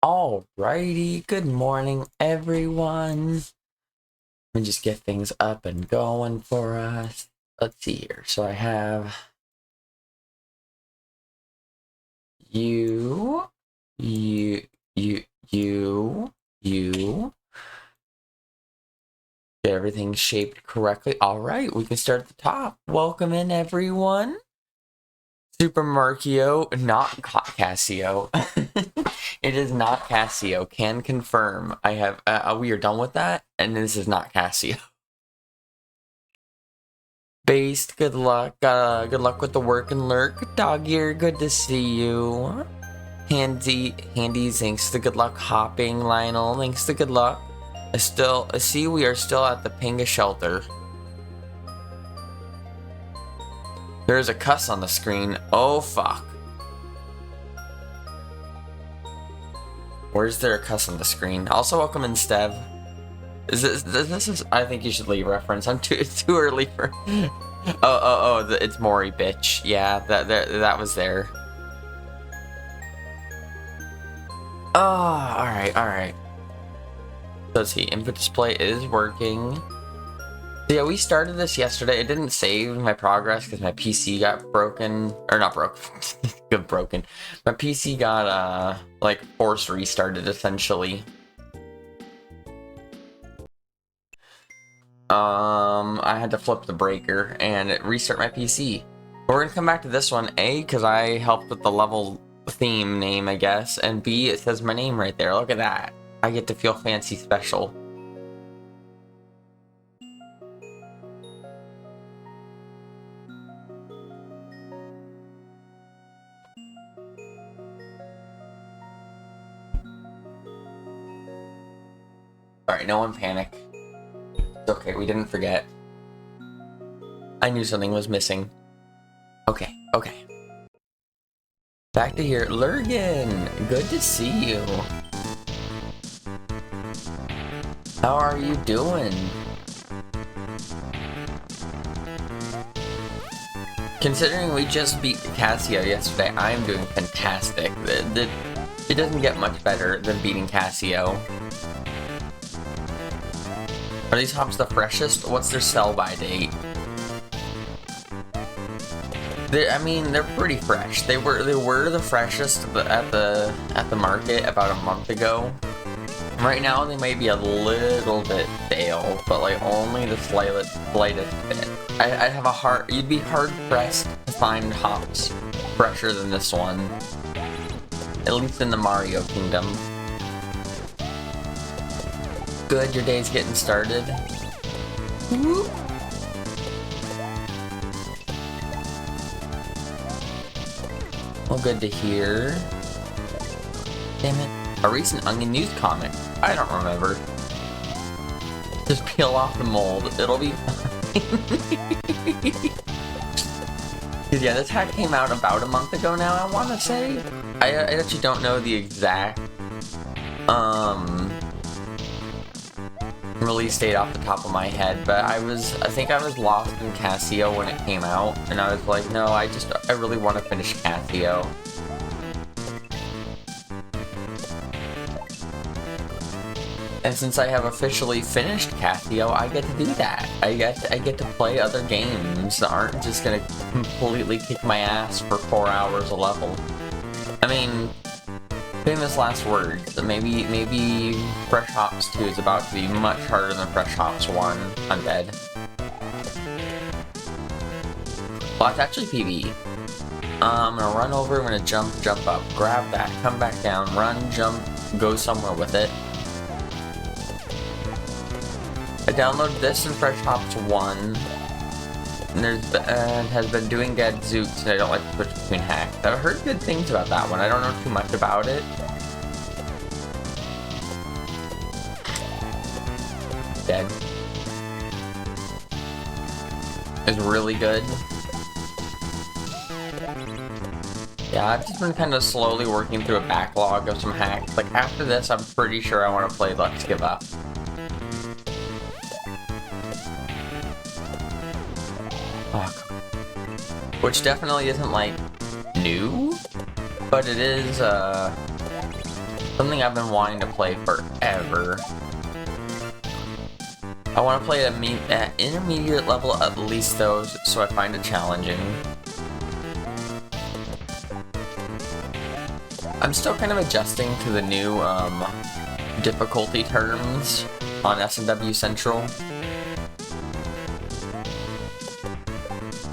Alrighty, good morning, everyone. Let me just get things up and going for us. Let's see here. So I have you. Get everything shaped correctly. All right, we can start at the top. Welcome in, everyone. Super Markio, not Casio. It is not Casio. Can confirm. I have. We are done with that, and this is not Casio. Based, good luck. Good luck with the work and lurk. Dog ear, good to see you. Handy, thanks to good luck. Hopping, Lionel, thanks to good luck. I see we are still at the Pinga shelter. There's a cuss on the screen. Oh fuck. Where's there a cuss on the screen? Also, welcome in, Stev. This is. I think you should leave reference. It's too early for. It's Maury, bitch. Yeah, that was there. Oh, all right. Let's see. Input display is working. So yeah, we started this yesterday. It didn't save my progress because my PC got broken, or not broke. Good broken. My PC got like force restarted essentially. I had to flip the breaker and it restart my PC. We're gonna come back to this one, A, because I helped with the level theme name, I guess, and B, it says my name right there. Look at that. I get to feel fancy special. Alright, no one panic. It's okay, we didn't forget. I knew something was missing. Okay. Back to here. Lurgan, good to see you. How are you doing? Considering we just beat Casio yesterday, I am doing fantastic. It doesn't get much better than beating Casio. Are these hops the freshest? What's their sell-by date? They're pretty fresh. They were the freshest at the market about a month ago. Right now they may be a little bit stale, but like only the slightest bit. I'd have you'd be hard pressed to find hops fresher than this one. At least in the Mario Kingdom. Good, your day's getting started. Whoop. Well, good to hear. Damn it. A recent Onion News comic. I don't remember. Just peel off the mold. It'll be fine. Yeah, this hat came out about a month ago now, I want to say. I actually don't know the exact release date off the top of my head, but I think I was lost in Casio when it came out, and I was like, no, I really want to finish Casio. And since I have officially finished Casio, I get to do that. I get to play other games that aren't just gonna completely kick my ass for 4 hours a level. I mean, famous last words. Maybe Fresh Hops 2 is about to be much harder than Fresh Hops 1. I'm dead. Well, it's actually PvE. I'm gonna run over, I'm gonna jump up, grab that, come back down, run, jump, go somewhere with it. I downloaded this in Fresh Hops 1, and has been doing Gadzooks, and I don't like to switch between hacks. I've heard good things about that one. I don't know too much about it. Dead. It's really good. Yeah, I've just been kind of slowly working through a backlog of some hacks. Like, after this, I'm pretty sure I want to play Let's Give Up. Which definitely isn't, like, new, but it is, Something I've been wanting to play forever. I want to play at intermediate level at least though, so I find it challenging. I'm still kind of adjusting to the new difficulty terms on S&W Central.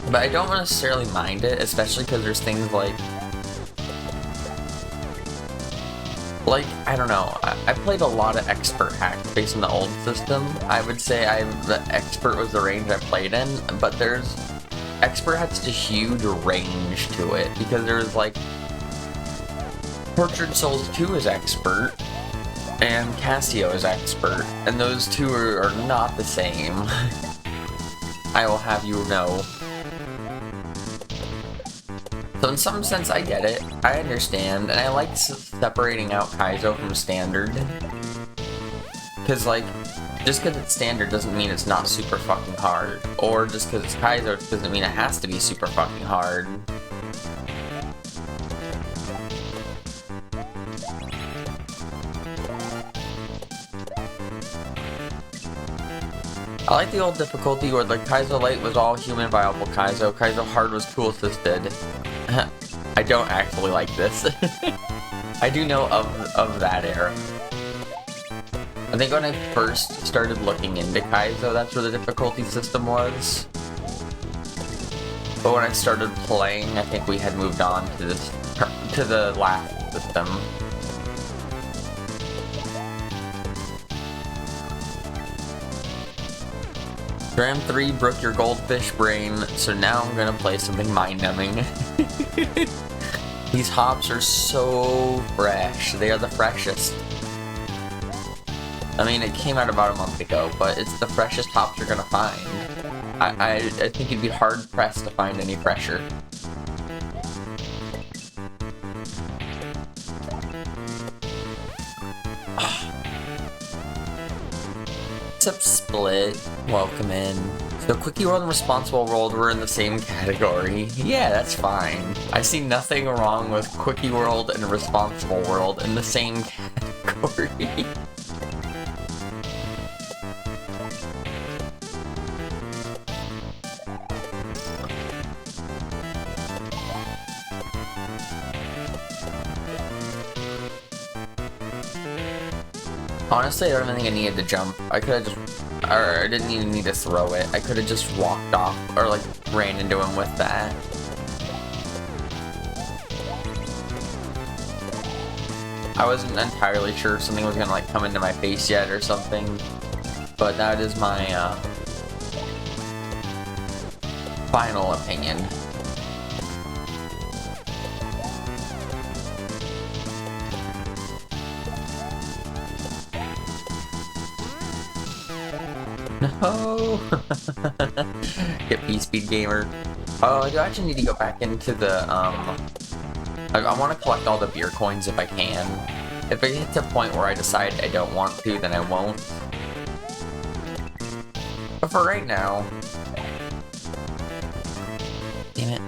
But I don't necessarily mind it, especially because there's things like, I don't know, I played a lot of expert hacks based on the old system. I would say the expert was the range I played in, but expert had such a huge range to it, because there's like, Tortured Souls 2 is expert, and Casio is expert, and those two are not the same. I will have you know. So in some sense, I get it. I understand, and I like separating out Casio from standard. Because, like, just because it's standard doesn't mean it's not super fucking hard. Or just because it's Casio doesn't mean it has to be super fucking hard. I like the old difficulty where the Casio Light was all human viable Casio. Casio Hard was tool assisted. I don't actually like this. I do know of that era. I think when I first started looking into Casio, that's where the difficulty system was. But when I started playing, I think we had moved on to the last system. Dram 3 broke your goldfish brain, so now I'm gonna play something mind-numbing. These hops are so fresh. They are the freshest. I mean, it came out about a month ago, but it's the freshest hops you're gonna find. I think you'd be hard-pressed to find any fresher. What's up, Split? Welcome in. So Quickie World and Responsible World were in the same category. Yeah, that's fine. I see nothing wrong with Quickie World and Responsible World in the same category. Honestly, I don't think I needed to jump. I could have just, or I didn't even need to throw it. I could have just walked off, or like ran into him with that. I wasn't entirely sure if something was gonna like come into my face yet or something, but that is my final opinion. No! Get P-Speed Gamer. Oh, I do actually need to go back into the, I want to collect all the beer coins if I can. If I get to a point where I decide I don't want to, then I won't. But for right now... Damn it.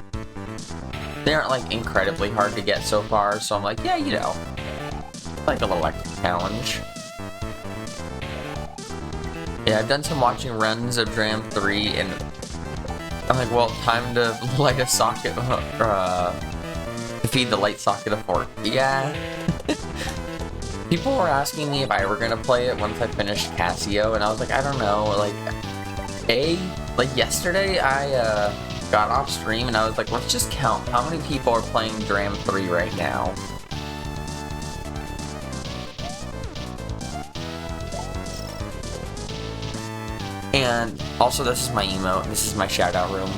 They aren't, like, incredibly hard to get so far, so I'm like, yeah, you know. Like a little extra challenge. Yeah, I've done some watching runs of Dram 3, and I'm like, well, time to light a socket, to feed the light socket a fork. Yeah. People were asking me if I were gonna play it once I finished Casio, and I was like, I don't know, like, like yesterday I, got off stream, and I was like, let's just count how many people are playing Dram 3 right now. And also, this is my emote. This is my shout-out room.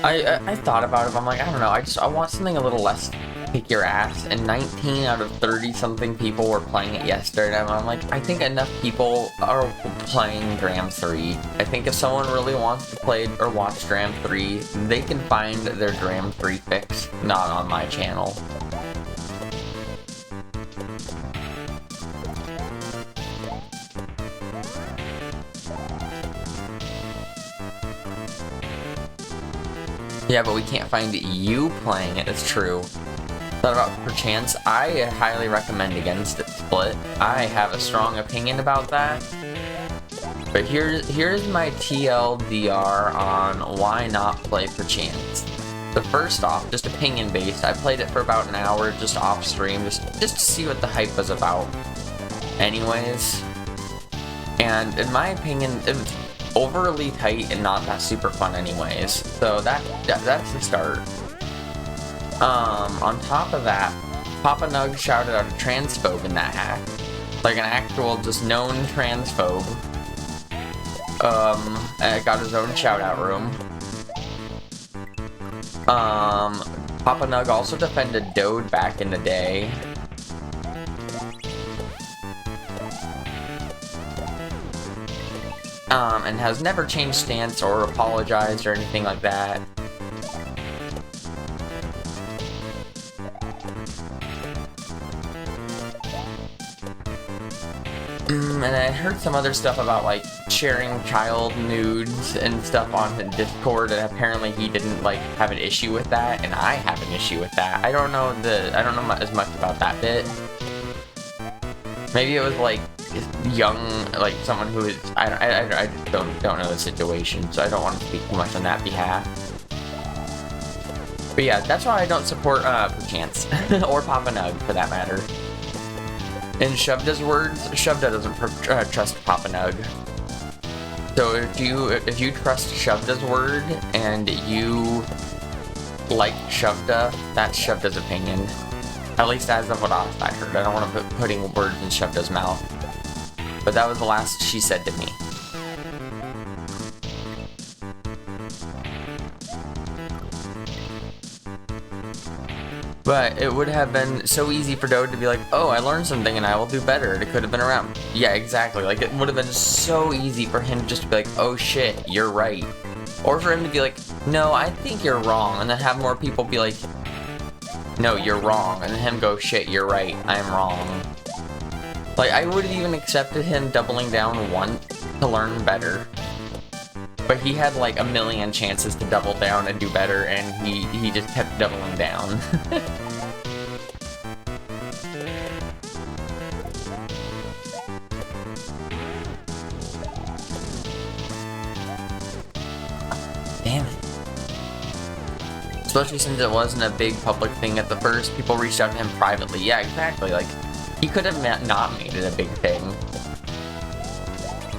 I thought about it. I'm like, I don't know. I want something a little less kick your ass. And 19 out of 30-something people were playing it yesterday. And I'm like, I think enough people are playing Dram 3. I think if someone really wants to play or watch Dram 3, they can find their Dram 3 fix, not on my channel. Yeah, but we can't find you playing it, it's true. Thought about perchance, I highly recommend against it, Split. I have a strong opinion about that. But here's my TLDR on why not play perchance. So first off, just opinion based, I played it for about an hour just off stream, just to see what the hype was about. Anyways. And in my opinion, it was overly tight and not that super fun anyways. So that's the start. On top of that, Papa Nug shouted out a transphobe in that hack. Like an actual just known transphobe. Got his own shout out room. Papa Nug also defended Dode back in the day. And has never changed stance or apologized or anything like that. And I heard some other stuff about like sharing child nudes and stuff on Discord, and apparently he didn't like have an issue with that, and I have an issue with that. I don't know as much about that bit. Maybe it was like young, like someone who is I just don't know the situation, so I don't want to speak too much on that behalf. But yeah, that's why I don't support Perchance or Papa Nug for that matter. In Shovda's words, Shovda doesn't trust Papa Nug. So if you trust Shovda's word and you like Shovda, that's Shovda's opinion. At least as of what I heard. I don't want to put putting words in Shovda's mouth. But that was the last she said to me. But it would have been so easy for Dode to be like, oh, I learned something and I will do better. It could have been around. Yeah, exactly. Like, it would have been so easy for him just to be like, oh shit, you're right. Or for him to be like, no, I think you're wrong. And then have more people be like, no, you're wrong. And then him go, shit, you're right, I'm wrong. Like, I would have even accepted him doubling down once to learn better. But he had like a million chances to double down and do better, and he just kept doubling down. Damn it. Especially since it wasn't a big public thing at the first, people reached out to him privately. Yeah, exactly. Like, he could have not made it a big thing.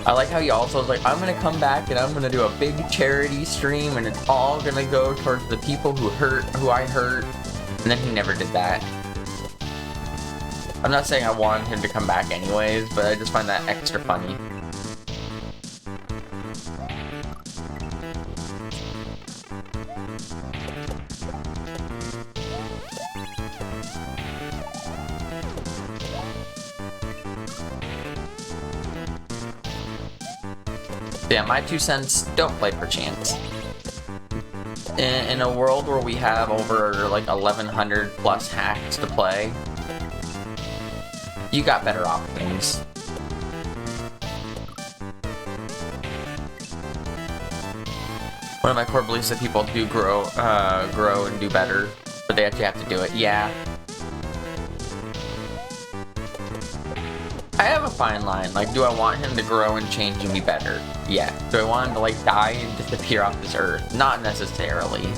I like how he also was like, I'm gonna come back and I'm gonna do a big charity stream and it's all gonna go towards the people who I hurt. And then he never did that. I'm not saying I wanted him to come back anyways, but I just find that extra funny. Yeah, my 2 cents, don't play Perchance. In a world where we have over like 1,100 plus hacks to play, you got better options. One of my core beliefs is that people do grow and do better, but they actually have to do it. Yeah. I have a fine line. Like, do I want him to grow and change and be better? Yeah. Do I want him to, like, die and disappear off this earth? Not necessarily.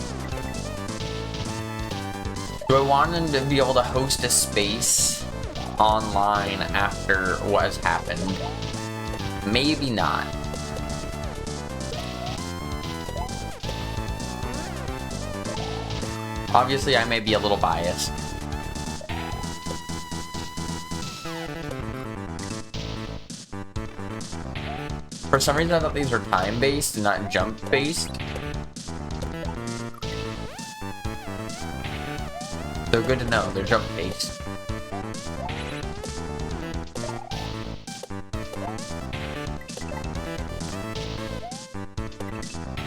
Do I want him to be able to host a space online after what has happened? Maybe not. Obviously, I may be a little biased. For some reason, I thought these were time-based and not jump-based. So good to know, they're jump-based.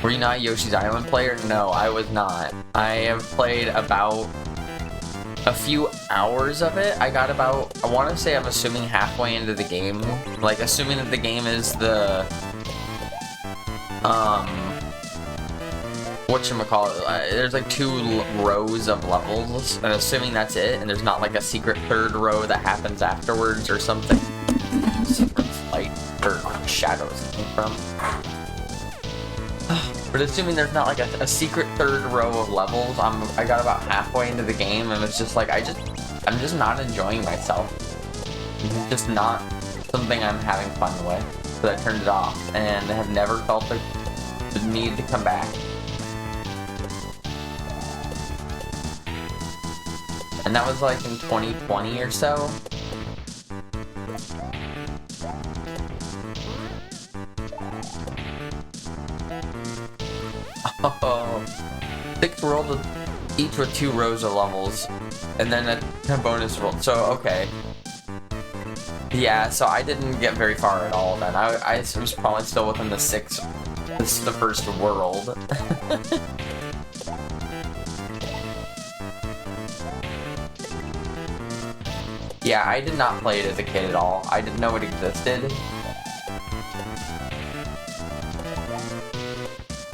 Were you not a Yoshi's Island player? No, I was not. I have played about a few hours of it. I got about, I want to say I'm assuming halfway into the game. Like, assuming that the game is the, whatchamacallit, there's like 2 rows of levels, and assuming that's it, and there's not like a secret 3rd row that happens afterwards or something. Secret light or shadows coming from. But assuming there's not like a secret 3rd row of levels, I got about halfway into the game, and it's just like I'm just not enjoying myself. It's just not something I'm having fun with, so I turned it off, and I have never felt the need to come back. And that was like in 2020 or so. Oh, 6 worlds each with 2 rows of levels, and then a bonus world. So okay, yeah. So I didn't get very far at all. Then I was probably still within the 6. This is the first world. Yeah, I did not play it as a kid at all. I didn't know it existed.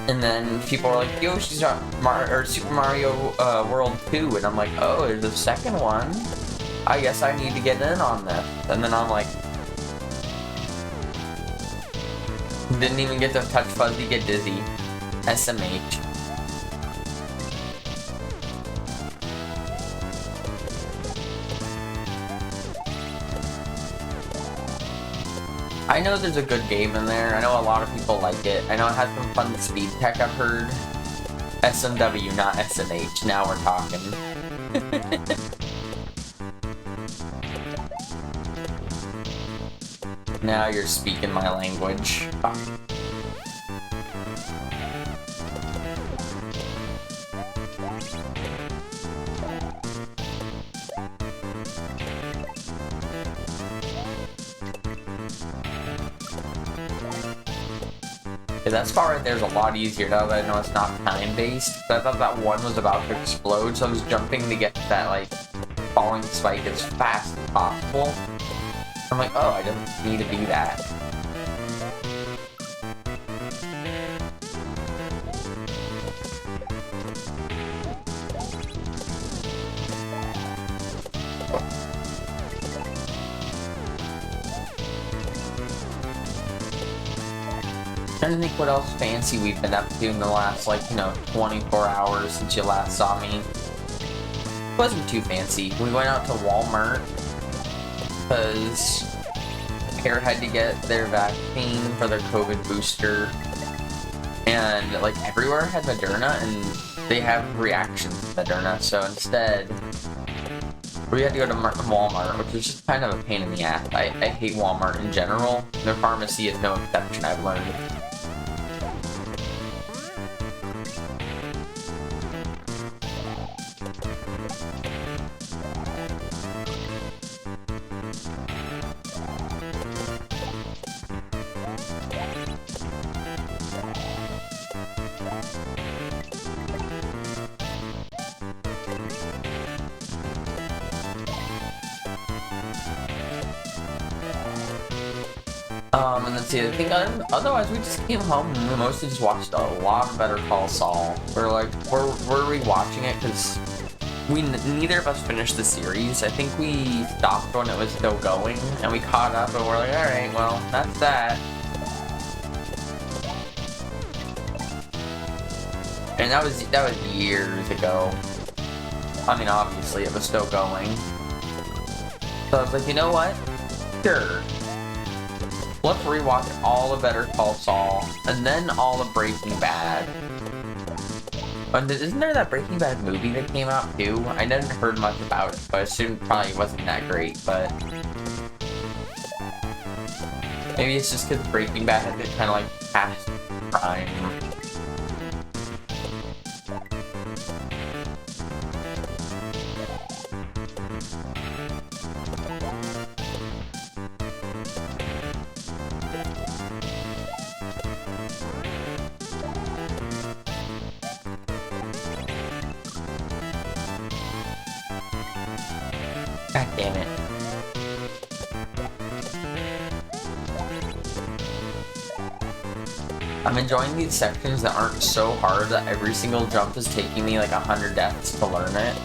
And then people were like, Yoshi's Super Mario World 2, and I'm like, oh, there's a second one? I guess I need to get in on this. And then I'm like, didn't even get to touch Fuzzy Get Dizzy. SMH. I know there's a good game in there. I know a lot of people like it. I know it has some fun speed tech, I've heard. SMW, not SMH. Now we're talking. Now you're speaking my language. Fuck. That spot right there is a lot easier now that I know it's not time-based. But I thought that one was about to explode, so I was jumping to get that, like, falling spike as fast as possible. I'm like, oh, I didn't need to do that. I'm trying to think what else fancy we've been up to in the last, like, 24 hours since you last saw me. It wasn't too fancy. We went out to Walmart because Hair had to get their vaccine for their COVID booster, and like everywhere had Moderna, and they have reactions to Moderna, so instead we had to go to Walmart, which is just kind of a pain in the ass. I hate Walmart in general. Their pharmacy is no exception, I've learned. And let's see, I think otherwise we just came home and we mostly just watched a lot of Better Call Saul. We're rewatching it because neither of us finished the series. I think we stopped when it was still going, and we caught up and we're like, alright, well, that's that. And that was years ago. I mean, obviously it was still going. So I was like, you know what? Sure. Let's rewatch all of Better Call Saul, and then all of Breaking Bad. And isn't there that Breaking Bad movie that came out too? I never heard much about it, but I assume it probably wasn't that great, but... maybe it's just because Breaking Bad had been kind of like past prime. God damn it. I'm enjoying these sections that aren't so hard that every single jump is taking me like 100 deaths to learn it.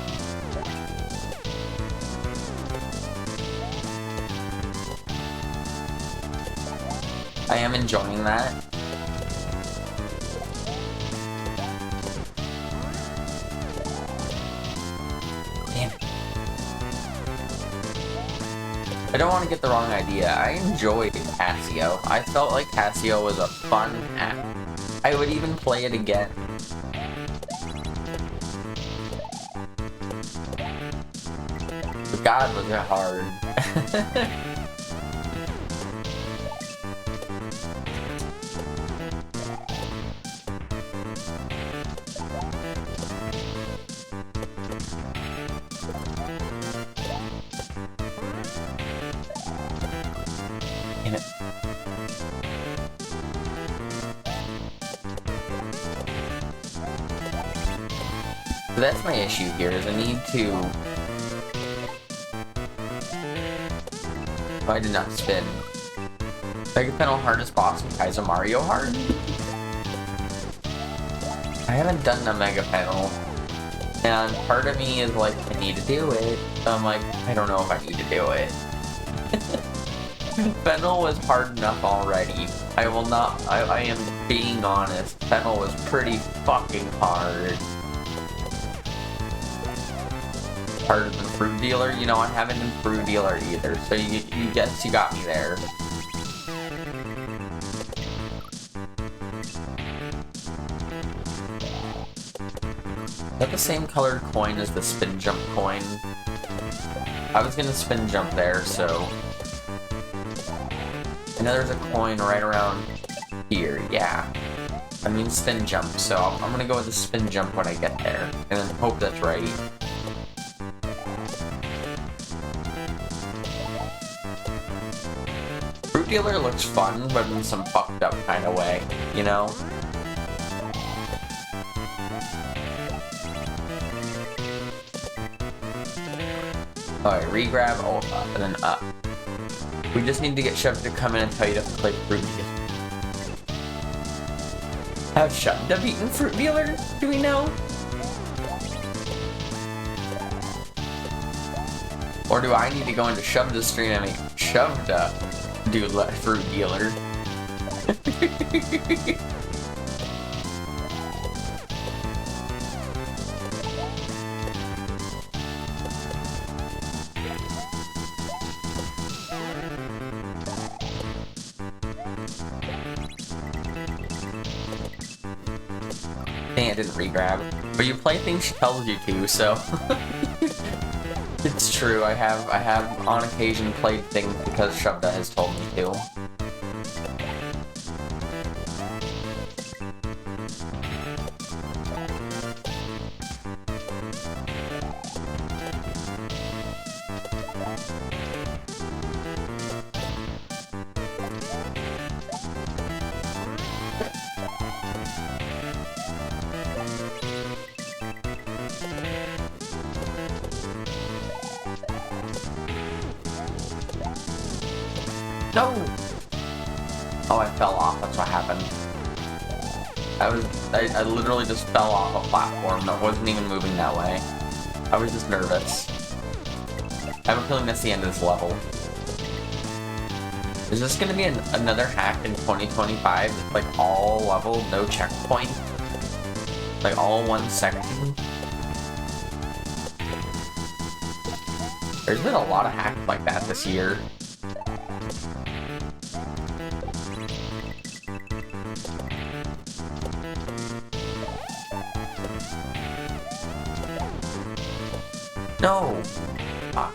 I am enjoying that. Damn it. I don't want to get the wrong idea. I enjoyed Casio. I felt like Casio was a fun app. I would even play it again. But God, was it hard. Damn it. So that's my issue here, is I need to... Oh, I did not spin. Mega Panel hardest boss in Kaizo Mario hard? I haven't done a Mega Panel. And part of me is like, I need to do it. So I'm like, I don't know if I need to do it. Fennel was hard enough already. I will not, I am being honest. Fennel was pretty fucking hard. Harder than Fruit Dealer? You know, I haven't done Fruit Dealer either, so you guess you got me there. Is that the same colored coin as the spin jump coin? I was gonna spin jump there, so... I know there's a coin right around here, yeah. I mean spin jump, so I'm gonna go with the spin jump when I get there, and then hope that's right. Fruit Dealer looks fun, but in some fucked up kind of way, you know? Alright, re-grab, ult up, and then up. We just need to get Shoved to come in and tell you to play Fruit Dealer. Have Shoved beaten Fruit Dealer? Do we know? Or do I need to go into Shoved stream and make Shoved do Fruit Dealer? Dang, I didn't re-grab. But you play things she tells you to, so... It's true, I have on occasion played things because Shovda has told me to. No! Oh, I fell off, that's what happened. I literally just fell off a platform that wasn't even moving that way. I was just nervous. I have a feeling that's the end of this level. Is this gonna be another hack in 2025? It's like all level, no checkpoint? Like all one section? There's been a lot of hacks like that this year. No! Ah.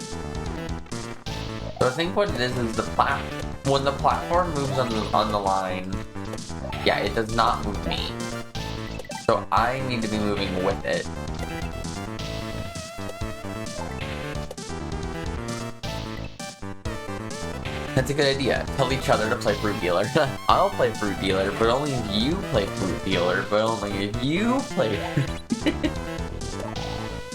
So I think what it is when the platform moves on the line, yeah, it does not move me. So I need to be moving with it. That's a good idea. Tell each other to play Fruit Dealer. I'll play Fruit Dealer, but only if you play Fruit Dealer, but only if you play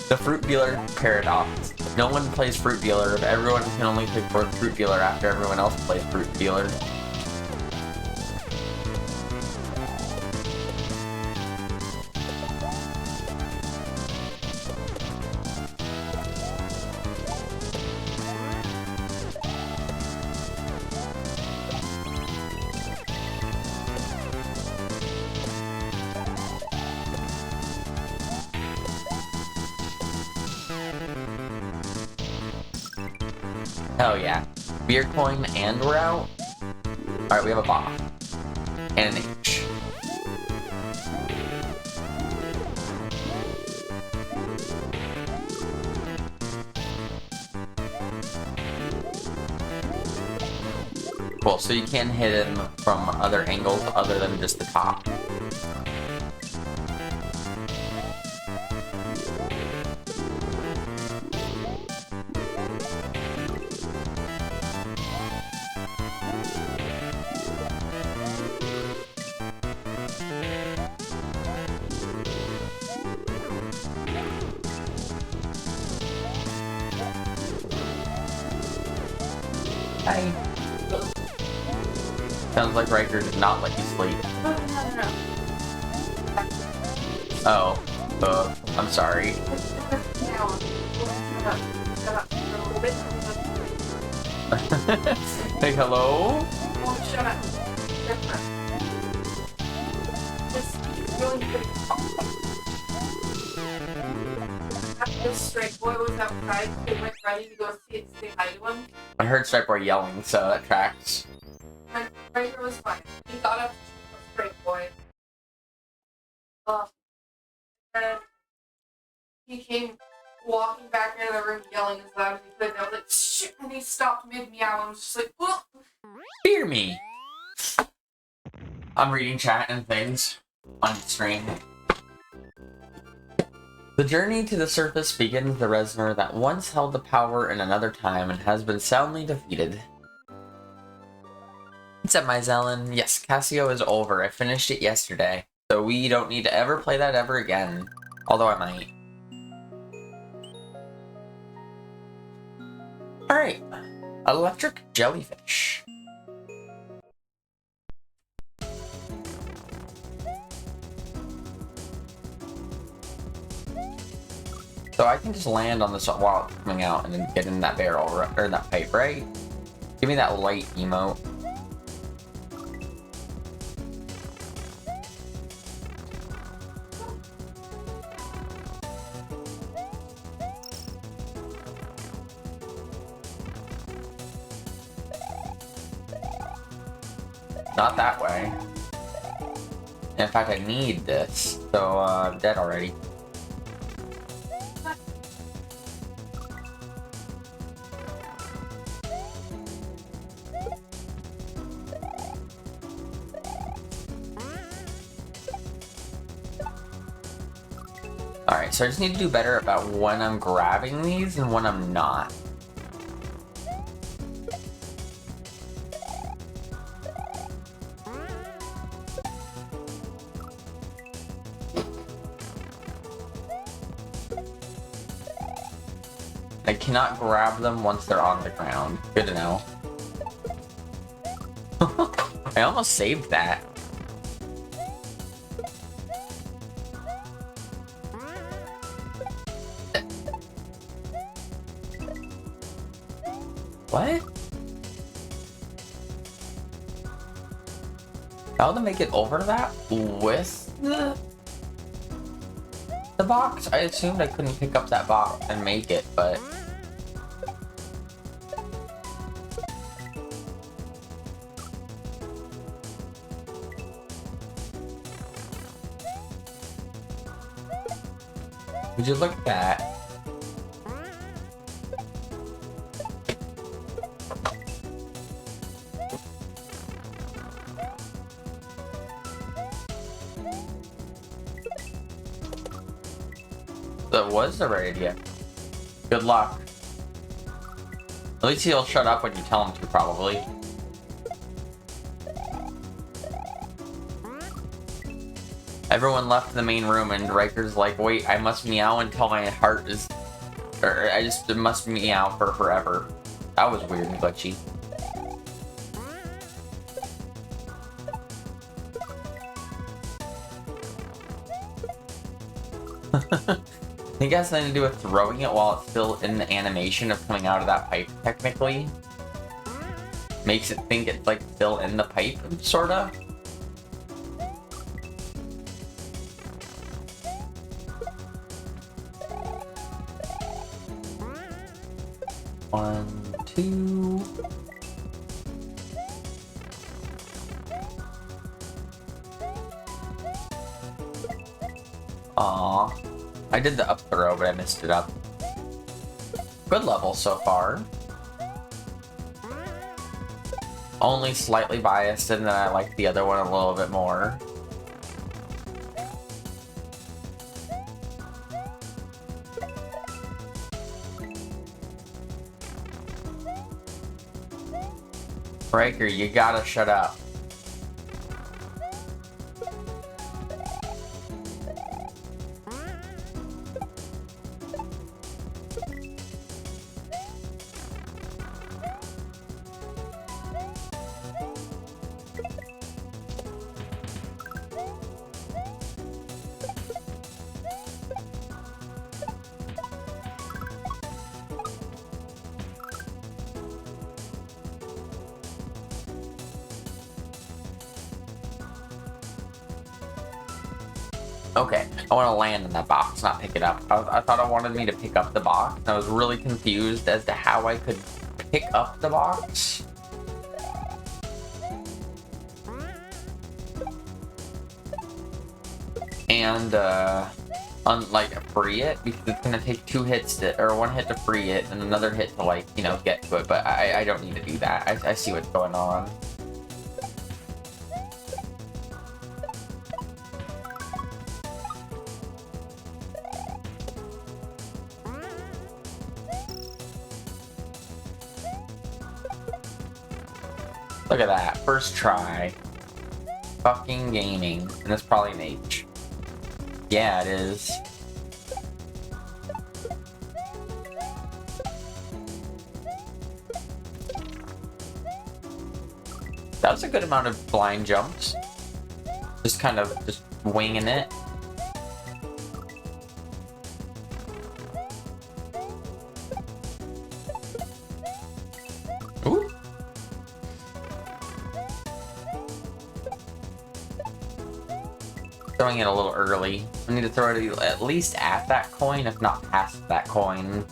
The Fruit Dealer paradox. No one plays Fruit Dealer if everyone can only play Fruit Dealer after everyone else plays Fruit Dealer. Oh yeah. Beer coin and we're out. Alright, we have a bomb. And an H. Cool, so you can hit him from other angles other than just the top. Hi. Sounds like Riker did not let you sleep. No. Oh, I'm sorry. Hey, hello? Oh, shut up. It's really good. This straight boy was outside. He went running to go say hi to him. I heard Stripe Boy yelling, so that tracks. My Riker was fine. He got up to a straight boy. And he came walking back into the room yelling as loud as he could. And I was like, shit! And he stopped mid-meow and was just like, oh! Fear me! I'm reading chat and things on stream. The journey to the surface begins the Reznor that once held the power in another time and has been soundly defeated. What's up, my Zelen? Yes, Casio is over. I finished it yesterday, so we don't need to ever play that ever again. Although I might. Alright. Electric jellyfish. So I can just land on this while it's coming out and then get in that barrel, or that pipe, right? Give me that light emote. Not that way. In fact, I need this, so I'm dead already. Alright, so I just need to do better about when I'm grabbing these and when I'm not. I cannot grab them once they're on the ground. Good to know. I almost saved that. What? How to make it over that with the box? I assumed I couldn't pick up that box and make it, but... Would you look at that? That was the right idea. Good luck. At least he'll shut up when you tell him to, probably. Everyone left the main room and Riker's like, wait, I must meow until my heart is... Or I just must meow for forever. That was weird and glitchy. I think it has something to do with throwing it while it's still in the animation of coming out of that pipe, technically. Makes it think it's like still in the pipe, sorta. One, two... Aw. I did the up throw, but I missed it up. Good level so far. Only slightly biased in that I like the other one a little bit more. Breaker, you gotta shut up. Okay, I want to land in that box, not pick it up. I thought it wanted me to pick up the box, and I was really confused as to how I could pick up the box. And, like, free it, because it's gonna take 2 hits to, or 1 hit to free it, and another hit to, like, you know, get to it, but I don't need to do that. I see what's going on. Look at that, first try. Fucking gaming. And it's probably an H. Yeah, it is. That was a good amount of blind jumps. Just kind of just winging it. Ooh. Throwing it a little early. I need to throw it at least at that coin, if not past that coin.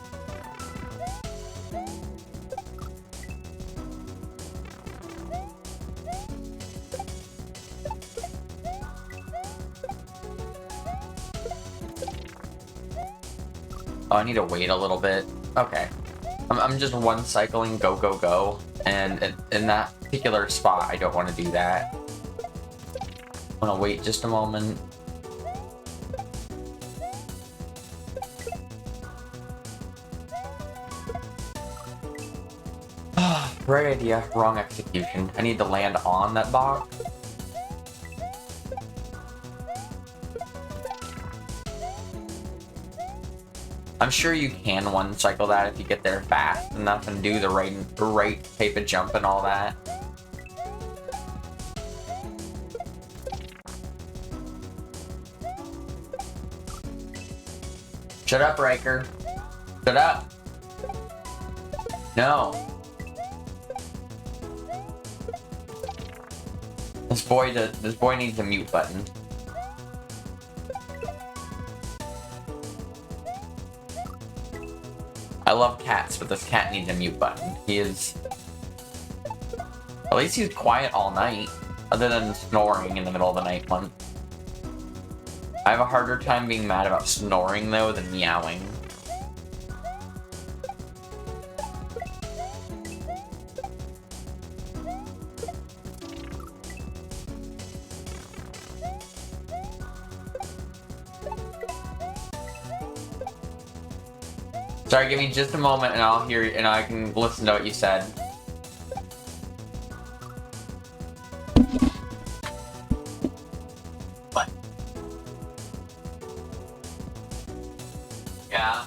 Oh, I need to wait a little bit. Okay. I'm just one cycling go, go, go. And in that particular spot, I don't want to do that. I want to wait just a moment. Right idea, wrong execution. I need to land on that box. I'm sure you can one cycle that if you get there fast enough and do the right type of jump and all that. Shut up, Riker. Shut up. No. This boy needs a mute button. I love cats, but this cat needs a mute button. He is... At least he's quiet all night, other than snoring in the middle of the night one. I have a harder time being mad about snoring, though, than meowing. Sorry, give me just a moment and I'll hear and I can listen to what you said. What? Yeah.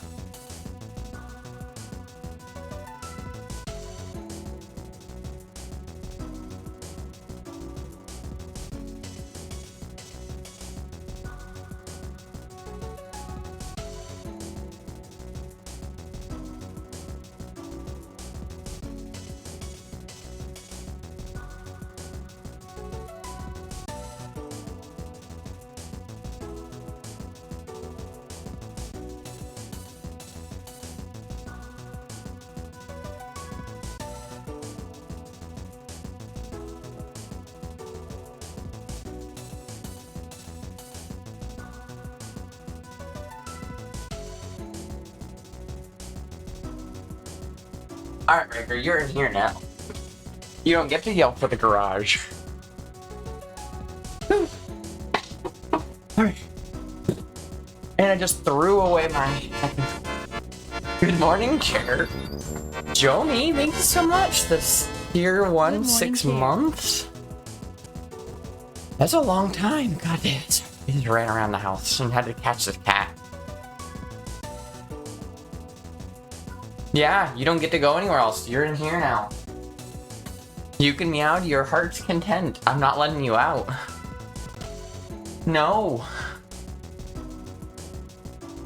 Alright, Riker, you're in here now. You don't get to yell for the garage. Alright. And I just threw away my... Good morning, chair. Joni, thank you so much. This year 1, 6 months? That's a long time. God damn it. I just ran around the house and had to catch this cat. Yeah, you don't get to go anywhere else. You're in here now. You can meow to your heart's content. I'm not letting you out. No.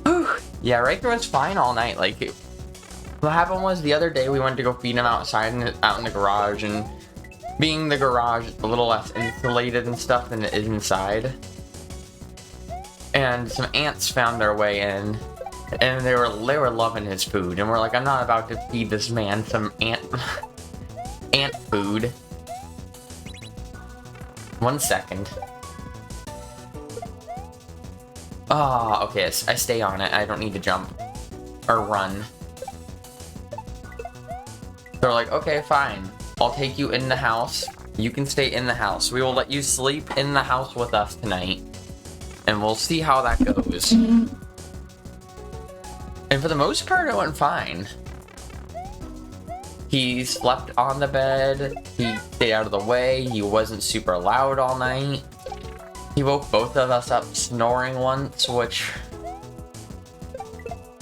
Whew. Yeah, Riker was fine all night. Like, what happened was the other day we went to go feed him outside and out in the garage, and being the garage a little less insulated and stuff than it is inside. And some ants found their way in, and they were loving his food. And we're like, I'm not about to feed this man some ant food. 1 second. Ah, okay, I stay on it. I don't need to jump or run. They're like, okay, fine. I'll take you in the house. You can stay in the house. We will let you sleep in the house with us tonight. And we'll see how that goes. And for the most part, it went fine. He slept on the bed. He stayed out of the way. He wasn't super loud all night. He woke both of us up snoring once, which...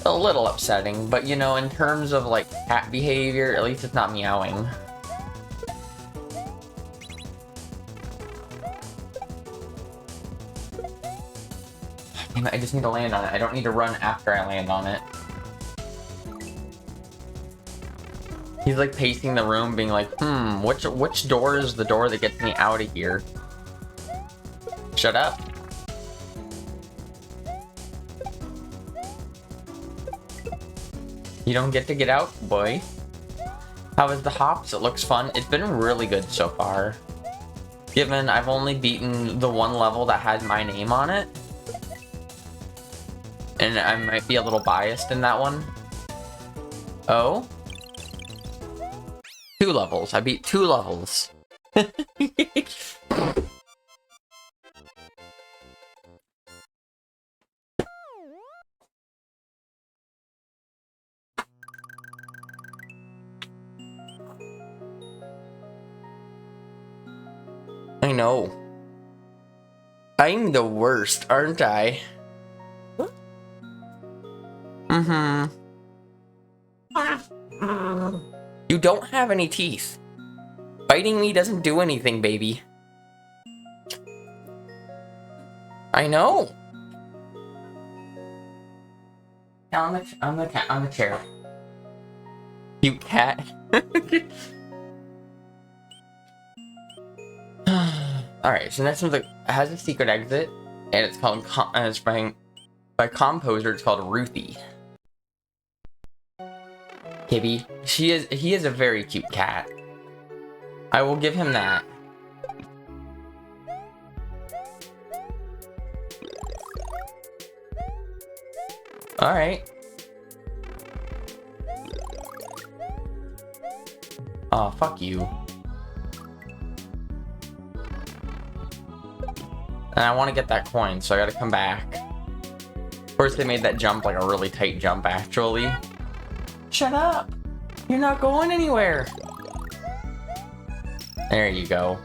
a little upsetting, but you know, in terms of like cat behavior, at least it's not meowing. Damn it, I just need to land on it. I don't need to run after I land on it. He's like pacing the room, being like, which door is the door that gets me out of here? Shut up. You don't get to get out, boy. How is the hops? It looks fun. It's been really good so far. Given I've only beaten the one level that had my name on it. And I might be a little biased in that one. Oh? 2 levels. I beat 2 levels. I know. I'm the worst, aren't I? Mm-hmm. You don't have any teeth. Biting me doesn't do anything, baby. I know. On the chair. You cat. Alright, so next one's like, has a secret exit, and it's called, it's by Composer, it's called Ruthie. Kibby. He is a very cute cat. I will give him that. Alright. Oh, fuck you. And I want to get that coin, so I gotta come back. Of course, they made that jump like a really tight jump, actually. Shut up! You're not going anywhere! There you go.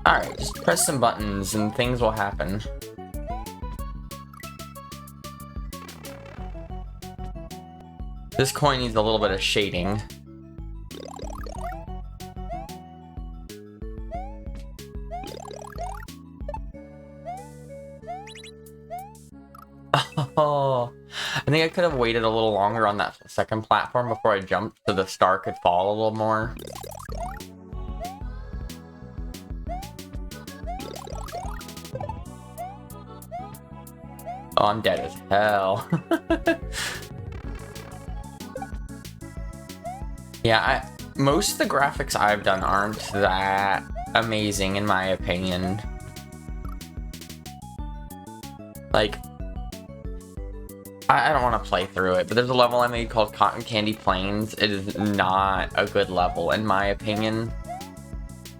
Alright, just press some buttons and things will happen. This coin needs a little bit of shading. Oh, I think I could have waited a little longer on that second platform before I jumped so the star could fall a little more. Oh, I'm dead as hell. Yeah, most of the graphics I've done aren't that amazing in my opinion. Like, I don't want to play through it, but there's a level I made called Cotton Candy Plains. It is not a good level, in my opinion.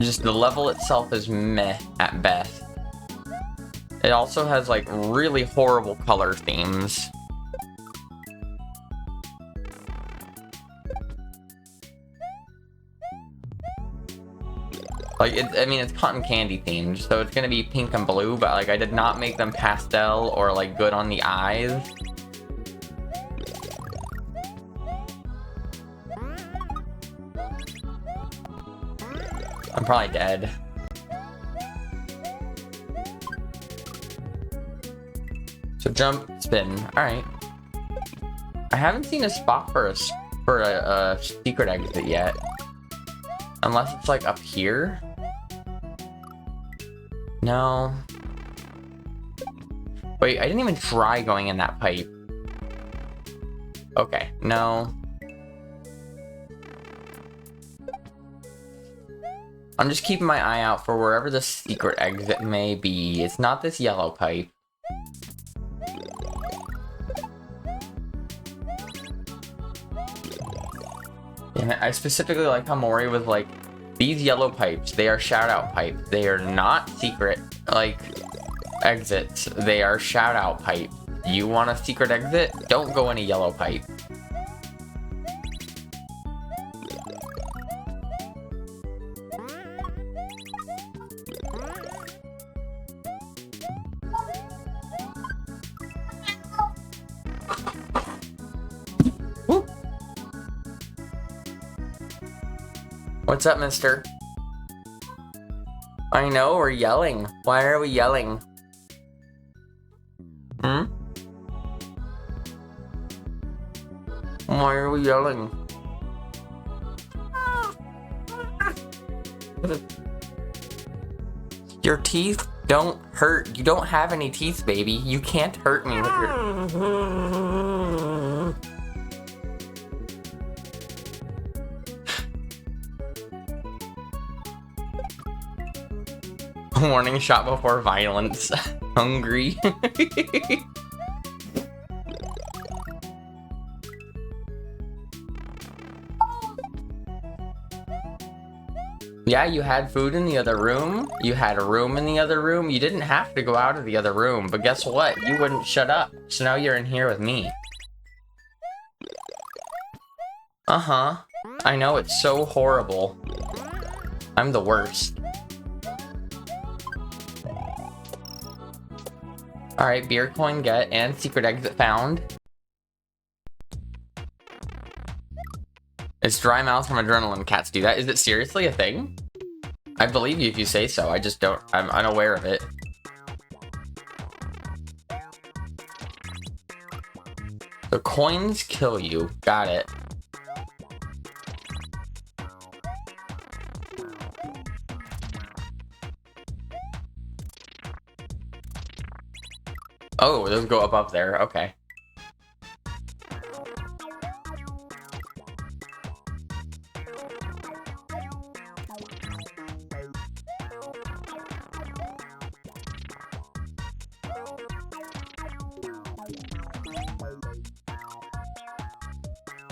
Just the level itself is meh at best. It also has like really horrible color themes. Like, it's cotton candy themed, so it's gonna be pink and blue, but like I did not make them pastel or like good on the eyes. I'm probably dead. So jump, spin. Alright. I haven't seen a spot for a secret exit yet. Unless it's like up here. No. Wait, I didn't even try going in that pipe. Okay, no. I'm just keeping my eye out for wherever the secret exit may be. It's not this yellow pipe. Damn it, I specifically like how Mori was like, these yellow pipes, they are shout-out pipes. They are not secret, like, exits. They are shout-out pipe. You want a secret exit? Don't go in a yellow pipe. What's up, mister? I know, we're yelling. Why are we yelling? Hmm? Why are we yelling? Your teeth don't hurt. You don't have any teeth, baby. You can't hurt me with your... Warning shot before violence. Hungry. Yeah, you had food in the other room. You had a room in the other room. You didn't have to go out of the other room, but guess what? You wouldn't shut up. So now you're in here with me. Uh-huh. I know, it's so horrible. I'm the worst. Alright, beer coin get and secret exit found. It's dry mouth from adrenaline. Cats do that. Is it seriously a thing? I believe you if you say so. I just don't. I'm unaware of it. The coins kill you. Got it. Oh, those go up there. Okay.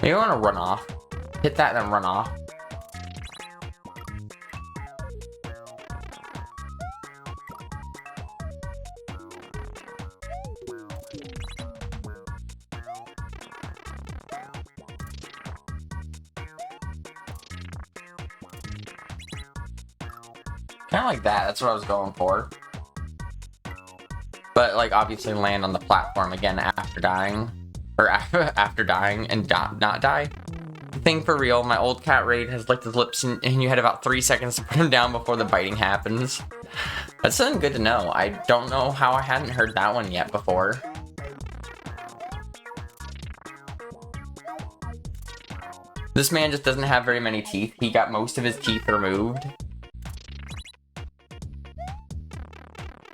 Maybe I want to run off. Hit that and then run off. Kind of like that. That's what I was going for. But, like, obviously land on the platform again after dying. Or after dying and not die. Thing for real, my old cat Raid has licked his lips and you had about 3 seconds to put him down before the biting happens. That's something good to know. I don't know how I hadn't heard that one yet before. This man just doesn't have very many teeth. He got most of his teeth removed.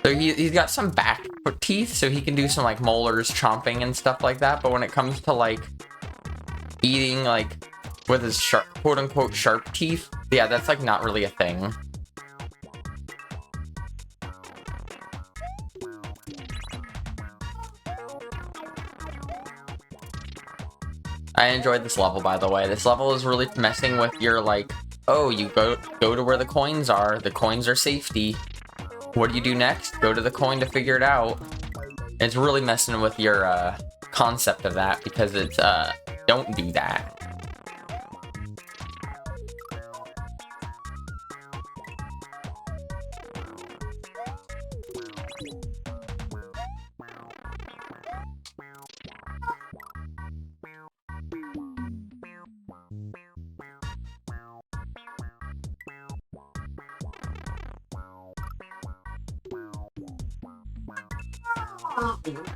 So he's got some back teeth, so he can do some like molars, chomping and stuff like that. But when it comes to like eating like with his sharp, quote unquote sharp teeth, yeah, that's like not really a thing. I enjoyed this level, by the way. This level is really messing with your, like, oh, you go to where the coins are. The coins are safety. What do you do next? Go to the coin to figure it out. It's really messing with your concept of that because it's don't do that.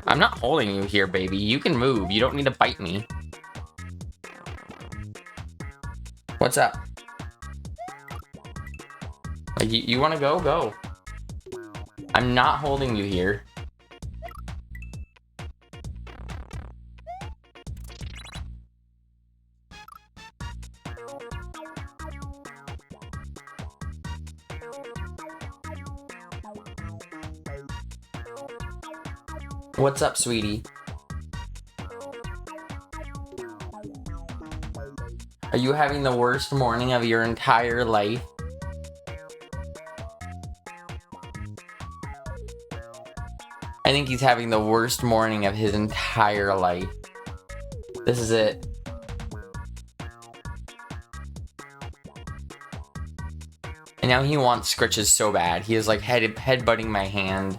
I'm not holding you here, baby. You can move. You don't need to bite me. What's up? Like, you want to go? Go. I'm not holding you here. What's up, sweetie? Are you having the worst morning of your entire life? I think he's having the worst morning of his entire life. This is it. And now he wants scritches so bad. He is like headbutting my hand.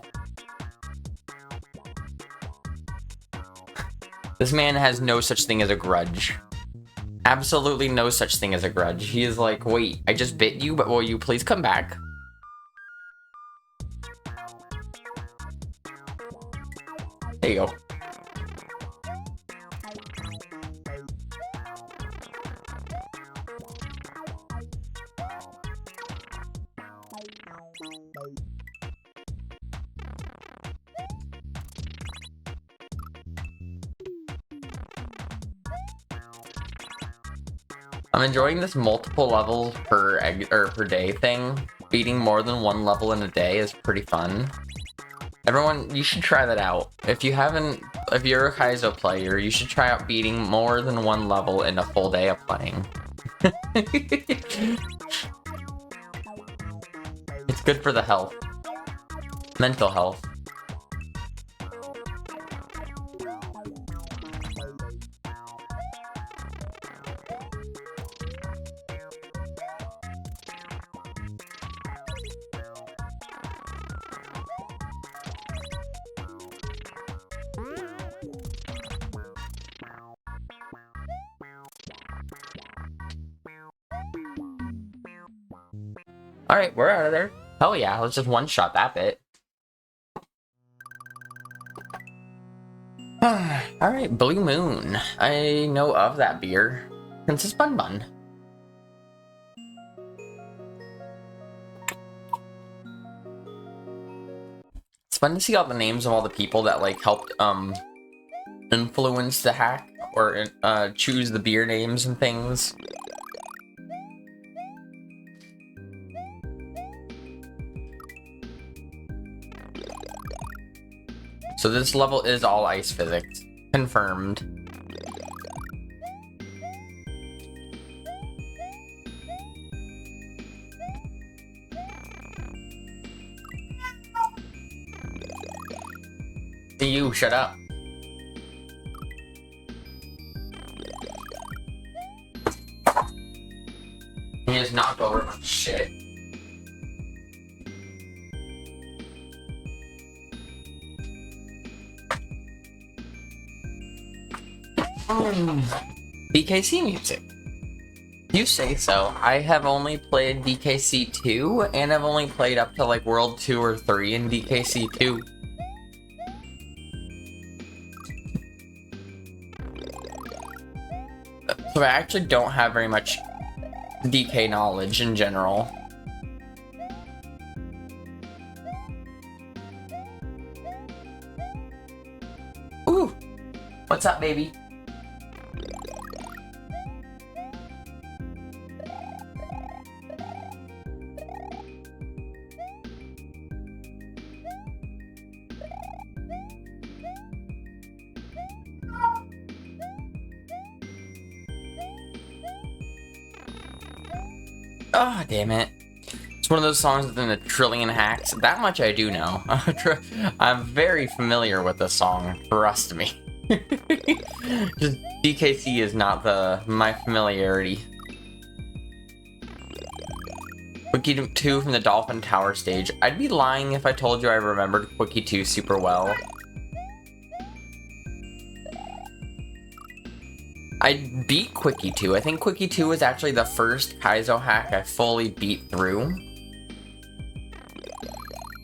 This man has no such thing as a grudge. Absolutely no such thing as a grudge. He is like, wait, I just bit you, but will you please come back? There you go. I'm enjoying this multiple levels per day thing. Beating more than one level in a day is pretty fun. Everyone, you should try that out. If you're a Casio player, you should try out beating more than one level in a full day of playing. It's good for the health. Mental health. Alright, we're out of there. Hell yeah, let's just one-shot that bit. Alright, Blue Moon. I know of that beer. Princess Bun Bun. It's fun to see all the names of all the people that, like, helped, influence the hack, or, choose the beer names and things. So this level is all ice physics. Confirmed. See you, shut up. He just knocked over my shit. DKC music. You say so. I have only played DKC 2, and I've only played up to like World 2 or 3 in DKC 2. So I actually don't have very much DK knowledge in general. Ooh! What's up, baby? Oh, damn it. It's one of those songs within a trillion hacks. That much I do know. I'm very familiar with this song, trust me. Just DKC is not my familiarity. Quickie 2 from the Dolphin Tower stage. I'd be lying if I told you I remembered Quickie 2 super well. I beat Quickie 2. I think Quickie 2 was actually the first Casio hack I fully beat through.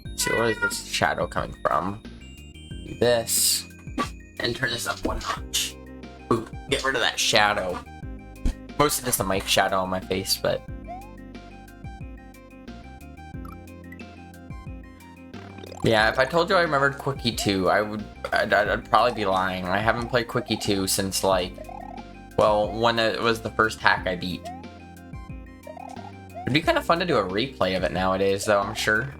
Let's see, where is this shadow coming from? Do this. And turn this up one notch. Ooh, get rid of that shadow. Mostly just a mic shadow on my face, but... yeah, if I told you I remembered Quickie 2, I'd probably be lying. I haven't played Quickie 2 since, like... well, when it was the first hack I beat. It'd be kind of fun to do a replay of it nowadays, though, I'm sure.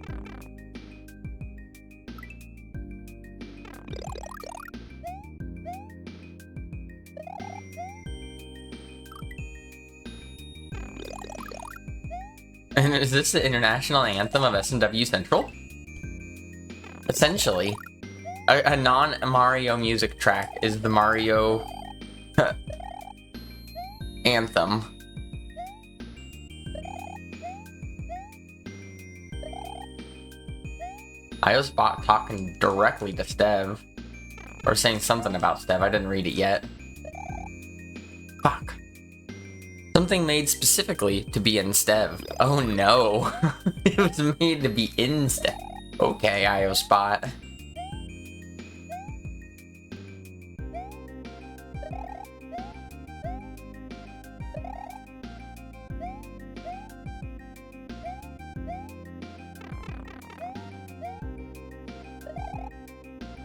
And is this the international anthem of S&W Central? Essentially. A non-Mario music track is the Mario... anthem. I was talking directly to Stev. Or saying something about Stev. I didn't read it yet. Fuck. Something made specifically to be in Stev. Oh no. It was made to be in Stev. Okay, IO Spot.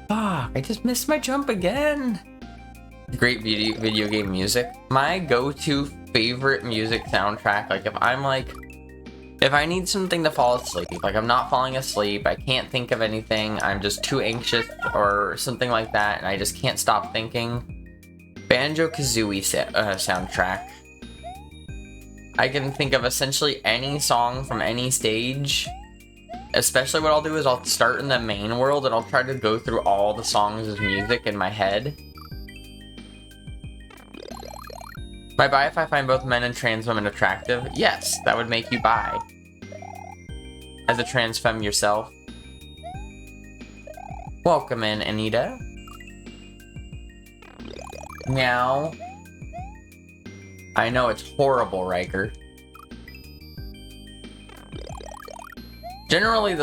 Fuck, I just missed my jump again. Great video game music. My go-to favorite music soundtrack, like if I need something to fall asleep, like I'm not falling asleep, I can't think of anything, I'm just too anxious or something like that, and I just can't stop thinking. Banjo-Kazooie soundtrack. I can think of essentially any song from any stage. Especially what I'll do is I'll start in the main world and I'll try to go through all the songs as music in my head. Might buy if I find both men and trans women attractive? Yes, that would make you buy. As a trans femme yourself. Welcome in, Anita. Meow. I know it's horrible, Riker. Generally, in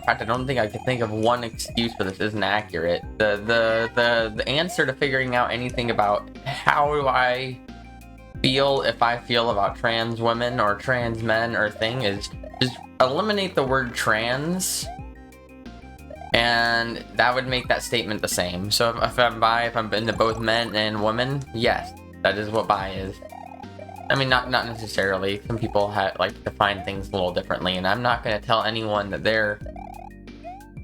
fact, I don't think I could think of one excuse for this isn't accurate. The answer to figuring out anything about how do I feel if I feel about trans women or trans men or thing is just eliminate the word trans, and that would make that statement the same. So if I'm bi, if I'm into both men and women, yes, that is what bi is. I mean, not necessarily. Some people like to define things a little differently, and I'm not going to tell anyone that their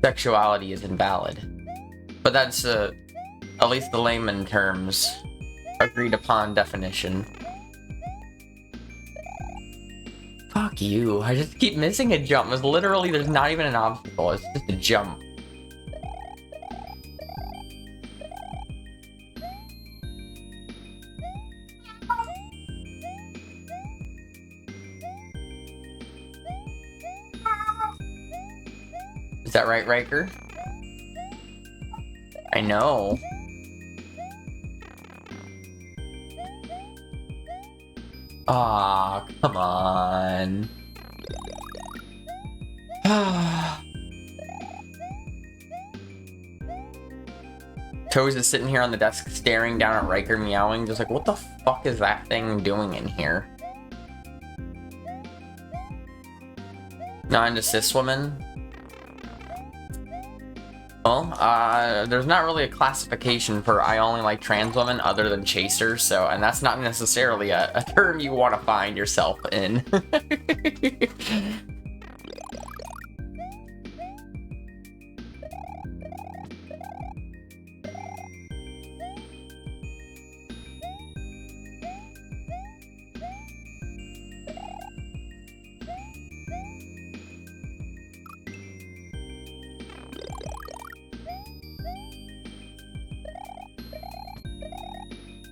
sexuality is invalid. But that's, at least the layman terms, agreed upon definition. Fuck you. I just keep missing a jump. It's literally, there's not even an obstacle. It's just a jump. Is that right, Riker? I know. Aw, come on. Toes is sitting here on the desk staring down at Riker meowing, just like, what the fuck is that thing doing in here? Not into cis women? Well, there's not really a classification for I only like trans women other than chaser, so, and that's not necessarily a term you want to find yourself in.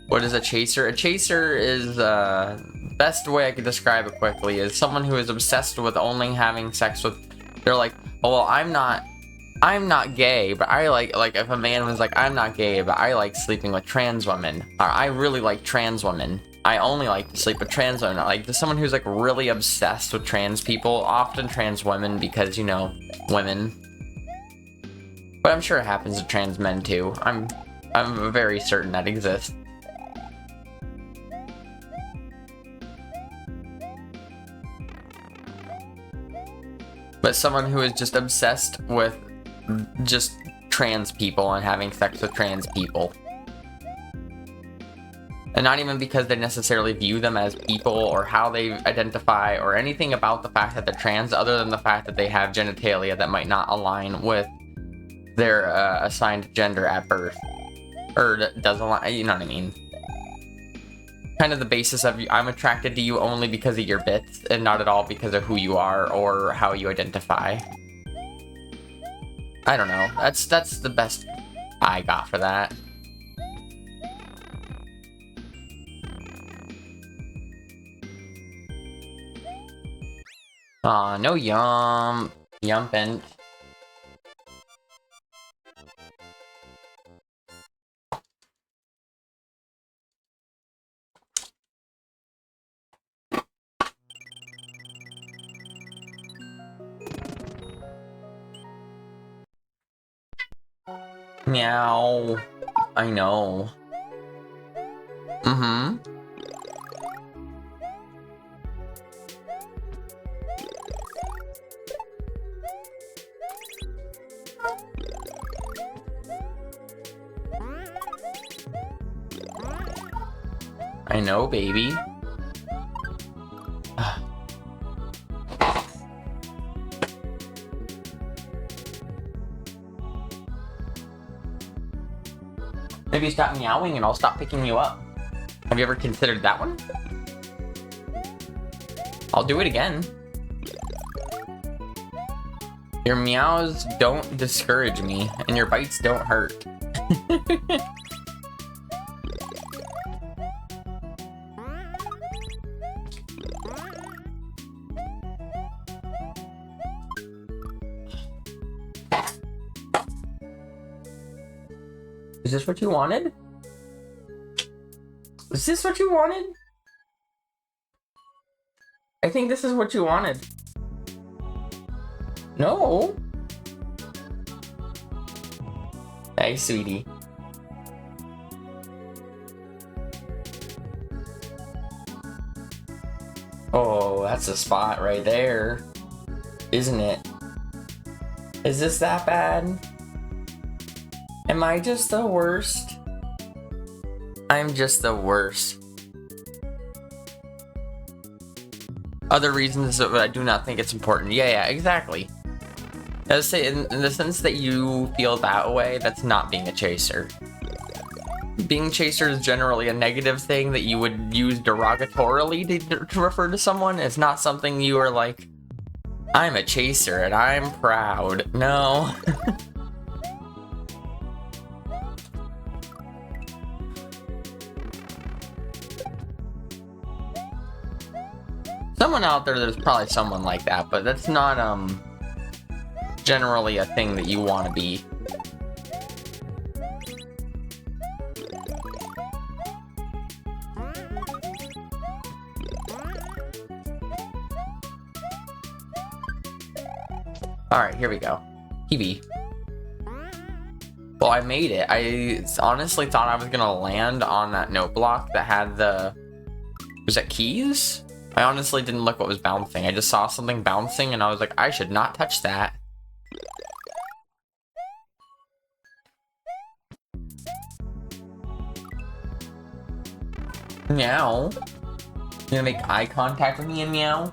What is a chaser? A chaser is, best way I could describe it quickly is someone who is obsessed with only having sex with, they're like, oh, well, I'm not gay, but I like if a man was like, I'm not gay, but I like sleeping with trans women, or I really like trans women, I only like to sleep with trans women. Like, there's someone who's like really obsessed with trans people, often trans women, because, you know, women. But I'm sure it happens to trans men too. I'm very certain that exists. But someone who is just obsessed with just trans people and having sex with trans people. And not even because they necessarily view them as people or how they identify or anything about the fact that they're trans, other than the fact that they have genitalia that might not align with their assigned gender at birth. Or doesn't align, you know what I mean? Kind of the basis of, I'm attracted to you only because of your bits and not at all because of who you are or how you identify. I don't know. That's the best I got for that. Aw, no yumping. Meow. I know. Mm-hmm. I know, baby. Maybe stop meowing and I'll stop picking you up. Have you ever considered that one? I'll do it again. Your meows don't discourage me, and your bites don't hurt. Is this what you wanted? Is this what you wanted? I think this is what you wanted. No. Hey, sweetie. Oh, that's a spot right there. Isn't it? Is this that bad? Am I just the worst? I'm just the worst. Other reasons that I do not think it's important. Yeah, exactly. Let's say in the sense that you feel that way, that's not being a chaser. Being a chaser is generally a negative thing that you would use derogatorily to refer to someone. It's not something you are like, I'm a chaser and I'm proud. No. Someone out there, there's probably someone like that, but that's not generally a thing that you want to be. Alright, here we go. Kiwi. Well, I made it. I honestly thought I was gonna land on that note block that had the... Was that keys? I honestly didn't look what was bouncing. I just saw something bouncing and I was like, I should not touch that. Meow. You gonna make eye contact with me and meow?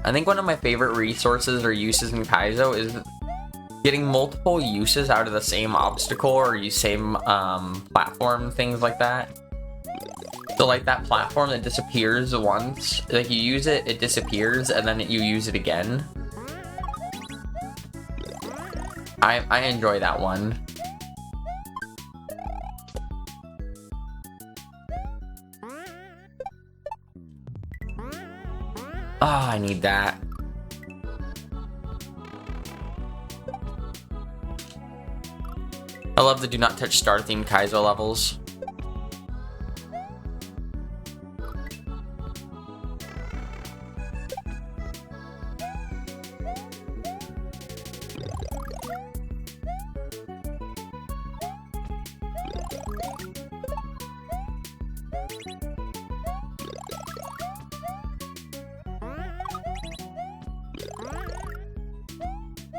I think one of my favorite resources or uses in Casio is getting multiple uses out of the same obstacle or same platform, things like that. So like that platform that disappears once, like you use it, it disappears, and then you use it again. I enjoy that one. Oh, I need that. I love the do not touch star themed Casio levels.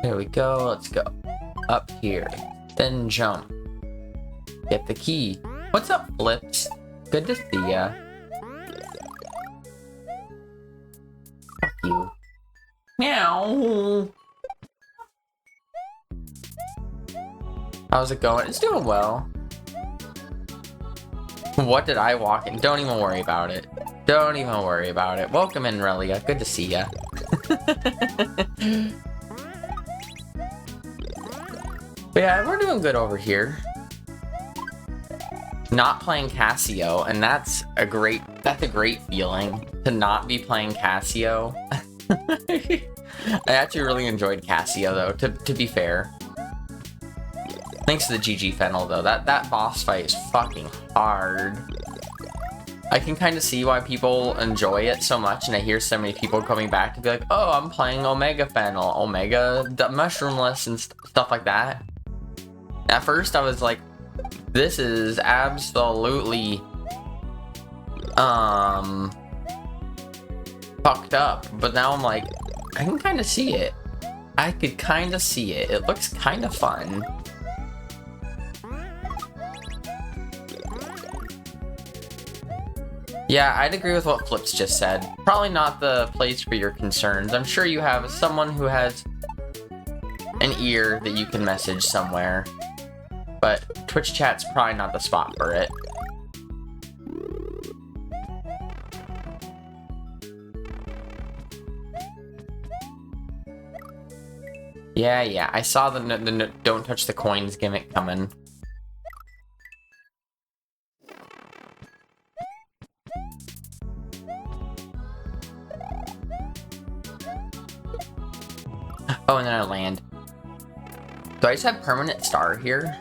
There we go, let's go. Up here. Then jump. Get the key. What's up, Flips? Good to see ya. Fuck you. Meow. How's it going? It's doing well. What did I walk in? Don't even worry about it. Don't even worry about it. Welcome in, Relia. Good to see ya. But yeah, we're doing good over here. Not playing Casio, and that's a great feeling to not be playing Casio. I actually really enjoyed Casio though, to be fair. Thanks to the GG Fennel though, that boss fight is fucking hard. I can kind of see why people enjoy it so much, and I hear so many people coming back to be like, oh, I'm playing Omega Fennel, Omega Mushroomless, and stuff like that. At first, I was like, this is absolutely, fucked up. But now I'm like, I can kind of see it. I could kind of see it. It looks kind of fun. Yeah, I'd agree with what Flips just said. Probably not the place for your concerns. I'm sure you have someone who has an ear that you can message somewhere. But Twitch chat's probably not the spot for it. Yeah, I saw the don't touch the coins gimmick coming. Oh, and then I land. Do I just have permanent star here?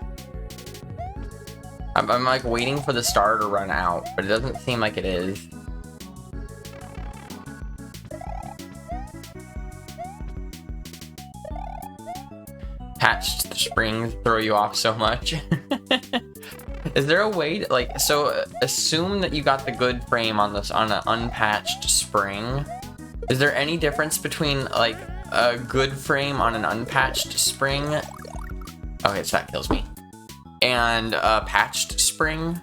I'm like waiting for the star to run out, but it doesn't seem like it is. Patched springs throw you off so much. Is there a way to, like, so assume that you got the good frame on this on an unpatched spring. Is there any difference between like a good frame on an unpatched spring? Okay, so that kills me. And a patched spring?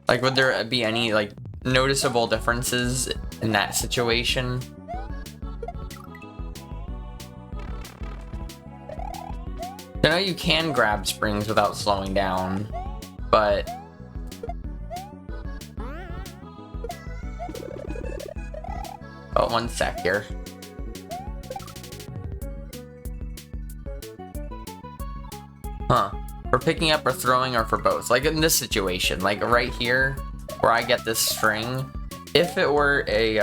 Like, would there be any, like, noticeable differences in that situation? I know you can grab springs without slowing down, but... Oh, 1 sec here. Huh. For picking up or throwing or for both. Like in this situation, like right here, where I get this string, if it were a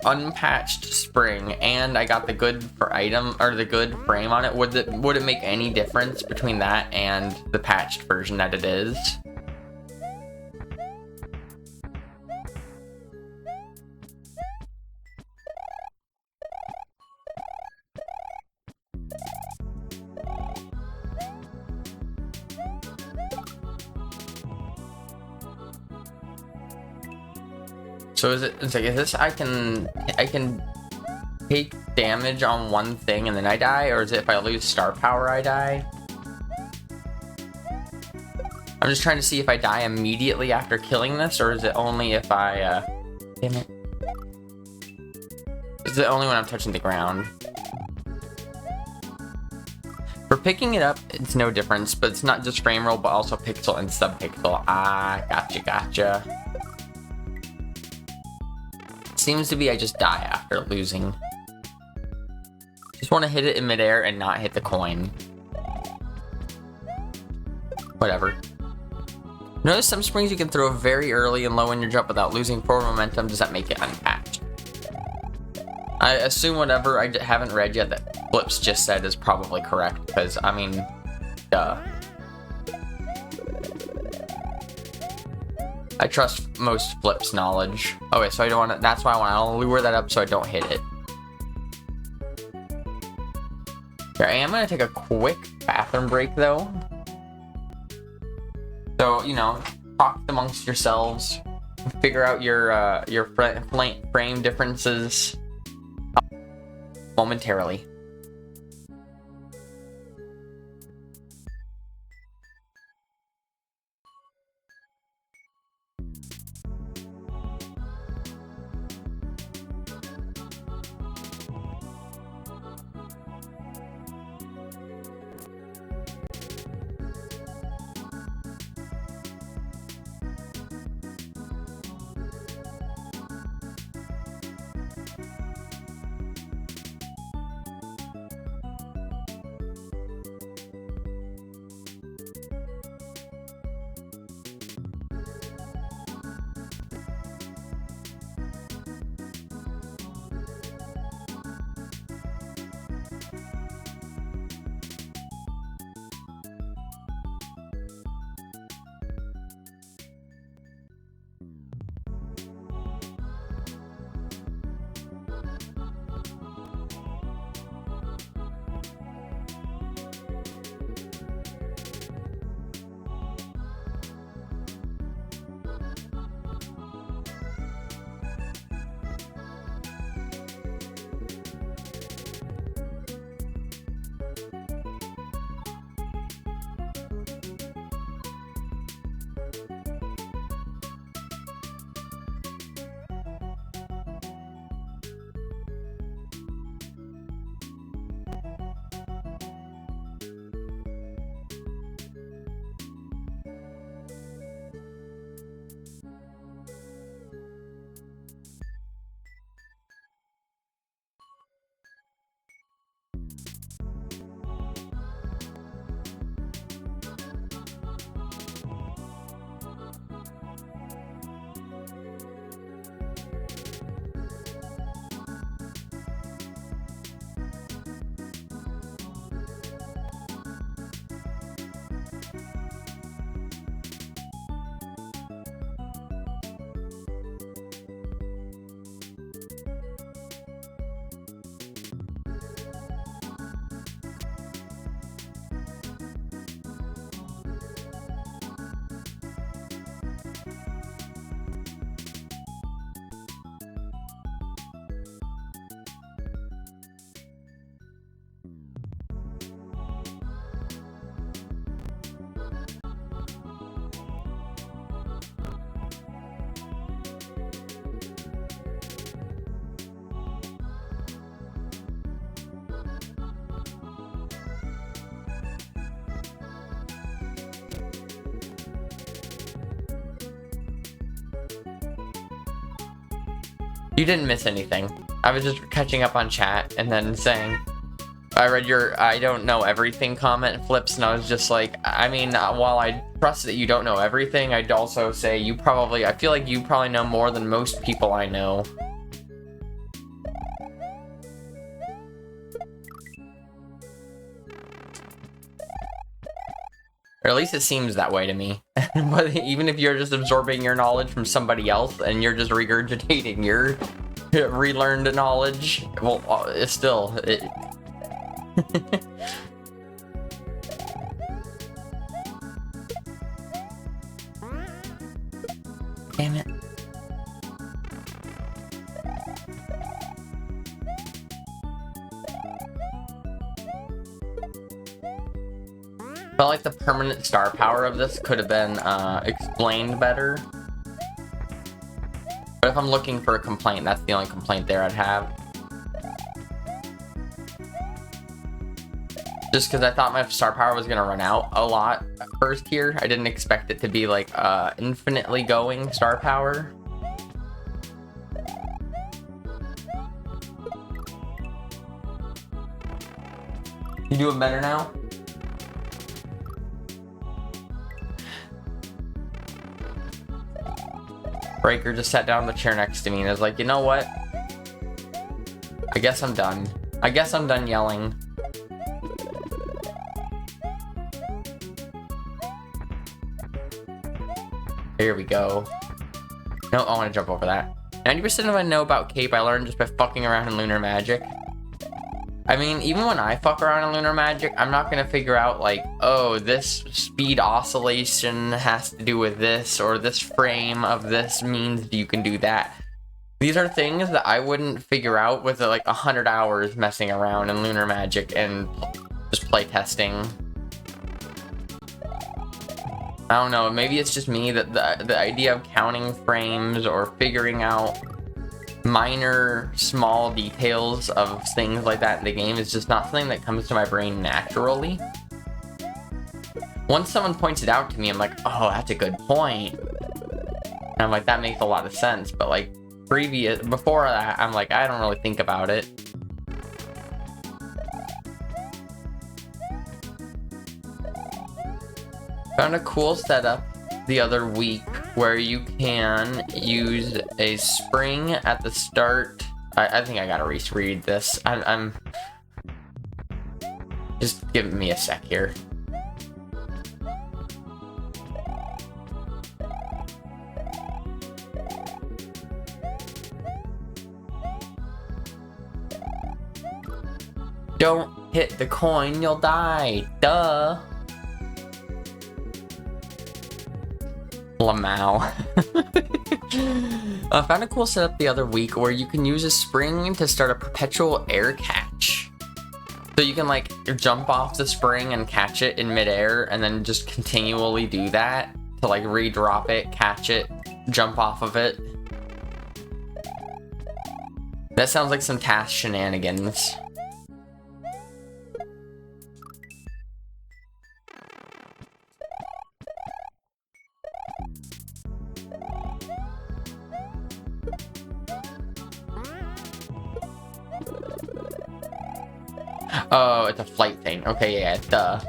unpatched spring and I got the good for item or the good frame on it, would it make any difference between that and the patched version that it is? So is this I can take damage on one thing and then I die, or is it if I lose star power I die? I'm just trying to see if I die immediately after killing this, or is it only if I damn it. Is it only when I'm touching the ground? For picking it up, it's no difference, but it's not just frame roll, but also pixel and subpixel. Ah, gotcha. seems to be I just die after losing. Just want to hit it in midair and not hit the coin. Whatever. Notice some springs you can throw very early and low in your jump without losing forward momentum. Does that make it uncapped? I assume whatever I haven't read yet that Flips just said is probably correct, because, I mean, duh. I trust most Flips knowledge. Okay, so I don't want to, that's why I'll lure that up so I don't hit it. Here, I am going to take a quick bathroom break, though. So, you know, talk amongst yourselves, figure out your frame differences momentarily. You didn't miss anything. I was just catching up on chat and then saying, I read your I don't know everything comment, Flips, and I was just like, I mean, while I trust that you don't know everything, I'd also say I feel like you probably know more than most people I know. Or at least it seems that way to me. But even if you're just absorbing your knowledge from somebody else and you're just regurgitating your relearned knowledge, well, it's still... Damn it. Felt like the permanent star power of this could have been explained better. But if I'm looking for a complaint, that's the only complaint there I'd have. Just because I thought my star power was going to run out a lot first here. I didn't expect it to be like infinitely going star power. You doing better now? Breaker just sat down in the chair next to me and is like, you know what? I guess I'm done. I guess I'm done yelling. Here we go. No, I want to jump over that. 90% of what I know about Cape I learned just by fucking around in Lunar Magic. I mean, even when I fuck around in Lunar Magic, I'm not gonna figure out like, oh, this speed oscillation has to do with this, or this frame of this means you can do that. These are things that I wouldn't figure out with like 100 hours messing around in Lunar Magic and just play testing. I don't know, maybe it's just me that the idea of counting frames or figuring out minor, small details of things like that in the game is just not something that comes to my brain naturally. Once someone points it out to me, I'm like, oh, that's a good point. And I'm like, that makes a lot of sense. But like before that, I'm like, I don't really think about it. Found a cool setup the other week where you can use a spring at the start. I think I gotta read this. I'm just give me a sec here. Don't hit the coin, you'll die. Duh. Lamau. I found a cool setup the other week where you can use a spring to start a perpetual air catch. So you can like jump off the spring and catch it in midair and then just continually do that to like re-drop it, catch it, jump off of it. That sounds like some task shenanigans. Oh, it's a flight thing. Okay, yeah, duh.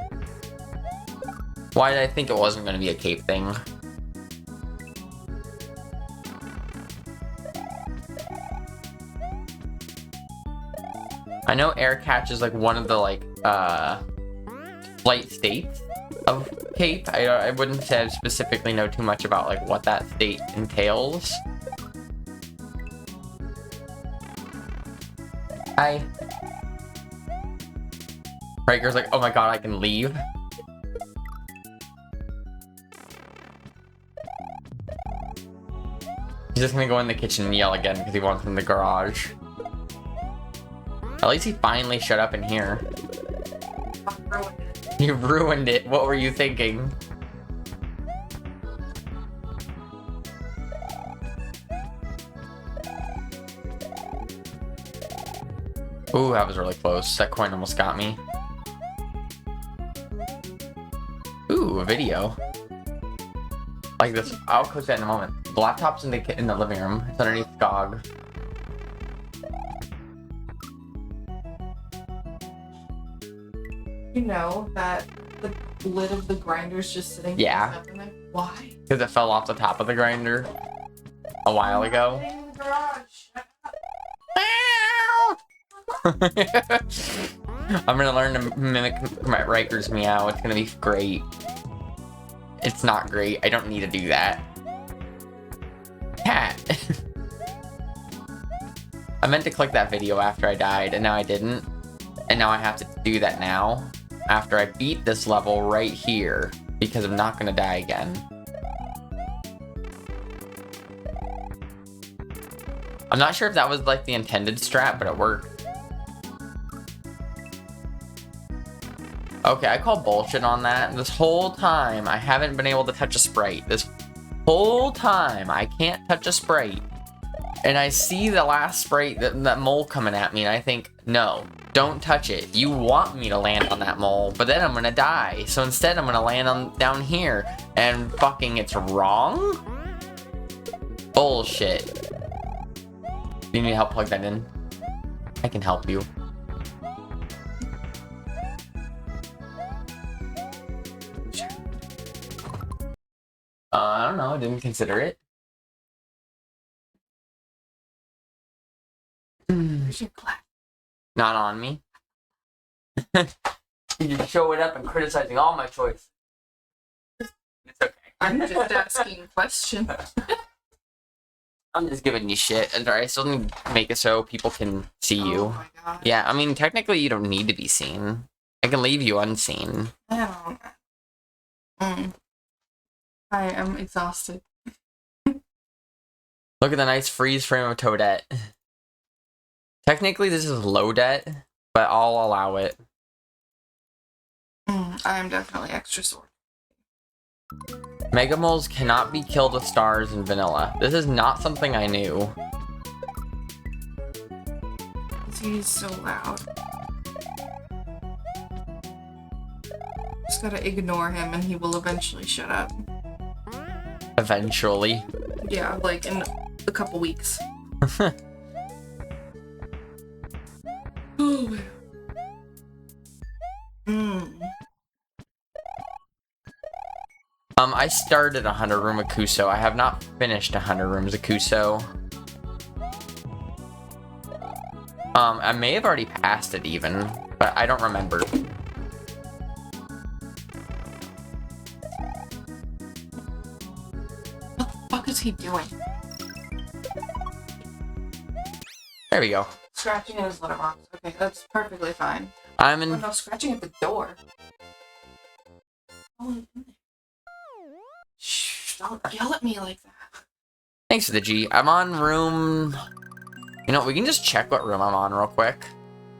Why did I think it wasn't going to be a cape thing? I know air catch is like one of the like flight states of cape. I wouldn't say I specifically know too much about like what that state entails. Hi. Riker's like, oh my god, I can leave. He's just gonna go in the kitchen and yell again because he wants from the garage. At least he finally shut up in here. You ruined it. What were you thinking? Ooh, that was really close. That coin almost got me. Ooh, a video. Like this. I'll click that in a moment. The laptop's in the living room. It's underneath GOG. You know that the lid of the grinder's just sitting Yeah. in there? Why? Because it fell off the top of the grinder a while ago. In the garage. I'm gonna learn to mimic my Riker's meow. It's gonna be great. It's not great. I don't need to do that. Cat. I meant to click that video after I died, and now I didn't. And now I have to do that now, after I beat this level right here, because I'm not gonna die again. I'm not sure if that was like the intended strat, but it worked. Okay, I call bullshit on that. This whole time, I haven't been able to touch a sprite. This whole time, I can't touch a sprite. And I see the last sprite, that mole coming at me, and I think, no, don't touch it. You want me to land on that mole, but then I'm gonna die. So instead, I'm gonna land on down here, and fucking it's wrong? Bullshit. You need help plug that in? I can help you. No, didn't consider it. Where's your glass? Not on me. You just showing up and criticizing all my choices. It's okay. I'm just asking a question. I'm just giving you shit. And I still need to make it so people can see you. Oh my god. Yeah, I mean, technically you don't need to be seen. I can leave you unseen. I don't. I am exhausted. Look at the nice freeze frame of Toadette. Technically this is Loadette, but I'll allow it. I am definitely extra sore. Megamoles cannot be killed with stars in vanilla. This is not something I knew. He's so loud. Just gotta ignore him and he will eventually shut up. Eventually. Yeah, like in a couple weeks. Oh. I started 100 Room of Kuso. I have not finished 100 Rooms of Kuso. I may have already passed it even, but I don't remember. What the fuck is he doing? There we go. Scratching in his letterbox. Okay, that's perfectly fine. I'm Oh in. no, scratching at the door. Oh, shh, don't yell at me like that. Thanks for the G. I'm on room. You know, we can just check what room I'm on real quick.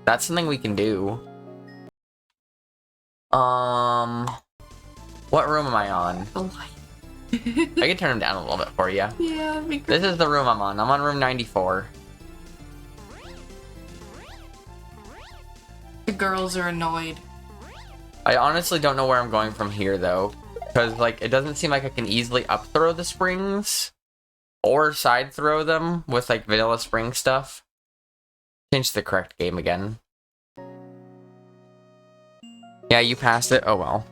That's something we can do. What room am I on? The light. I can turn them down a little bit for you. Yeah, because This is the room I'm on. I'm on room 94. the girls are annoyed. I honestly don't know where I'm going from here, though. Because, like, it doesn't seem like I can easily up throw the springs. Or side throw them with, like, vanilla spring stuff. Change the correct game again. Yeah, you passed it. Oh, well.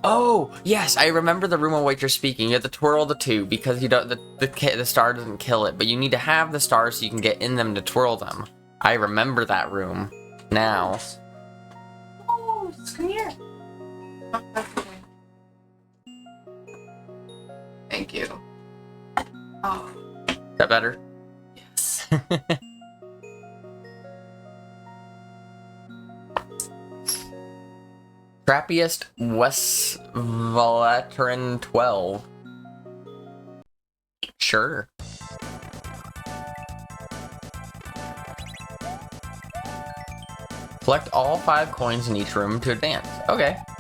Oh, yes, I remember the room on which you're speaking. You have to twirl the two because you don't, the star doesn't kill it. But you need to have the stars so you can get in them to twirl them. I remember that room. Now. Oh, just come here. Oh, that's okay. Thank you. Oh, Is that better? yes. Trappiest West Veteran 12. Sure. Collect all 5 coins in each room to advance. Okay. Do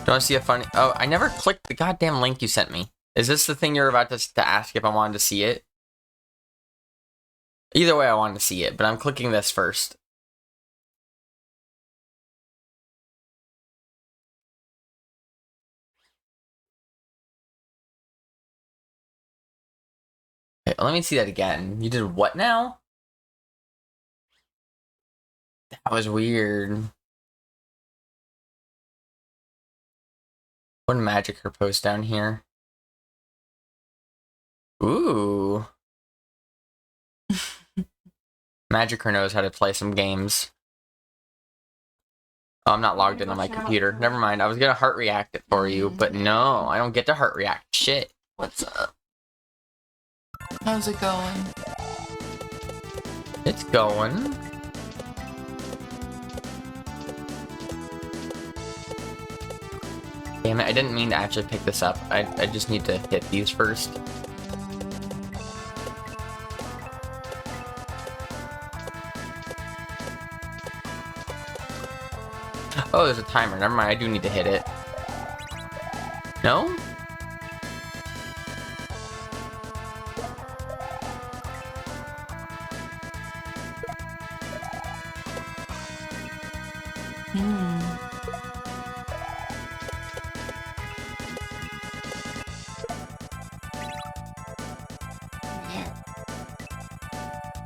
you want to see a funny... Oh, I never clicked the goddamn link you sent me. Is this the thing you're about to ask if I wanted to see it? Either way, I wanted to see it, but I'm clicking this first. Okay, let me see that again. You did what now? That was weird. What magic her post down here? Ooh. Magicer knows how to play some games. Oh, I'm not logged in on my computer. Never mind. I was gonna heart react it for you, but no, I don't get to heart react shit. What's up? How's it going? It's going. Damn it, I didn't mean to actually pick this up. I just need to hit these first. Oh, there's a timer. Never mind, I do need to hit it. No?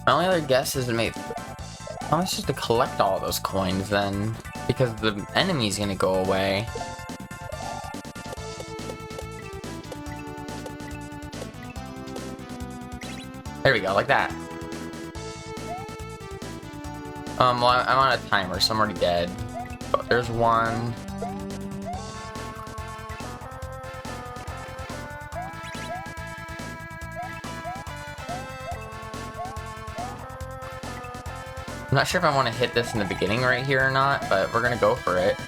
My only other guess is to make... How much just to collect all those coins then? Because the enemy's gonna go away. There we go, like that. Well, I'm on a timer, so I'm already dead. But there's one. I'm not sure if I want to hit this in the beginning right here or not, but we're gonna go for it.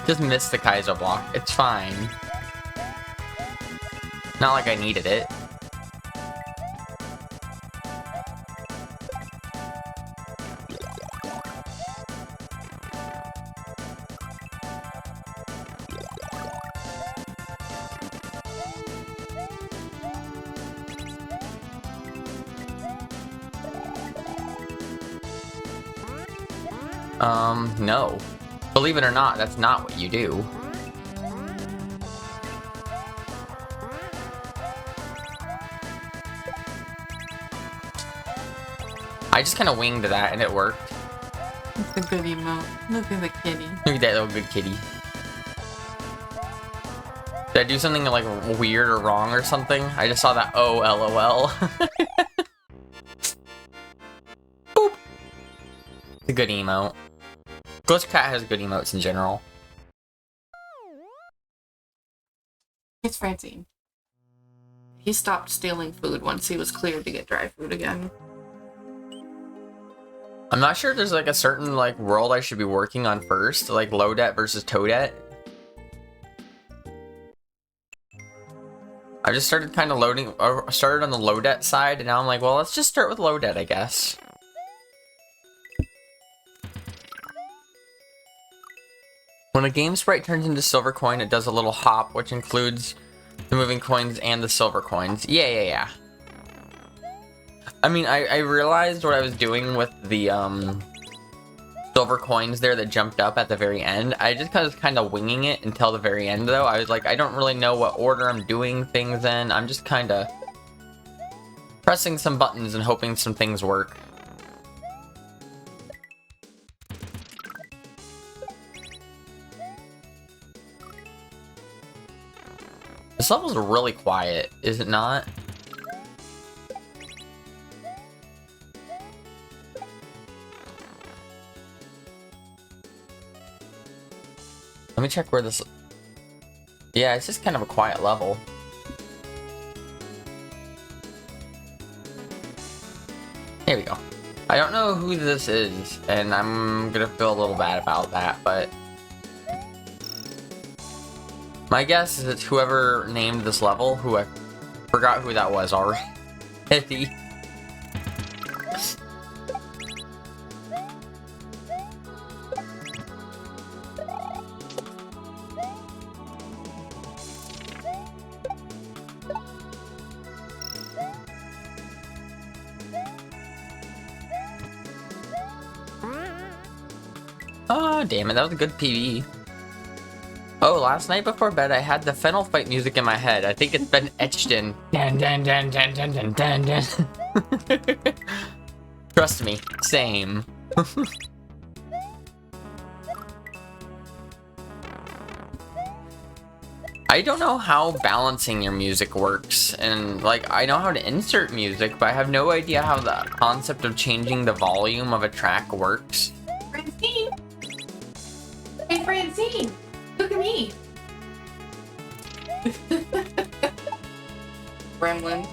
Just missed the Casio block. It's fine. Not like I needed it. No. Believe it or not, that's not what you do. I just kind of winged that and it worked. It's a good emote. Look at the kitty. Look at that little good kitty. Did I do something like weird or wrong or something? I just saw that oh lol. Boop. It's a good emote. Ghost Cat has good emotes in general. It's Francine. He stopped stealing food once he was cleared to get dry food again. I'm not sure if there's like a certain like world I should be working on first, like Lodette versus Toadette. I just started kind of loading, started on the Lodette side, and now I'm like, well, let's just start with Lodette, I guess. When a game sprite turns into silver coin, it does a little hop, which includes the moving coins and the silver coins. Yeah. I mean, I realized what I was doing with the silver coins there that jumped up at the very end. I just was kind of winging it until the very end, though. I was like, I don't really know what order I'm doing things in. I'm just kind of pressing some buttons and hoping some things work. This level's really quiet, is it not? Let me check where this... Yeah, it's just kind of a quiet level. Here we go. I don't know who this is, and I'm gonna feel a little bad about that, but... My guess is it's whoever named this level, who I forgot who that was already. Oh, damn it, that was a good PvE. Oh, last night before bed, I had the Fennel fight music in my head. I think it's been etched in. Dun, dun, dun, dun, dun, dun, dun, dun. Trust me, same. I don't know how balancing your music works, and like, I know how to insert music, but I have no idea how the concept of changing the volume of a track works. Francine! Hey, Francine! Look at me! Gremlin.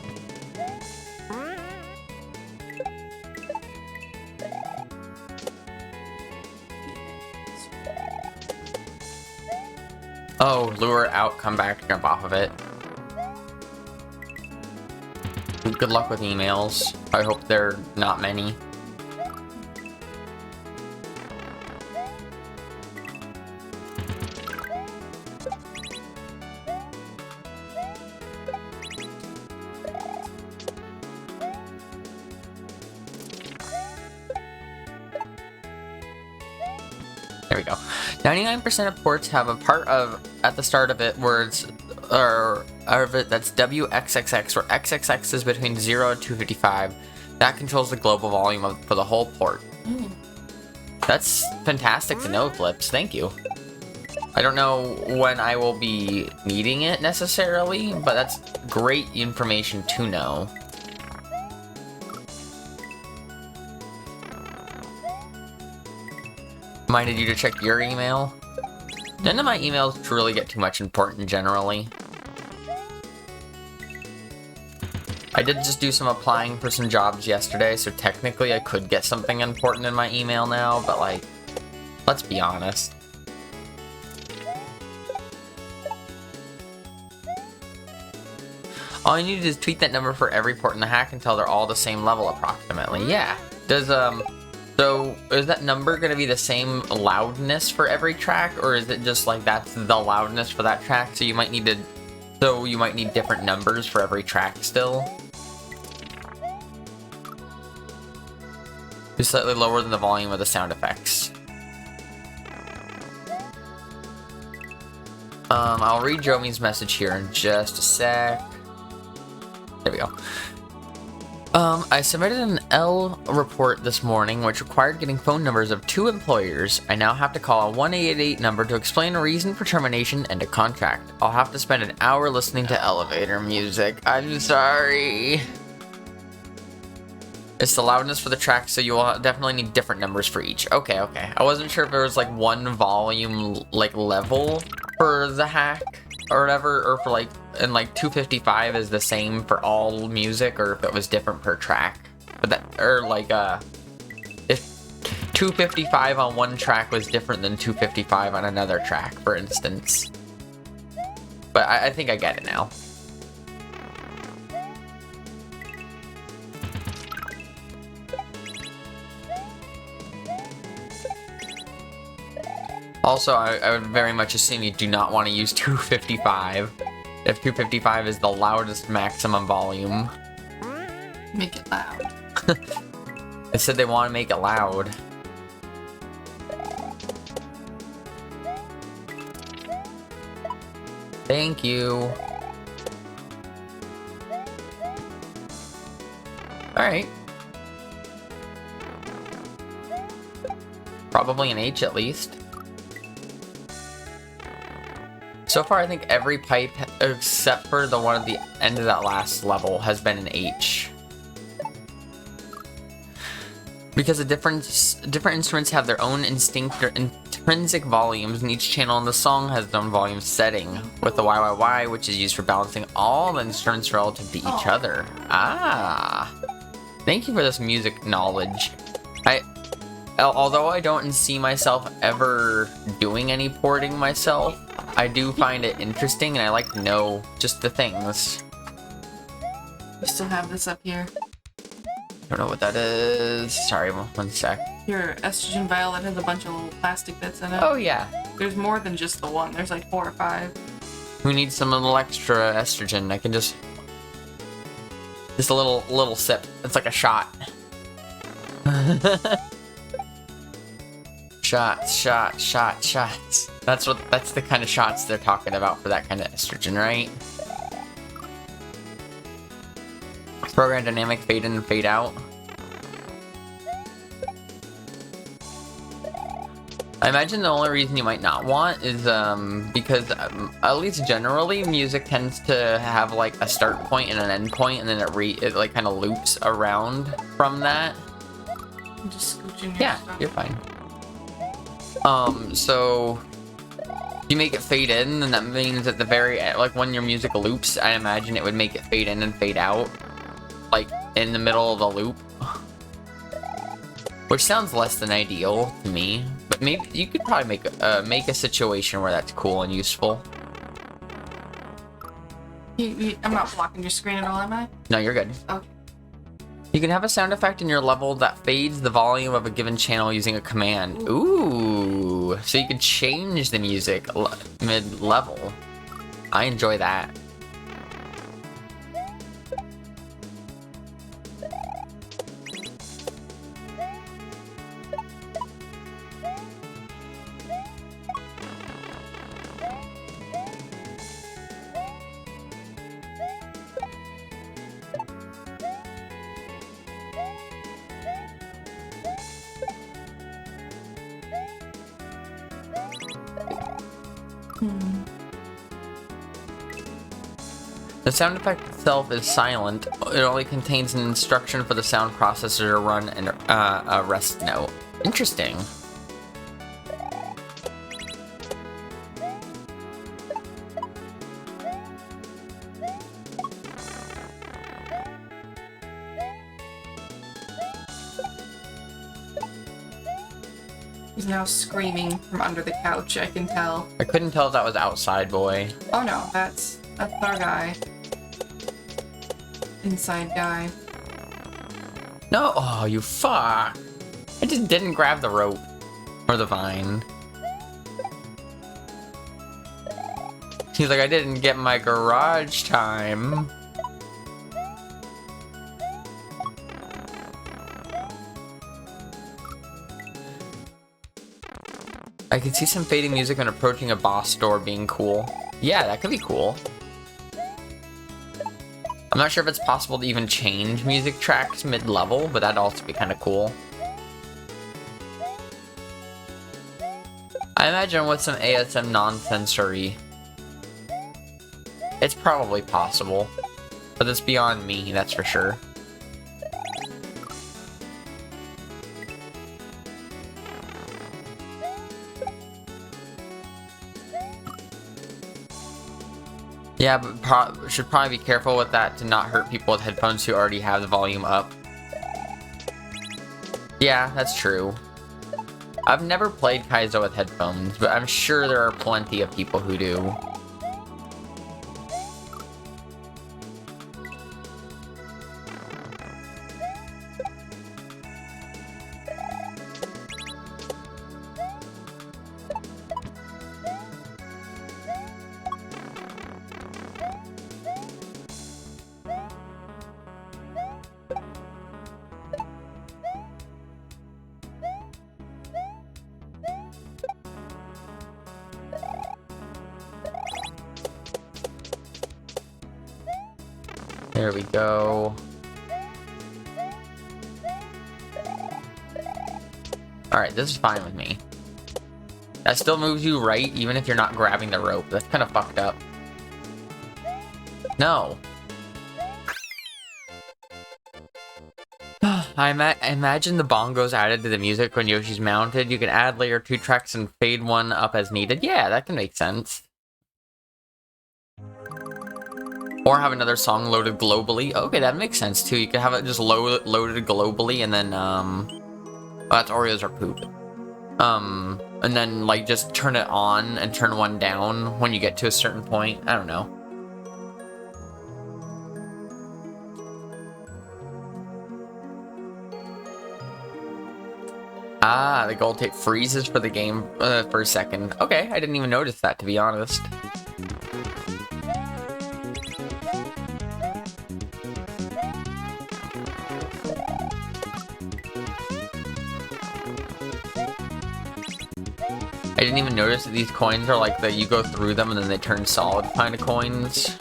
Oh, lure out, come back, jump off of it. Good luck with emails. I hope they're not many. There we go. 99% of ports have a part of at the start of it where it's of it that's WXXX, where XXX is between 0 and 255. That controls the global volume for the whole port. That's fantastic to know, Flips. Thank you. I don't know when I will be needing it necessarily, but that's great information to know. Reminded you to check your email? None of my emails truly get too much important generally. I did just do some applying for some jobs yesterday, so technically I could get something important in my email now, but like, let's be honest. All you need is tweak that number for every port in the hack until they're all the same level approximately. Yeah. Does, so is that number gonna be the same loudness for every track, or is it just like that's the loudness for that track, so you might need different numbers for every track still? Be slightly lower than the volume of the sound effects. I'll read Jomi's message here in just a sec. There we go. I submitted an L report this morning which required getting phone numbers of 2 employers. I now have to call a 1-888 number to explain a reason for termination and a contract. I'll have to spend an hour listening to elevator music. I'm sorry. It's the loudness for the track, so you will definitely need different numbers for each. Okay, okay. I wasn't sure if there was like one volume like level for the hack or whatever, or for like, and like 255 is the same for all music, or if it was different per track. But that, or like if 255 on one track was different than 255 on another track, for instance. But I think I get it now. Also, I would very much assume you do not want to use 255 if 255 is the loudest maximum volume. Make it loud. They said they want to make it loud. Thank you. Alright. Probably an H at least. So far, I think every pipe, except for the one at the end of that last level, has been an H. Because the different instruments have their own intrinsic volumes, and each channel in the song has their own volume setting, with the YYY, which is used for balancing all the instruments relative to each other. Ah! Thank you for this music knowledge. Although I don't see myself ever doing any porting myself, I do find it interesting, and I like to know just the things. We still have this up here. Don't know what that is. Sorry, one sec. Your estrogen vial that has a bunch of little plastic bits in it. Oh, yeah. There's more than just the one. There's like 4 or 5. Who needs some little extra estrogen? I can just a little sip. It's like a shot. Shots. That's the kind of shots they're talking about for that kind of estrogen, right? Program dynamic fade in and fade out. I imagine the only reason you might not want is because at least generally music tends to have like a start point and an end point, and then it like kind of loops around from that. I'm just scooching Yeah, stuff. you're fine. So you make it fade in, and that means at the very end, like when your music loops, I imagine it would make it fade in and fade out, like in the middle of the loop, which sounds less than ideal to me. But maybe you could probably make a situation where that's cool and useful. I'm not blocking your screen at all, am I? No, you're good. Okay. You can have a sound effect in your level that fades the volume of a given channel using a command. Ooh, so you can change the music mid-level. I enjoy that. The sound effect itself is silent. It only contains an instruction for the sound processor to run and a rest note. Interesting. He's now screaming from under the couch, I can tell. I couldn't tell if that was outside boy. Oh no, that's our guy. Inside guy. No, oh, you fuck. I just didn't grab the rope. Or the vine. He's like, I didn't get my garage time. I could see some fading music when approaching a boss door being cool. Yeah, that could be cool. I'm not sure if it's possible to even change music tracks mid-level, but that'd also be kind of cool. I imagine with some ASM non-sensory, it's probably possible, but it's beyond me, that's for sure. Yeah, but should probably be careful with that to not hurt people with headphones who already have the volume up. Yeah, that's true. I've never played Casio with headphones, but I'm sure there are plenty of people who do. There we go. Alright, this is fine with me. That still moves you right, even if you're not grabbing the rope. That's kind of fucked up. No. I imagine the bongos added to the music when Yoshi's mounted. You can add layer 2 tracks and fade one up as needed. Yeah, that can make sense. Or have another song loaded globally. Okay, that makes sense too. You could have it just loaded globally and then, oh, that's Oreos or poop. And then, like, just turn it on and turn one down when you get to a certain point. I don't know. Ah, the gold tape freezes for the game for a second. Okay, I didn't even notice that, to be honest. I didn't even notice that these coins are like that you go through them and then they turn solid kind of coins.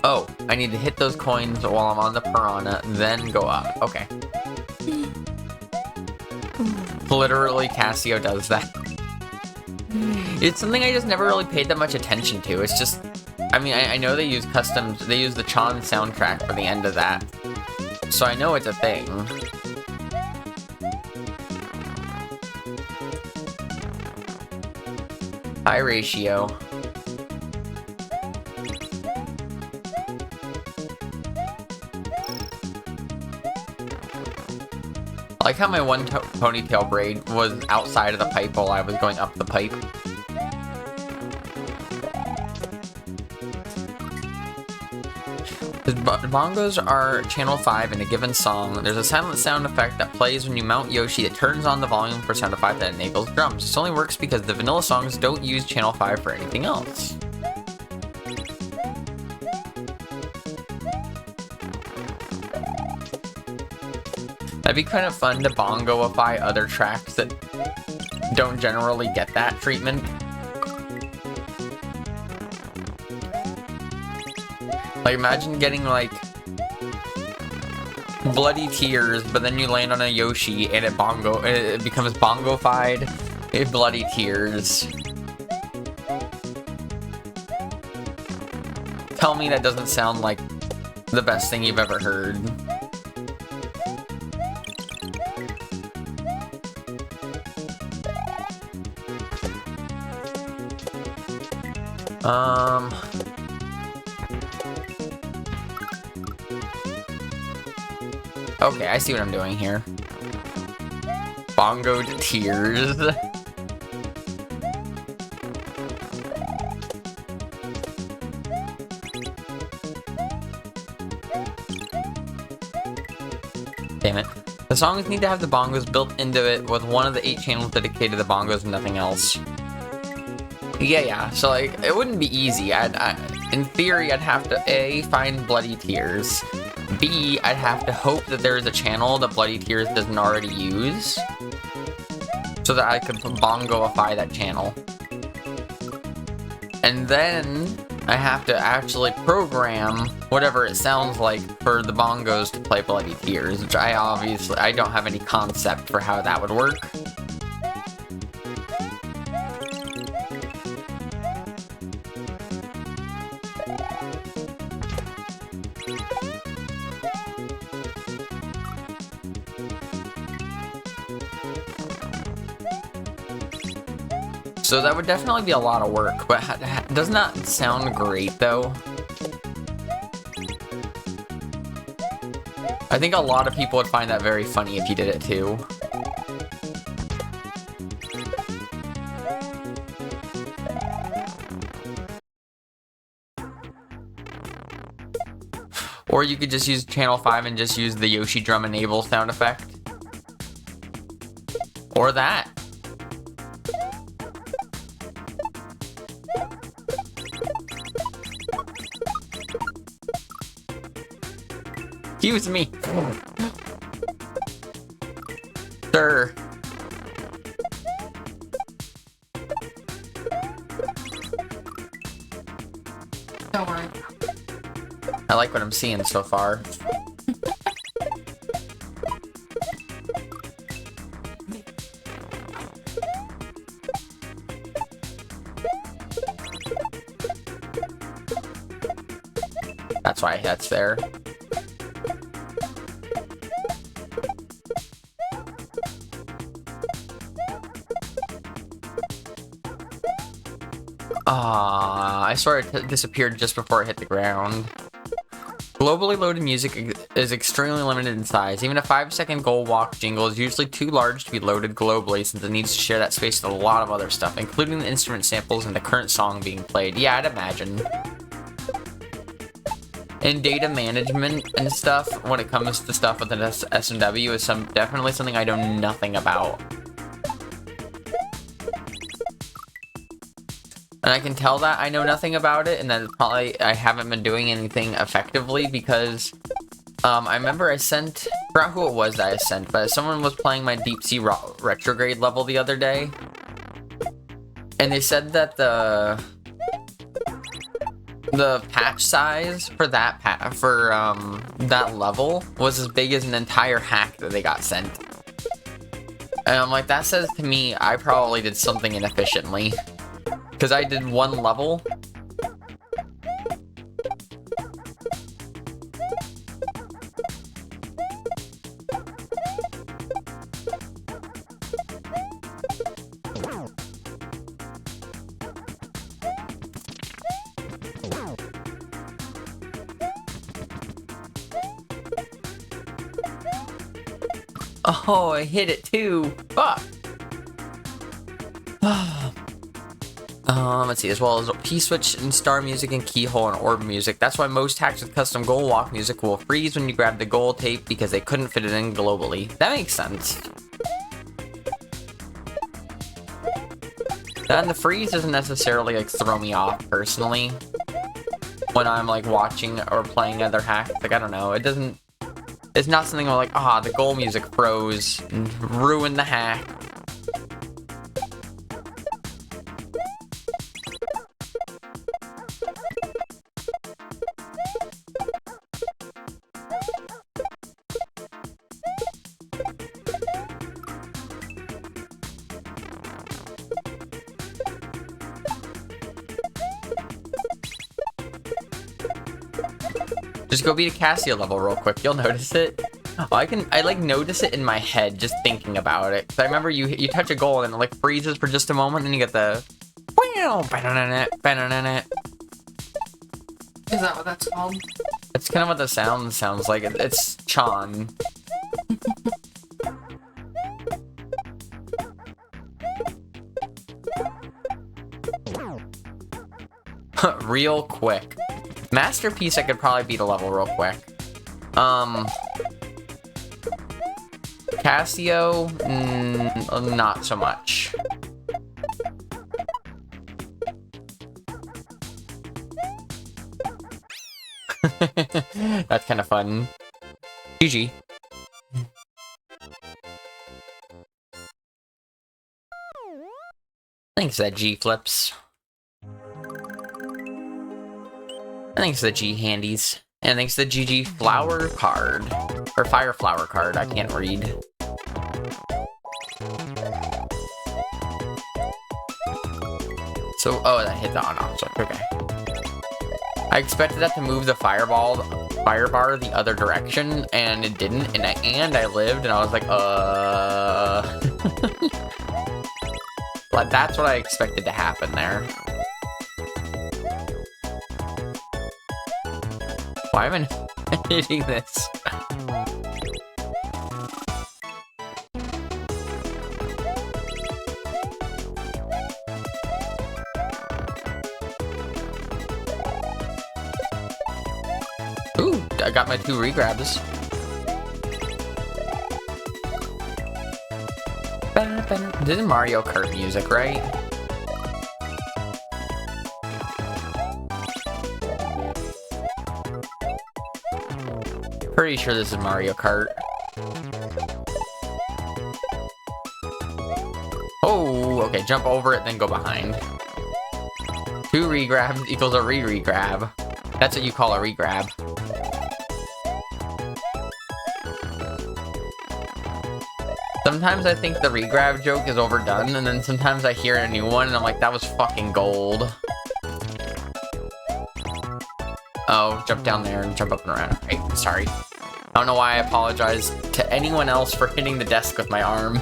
Oh, I need to hit those coins while I'm on the piranha, then go up. Okay. Literally, Casio does that. It's something I just never really paid that much attention to. It's just, I mean, I know they use customs, they use the Chan soundtrack for the end of that. So I know it's a thing. High ratio. I like how my one ponytail braid was outside of the pipe while I was going up the pipe. The bongos are channel 5 in a given song. There's a silent sound effect that plays when you mount Yoshi that turns on the volume for sound effect that enables drums. This only works because the vanilla songs don't use channel 5 for anything else. That'd be kind of fun to bongoify other tracks that don't generally get that treatment. Like, imagine getting, like, Bloody Tears, but then you land on a Yoshi and it becomes bongofied. Bloody tears. Tell me that doesn't sound like the best thing you've ever heard. Okay, I see what I'm doing here. Bongo tears. Damn it. The songs need to have the bongos built into it with one of the 8 channels dedicated to the bongos and nothing else. Yeah, so like, it wouldn't be easy. In theory, I'd have to A, find Bloody Tears. B, I'd have to hope that there is a channel that Bloody Tears doesn't already use, so that I could bongoify that channel. And then I have to actually program whatever it sounds like for the bongos to play Bloody Tears, which I don't have any concept for how that would work. So that would definitely be a lot of work, but doesn't that sound great though? I think a lot of people would find that very funny if you did it too. Or you could just use channel 5 and just use the Yoshi drum enable sound effect. Or that. Excuse me. Sir. Don't worry. I like what I'm seeing so far. That's why that's there. I swear it disappeared just before it hit the ground. Globally loaded music is extremely limited in size. Even a 5-second goal walk jingle is usually too large to be loaded globally, since it needs to share that space with a lot of other stuff, including the instrument samples and the current song being played. Yeah, I'd imagine. And data management and stuff, when it comes to stuff with an SMW, is definitely something I know nothing about. And I can tell that I know nothing about it, and that probably I haven't been doing anything effectively, because I remember I forgot who it was that I sent, but someone was playing my Deep Sea Retrograde level the other day, and they said that the patch size for that that level was as big as an entire hack that they got sent. And I'm like, that says to me I probably did something inefficiently. Because I did one level. Oh, I hit it too. Fuck. Let's see, as well as P-switch and star music and keyhole and orb music. That's why most hacks with custom goal walk music will freeze when you grab the goal tape, because they couldn't fit it in globally. That makes sense. And the freeze doesn't necessarily like throw me off personally when I'm like watching or playing other hacks. Like, I don't know, it's not something where like, the goal music froze and ruined the hack. Just go beat a Casio level real quick. You'll notice it. Oh, I like notice it in my head just thinking about it. Cause I remember you touch a goal and it like freezes for just a moment, and you get the. Is that what that's called? It's kind of what the sound sounds like. It's Chan. Real quick. Masterpiece, I could probably beat a level real quick. Casio, not so much. That's kind of fun. GG. Thanks to that G flips. Thanks to the G handies. And thanks to the GG flower card. Or fire flower card, I can't read. So, oh, that hit the on-off switch, okay. I expected that to move the fire bar the other direction, and it didn't, and I lived, and I was like, Like, that's what I expected to happen there. Why am I hitting this? Ooh, I got my 2 regrabs. This is Mario Kart music, right? Pretty sure this is Mario Kart. Oh, okay, jump over it, then go behind. 2 regrabs equals a re-regrab. That's what you call a regrab. Sometimes I think the regrab joke is overdone, and then sometimes I hear a new one, and I'm like, that was fucking gold. Oh, jump down there and jump up and around. Okay, sorry. I don't know why I apologize to anyone else for hitting the desk with my arm.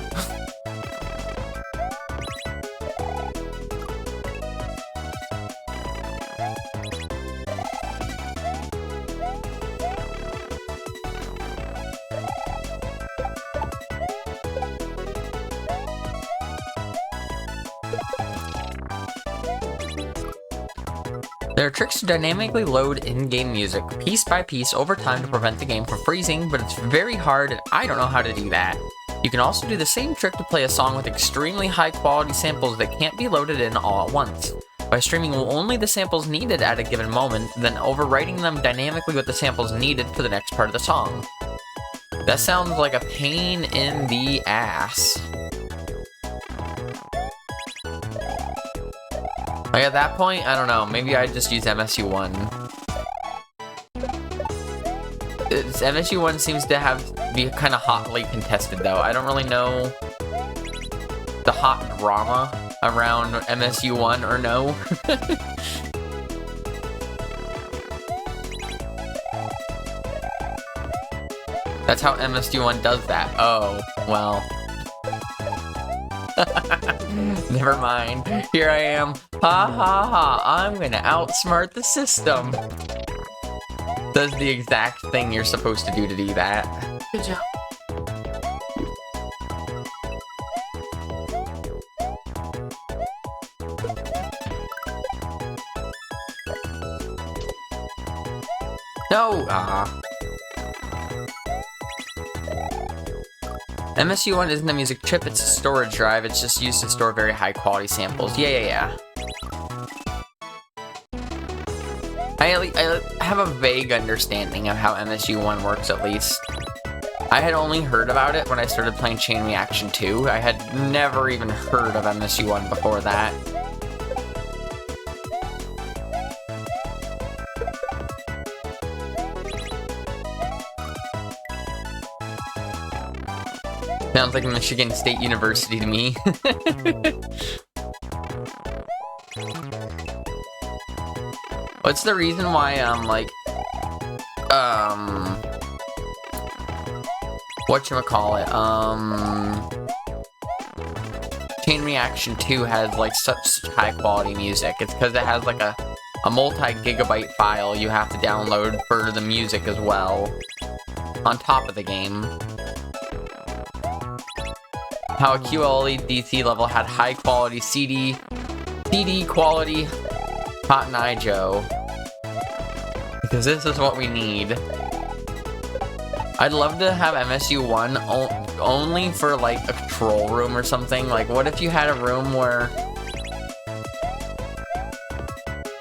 There are tricks to dynamically load in-game music piece by piece over time to prevent the game from freezing, but it's very hard and I don't know how to do that. You can also do the same trick to play a song with extremely high quality samples that can't be loaded in all at once. By streaming only the samples needed at a given moment, then overwriting them dynamically with the samples needed for the next part of the song. That sounds like a pain in the ass. Like at that point, I don't know, maybe I'd just use MSU1. MSU1 seems to be kind of hotly contested though. I don't really know the hot drama around MSU1 or no. That's how MSU1 does that. Oh, well. Never mind. Here I am. Ha ha ha. I'm gonna outsmart the system. Does the exact thing you're supposed to do that. Good job. No! MSU1 isn't a music chip, it's a storage drive. It's just used to store very high quality samples. Yeah. I have a vague understanding of how MSU1 works, at least. I had only heard about it when I started playing Chain Reaction 2. I had never even heard of MSU1 before that. Sounds like Michigan State University to me. What's the reason why, like, whatchamacallit, Chain Reaction 2 has like such high quality music. It's because it has like a multi-gigabyte file you have to download for the music as well, on top of the game. How a QLEDC level had high quality CD quality Cotton Eye Joe. Because this is what we need. I'd love to have MSU1 only for like a control room or something. Like, what if you had a room where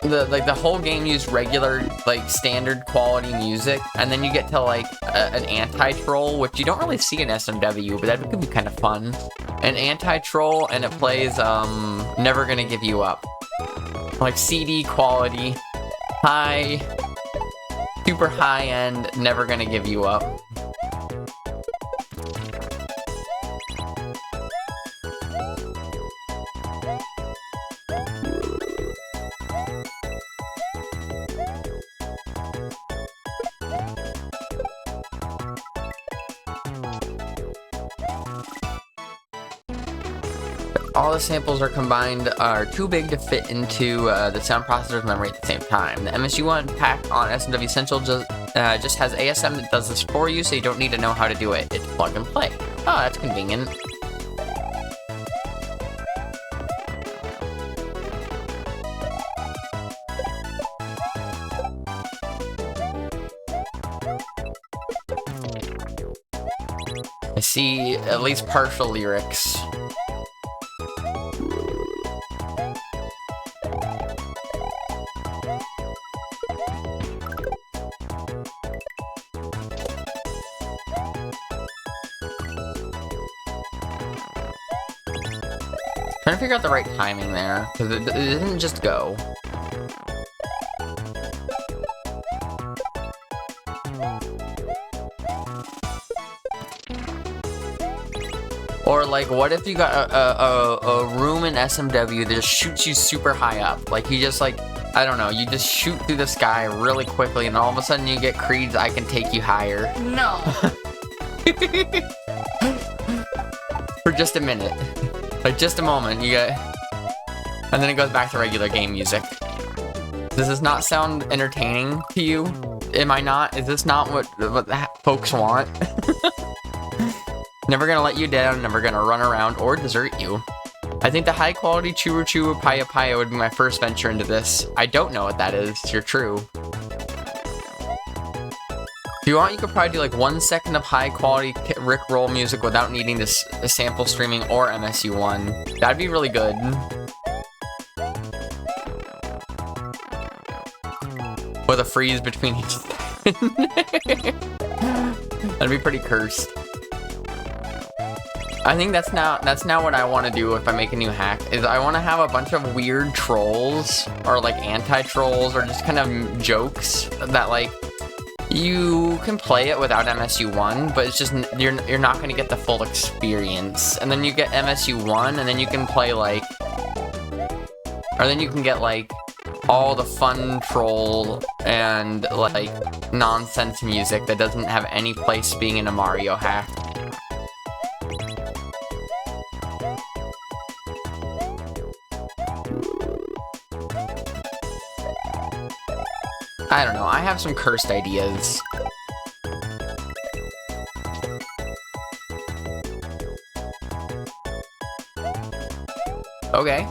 the whole game used regular, like, standard quality music, and then you get to like an anti-troll, which you don't really see in SMW, but that could be kind of fun. An anti-troll, and it plays Never Gonna Give You Up. Like CD quality, super high-end, Never Gonna Give You Up. All the samples are combined are too big to fit into the sound processor's memory at the same time. The MSU1 pack on SMW Essential just has ASM that does this for you, so you don't need to know how to do it. It's plug and play. Oh, that's convenient. I see at least partial lyrics. Trying to figure out the right timing there, because it didn't just go. Or like, what if you got a room in SMW that just shoots you super high up? Like, you just like, I don't know, you just shoot through the sky really quickly, and all of a sudden you get Creed's I Can Take You Higher. No. For just a minute. Like, just a moment, you get... And then it goes back to regular game music. Does this not sound entertaining to you? Am I not? Is this not what the folks want? Never gonna let you down, never gonna run around or desert you. I think the high quality Churu Churu Paya Paya would be my first venture into this. I don't know what that is, you're true. If you want, you could probably do like 1 second of high quality Rickroll music without needing this sample streaming or MSU1. That'd be really good. With a freeze between each. That'd be pretty cursed. I think that's now what I want to do if I make a new hack, is I want to have a bunch of weird trolls, or like anti-trolls, or just kind of jokes that like, you can play it without MSU1, but it's just, you're not going to get the full experience. And then you get MSU1, and then you can play like, or then you can get like, all the fun troll and like nonsense music that doesn't have any place being in a Mario hack. I don't know, I have some cursed ideas. Okay.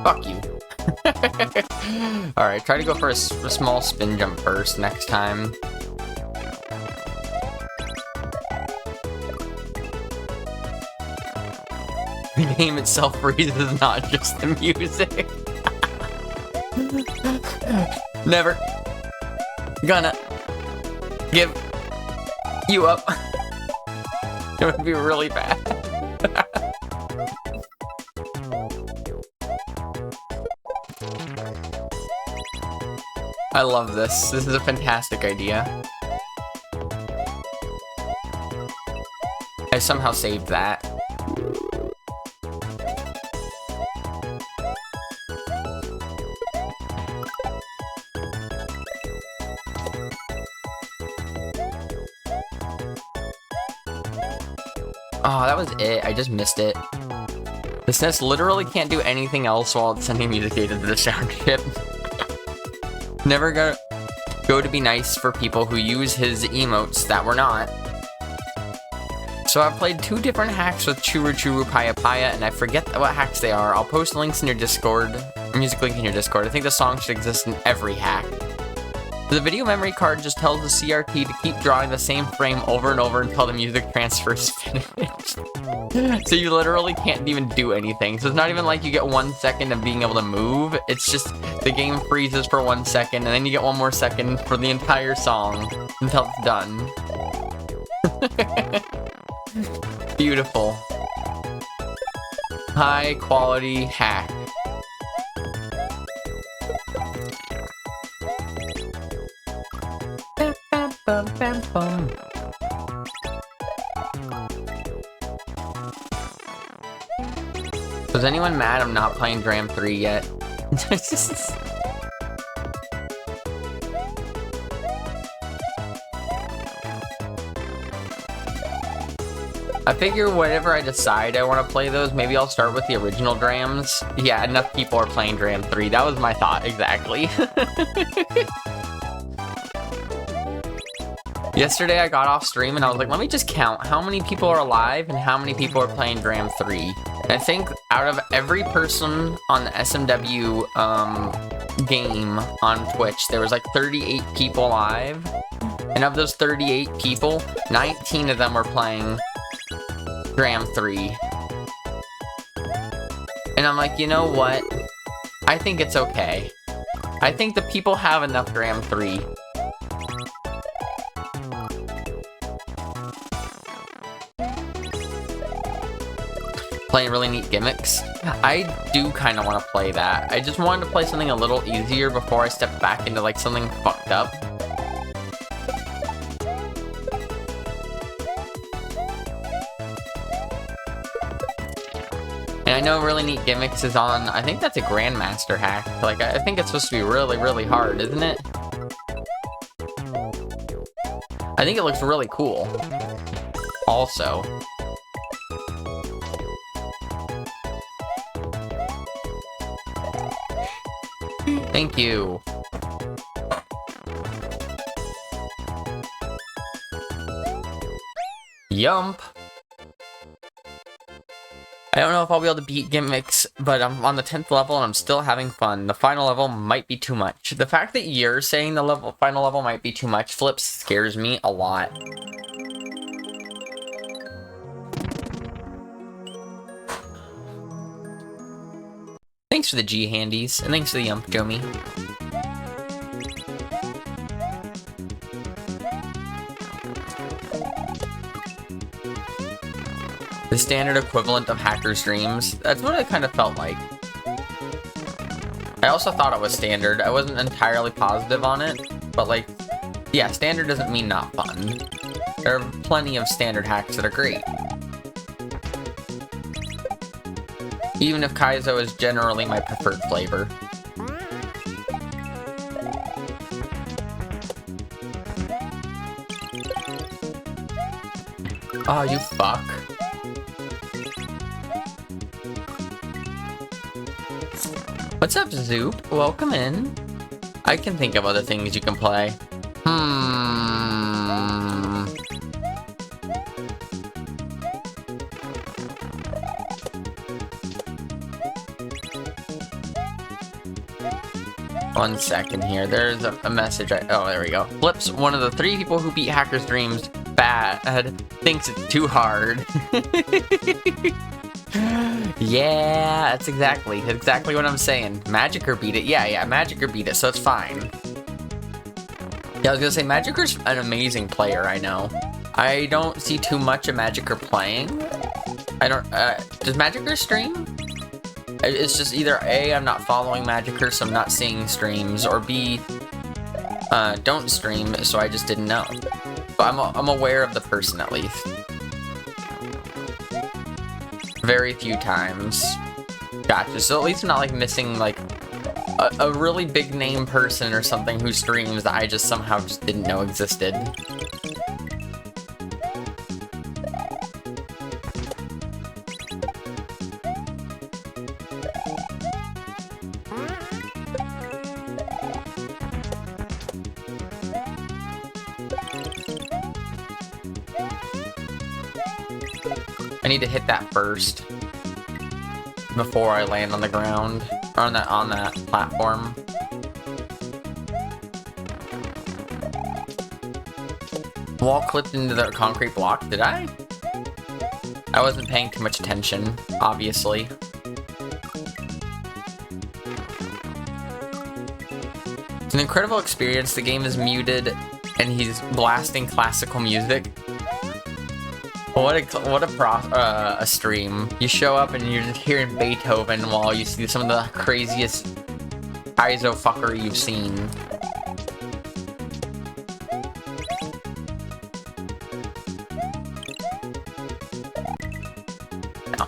Fuck you. Alright, try to go for a small spin jump first next time. The game itself freezes, not just the music. Never gonna give you up. It would be really bad. I love this. This is a fantastic idea. I somehow saved that. Oh, that was it. I just missed it. The SNES literally can't do anything else while it's sending music data to the sound chip. Never go to be nice for people who use his emotes that were not. So I've played 2 different hacks with Churu Churu Paya Paya, and I forget what hacks they are. I'll post links in your Discord, music link in your Discord. I think the song should exist in every hack. The video memory card just tells the CRT to keep drawing the same frame over and over until the music transfer is finished. So you literally can't even do anything. So it's not even like you get 1 second of being able to move. It's just the game freezes for 1 second, and then you get 1 more second for the entire song until it's done. Beautiful. High quality hack. Was anyone mad I'm not playing Dram 3 yet? I figure whenever I decide I want to play those, maybe I'll start with the original Drams. Yeah, enough people are playing Dram 3. That was my thought, exactly. Yesterday I got off stream and I was like, let me just count how many people are alive and how many people are playing Dram 3. And I think out of every person on the SMW game on Twitch, there was like 38 people live. And of those 38 people, 19 of them were playing Dram 3. And I'm like, you know what? I think it's okay. I think the people have enough Dram 3. Playing really neat gimmicks. I do kind of want to play that. I just wanted to play something a little easier before I step back into like something fucked up. And I know really neat gimmicks is on, I think that's a Grandmaster hack. Like, I think it's supposed to be really, really hard, isn't it? I think it looks really cool. Also. Thank you. Yump. I don't know if I'll be able to beat gimmicks, but I'm on the 10th level and I'm still having fun. The final level might be too much. The fact that you're saying the final level might be too much, Flips, scares me a lot. Thanks for the G handies, and thanks for the Yump, Jomi. The standard equivalent of hacker streams. That's what it kind of felt like. I also thought it was standard. I wasn't entirely positive on it, but like, yeah, standard doesn't mean not fun. There are plenty of standard hacks that are great. Even if Kaizo is generally my preferred flavor. Oh, you fuck. What's up, Zoop? Welcome in. I can think of other things you can play. 1 second here. There's a message. Oh, there we go. Flips, one of the 3 people who beat Hacker Streams bad, thinks it's too hard. Yeah, that's exactly what I'm saying. Magiker beat it. Yeah, Magiker beat it, so it's fine. Yeah, I was gonna say, Magiker's an amazing player, I know. I don't see too much of Magiker playing. I don't, does Magiker stream? It's just either A, I'm not following Magiker, so I'm not seeing streams, or B, don't stream, so I just didn't know. But I'm aware of the person, at least. Very few times. Gotcha, so at least I'm not, like, missing, like, a really big name person or something who streams that I just somehow just didn't know existed. I need to hit that first before I land on the ground, or on that platform. Wall clipped into the concrete block. Did I? I wasn't paying too much attention, obviously. It's an incredible experience. The game is muted, and he's blasting classical music. What a stream. You show up and you're just hearing Beethoven while you see some of the craziest ISO fuckery you've seen. No.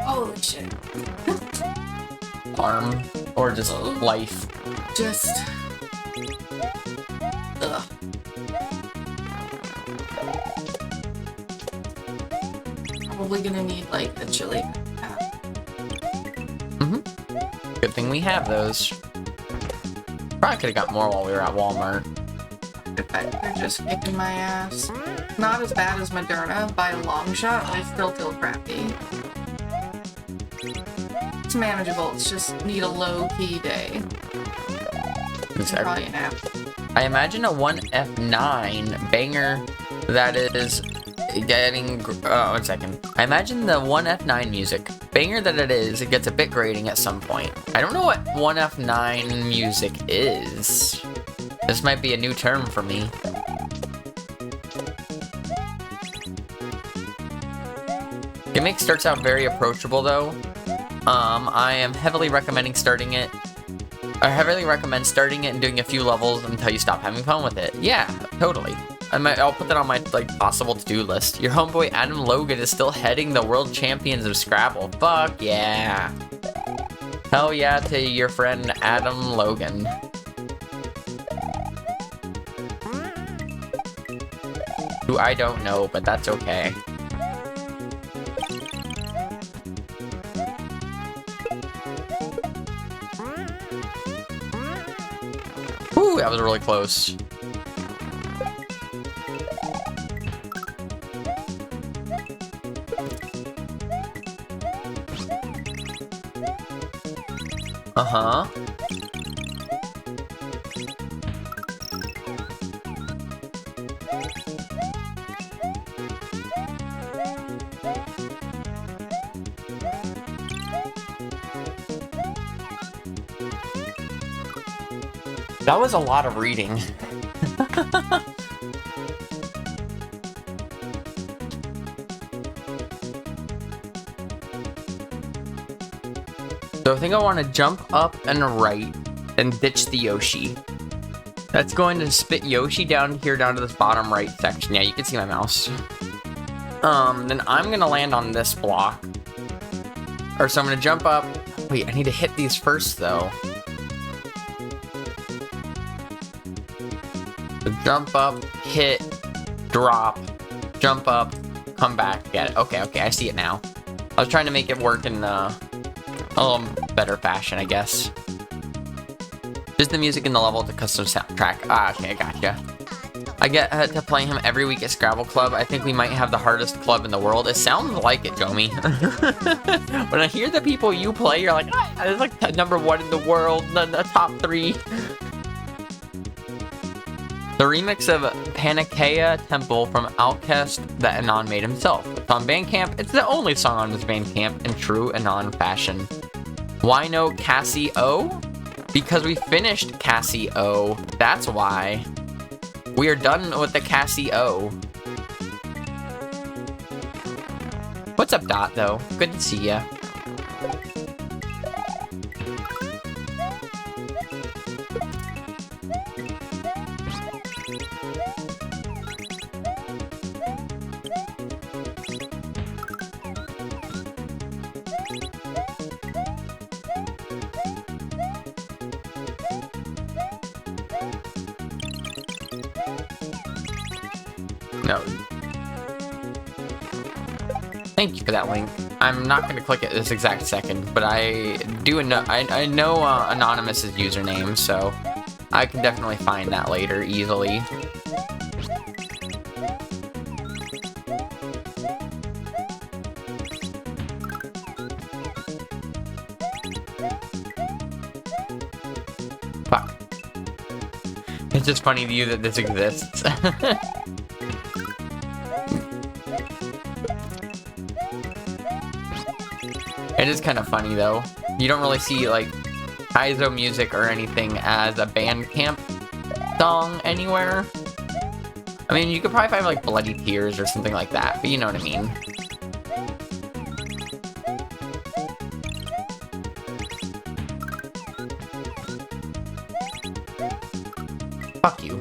Holy shit. Arm. Or just life. Just... Ugh. Probably gonna need, like, a chili. Good thing we have those. Probably could have got more while we were at Walmart. They're just kicking my ass. Not as bad as Moderna by a long shot, but I still feel crappy. It's manageable, it's just need a low-key day. Probably a nap. I imagine a 1F9 banger that is getting... one second. I imagine the 1F9 music, banger that it is, it gets a bit grading at some point. I don't know what 1F9 music is. This might be a new term for me. Gimmick starts out very approachable though. I am heavily recommending starting it. I heavily recommend starting it and doing a few levels until you stop having fun with it. Yeah, totally. I'll put that on my possible to-do list. Your homeboy Adam Logan is still heading the World Champions of Scrabble. Fuck yeah. Hell yeah to your friend Adam Logan. Who I don't know, but that's okay. Ooh, that was really close. Uh-huh. That was a lot of reading. So I think I want to jump up and right and ditch the Yoshi. That's going to spit Yoshi down here down to this bottom right section. Yeah, you can see my mouse. Then I'm going to land on this block. Or so I'm going to jump up. Wait, I need to hit these first though. So jump up, hit, drop, jump up, come back, get it. Okay, I see it now. I was trying to make it work in a little better fashion, I guess. Just the music in the level to custom soundtrack. Ah, okay, I gotcha. I get to play him every week at Scrabble Club. I think we might have the hardest club in the world. It sounds like it, Jomi. When I hear the people you play, you're like, ah, it's like #1 in the world, the top 3. The remix of Panacea Temple from Outcast that Anon made himself. It's on Bandcamp. It's the only song on this Bandcamp in true Anon fashion. Why no Casio? Because we finished Casio. That's why. We are done with the Casio. What's up, Dot, though? Good to see ya. No. Thank you for that link. I'm not going to click it this exact second, but I do know I know Anonymous's username, so I can definitely find that later easily. Fuck. It's just funny to you that this exists. It is kind of funny though. You don't really see like Casio music or anything as a Bandcamp song anywhere. I mean, you could probably find like Bloody Tears or something like that, but you know what I mean. Fuck you.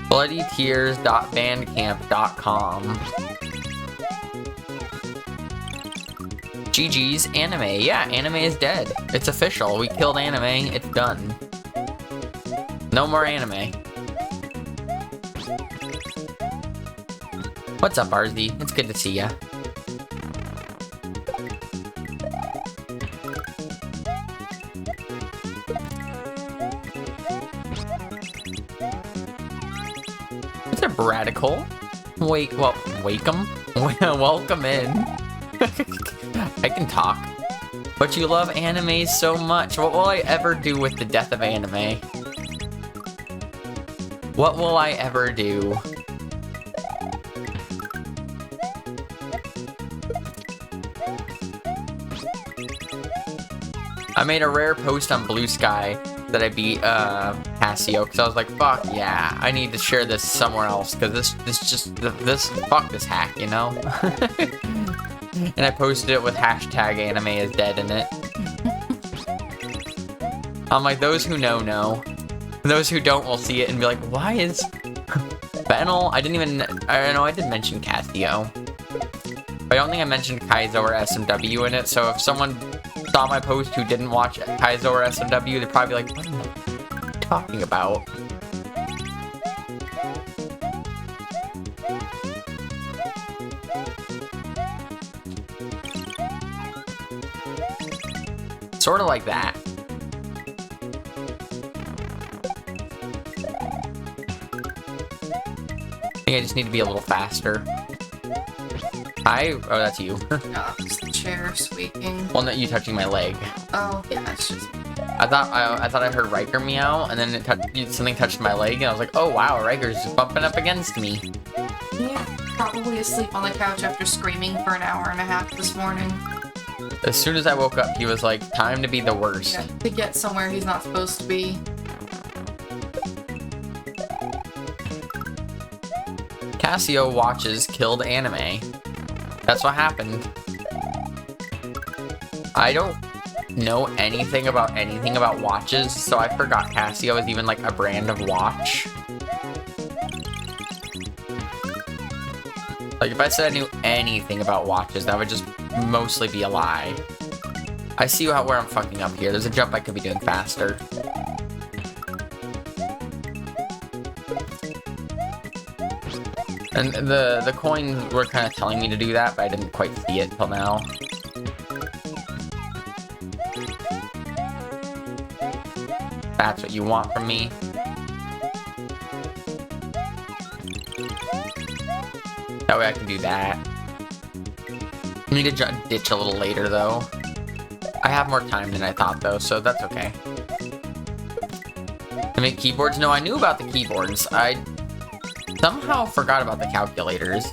bloodytears.bandcamp.com. GG's anime. Yeah, anime is dead. It's official. We killed anime. It's done. No more anime. What's up, RZ? It's good to see ya. What's up, Radical? Welcome. Welcome in. I can talk. But you love anime so much. What will I ever do with the death of anime? What will I ever do? I made a rare post on Blue Sky that I beat Casio, because I was like, fuck yeah, I need to share this somewhere else, because fuck this hack, you know? And I posted it with hashtag anime is dead in it. I'm like, those who know. Those who don't will see it and be like, why is Fennel? I did mention Casio. But I don't think I mentioned Kaizo or SMW in it, so if someone saw my post who didn't watch Kaizo or SMW, they'd probably be like, what am I talking about? Sort of like that. I think I just need to be a little faster. Oh, that's you. No, it's the chair squeaking. Well, not you touching my leg. Oh, yeah, it's just... I thought I heard Riker meow, and then something touched my leg, and I was like, oh wow, Riker's just bumping up against me. He's probably asleep on the couch after screaming for an hour and a half this morning. As soon as I woke up, he was like, time to be the worst. Yeah, to get somewhere he's not supposed to be. Casio watches killed anime. That's what happened. I don't know anything about watches, so I forgot Casio is even like a brand of watch. Like if I said I knew anything about watches, that would just mostly be a lie. I see where I'm fucking up here. There's a jump I could be doing faster. And the coins were kind of telling me to do that, but I didn't quite see it till now. That's what you want from me. That way I can do that. I need to ditch a little later, though. I have more time than I thought, though, so that's okay. I make keyboards? No, I knew about the keyboards. I somehow forgot about the calculators.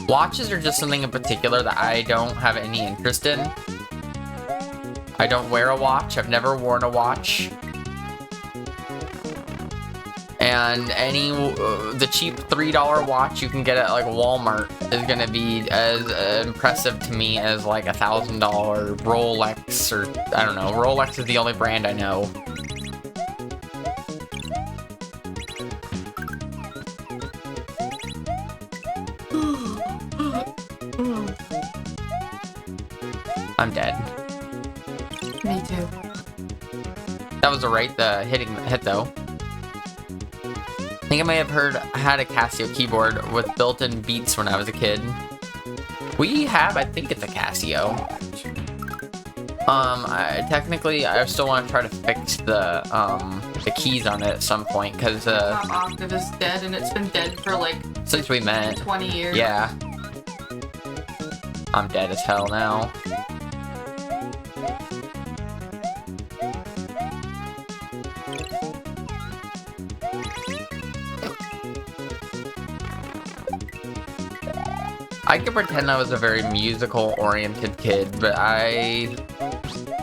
Watches are just something in particular that I don't have any interest in. I don't wear a watch. I've never worn a watch. And the cheap $3 watch you can get at like Walmart is gonna be as impressive to me as like $1,000 Rolex, or I don't know. Rolex is the only brand I know. I'm dead. Me too. That was the right hit though. I think I may have had a Casio keyboard with built-in beats when I was a kid. We have, I think it's a Casio. Technically, I still want to try to fix the keys on it at some point, because, Top octave is dead, and it's been dead for, like, since we met. 20 years. Yeah. I'm dead as hell now. I could pretend I was a very musical-oriented kid, but I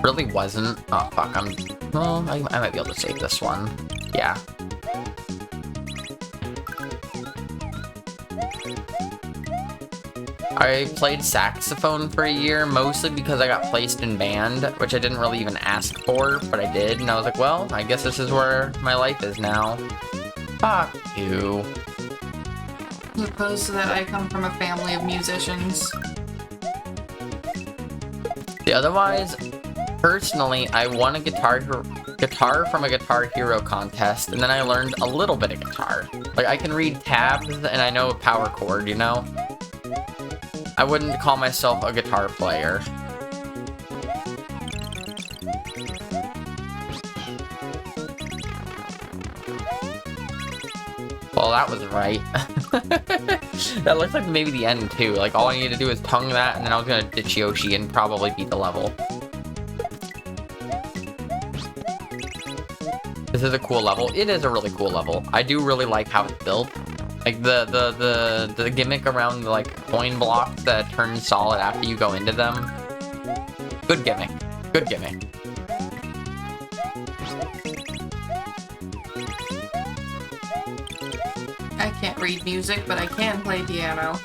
really wasn't. Oh, fuck, well, I might be able to save this one. Yeah. I played saxophone for a year, mostly because I got placed in band, which I didn't really even ask for, but I did, and I was like, well, I guess this is where my life is now. Fuck you. As opposed to that, I come from a family of musicians. Otherwise, personally, I won a guitar from a Guitar Hero contest, and then I learned a little bit of guitar. Like, I can read tabs, and I know a power chord, you know? I wouldn't call myself a guitar player. Well, that was right. That looks like maybe the end, too. Like, all I need to do is tongue that, and then I was gonna ditch Yoshi and probably beat the level. This is a cool level. It is a really cool level. I do really like how it's built. Like, the gimmick around the, like, coin blocks that turn solid after you go into them. Good gimmick. Good gimmick. I can't read music, but I can play piano.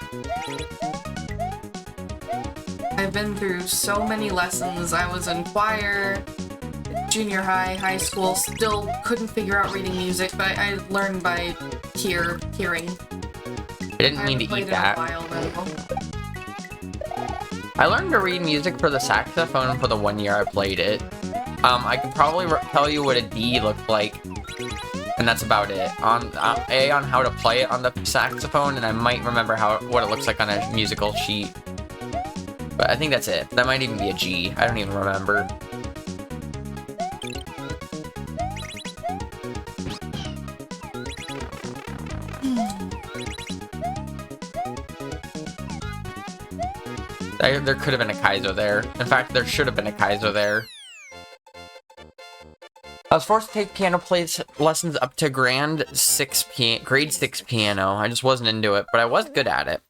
I've been through so many lessons. I was in choir, junior high, high school, still couldn't figure out reading music, but I learned by hearing. I didn't mean to eat that. I learned to read music for the saxophone for the 1 year I played it. I could probably tell you what a D looked like, and that's about it. On how to play it on the saxophone, and I might remember what it looks like on a musical sheet. But I think that's it. That might even be a G. I don't even remember. There could have been a Kaizo there. In fact, there should have been a Kaizo there. I was forced to take piano lessons up to grade 6 piano. I just wasn't into it, but I was good at it.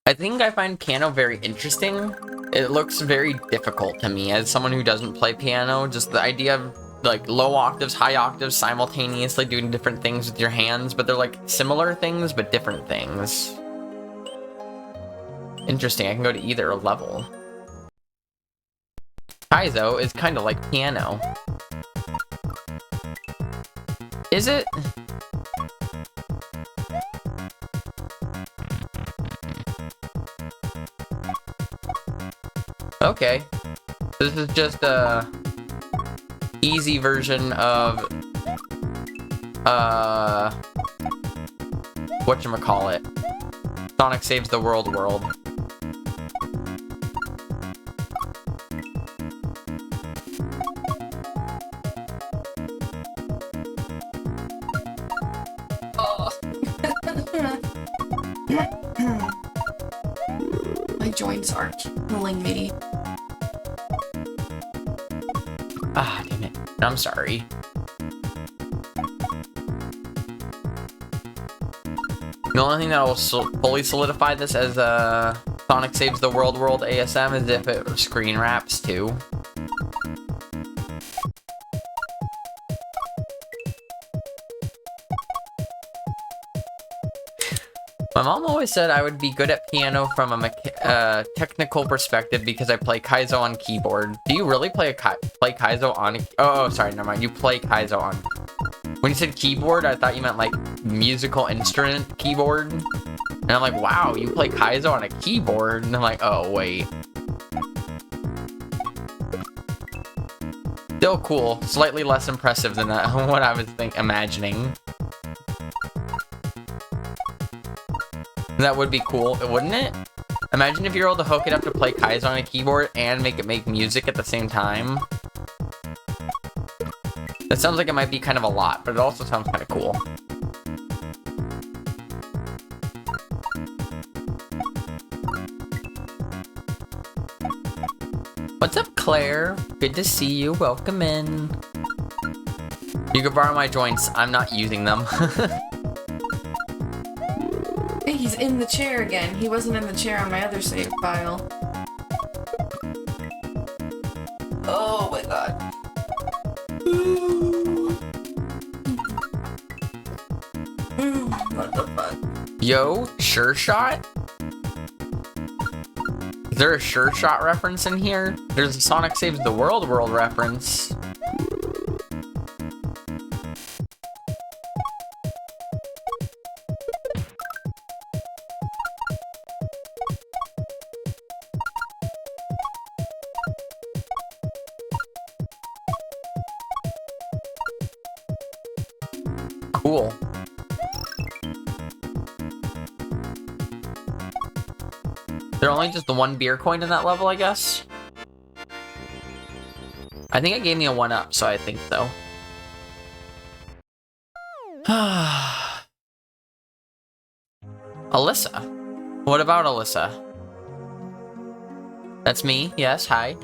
I think I find piano very interesting. It looks very difficult to me as someone who doesn't play piano. Just the idea of like low octaves, high octaves, simultaneously doing different things with your hands, but they're like similar things, but different things. Interesting, I can go to either level. Kaizo is kind of like piano. Is it? Okay. This is just a easy version of whatchamacallit. Sonic Saves the World. My joints are killing me. Ah, damn it. I'm sorry. The only thing that will fully solidify this as Sonic Saves the World ASM is if it screen wraps too. My mom always said I would be good at piano from a technical perspective because I play Kaizo on keyboard. Do you really play Kaizo on? Oh, sorry, never mind. You play Kaizo on. When you said keyboard, I thought you meant like musical instrument keyboard. And I'm like, wow, you play Kaizo on a keyboard? And I'm like, oh wait. Still cool. Slightly less impressive than what I was imagining. That would be cool, wouldn't it? Imagine if you're able to hook it up to play Casio on a keyboard and make it make music at the same time. That sounds like it might be kind of a lot, but it also sounds kind of cool. What's up, Claire? Good to see you. Welcome in. You can borrow my joints. I'm not using them. Hey, he's in the chair again. He wasn't in the chair on my other save file. Oh my god. What the fuck? Yo, Sure Shot? Is there a Sure Shot reference in here? There's a Sonic Saves the World reference. Cool. There only just the one beer coin in that level, I guess? I think it gave me a 1-up, so I think so. Alyssa. What about Alyssa? That's me, yes, hi.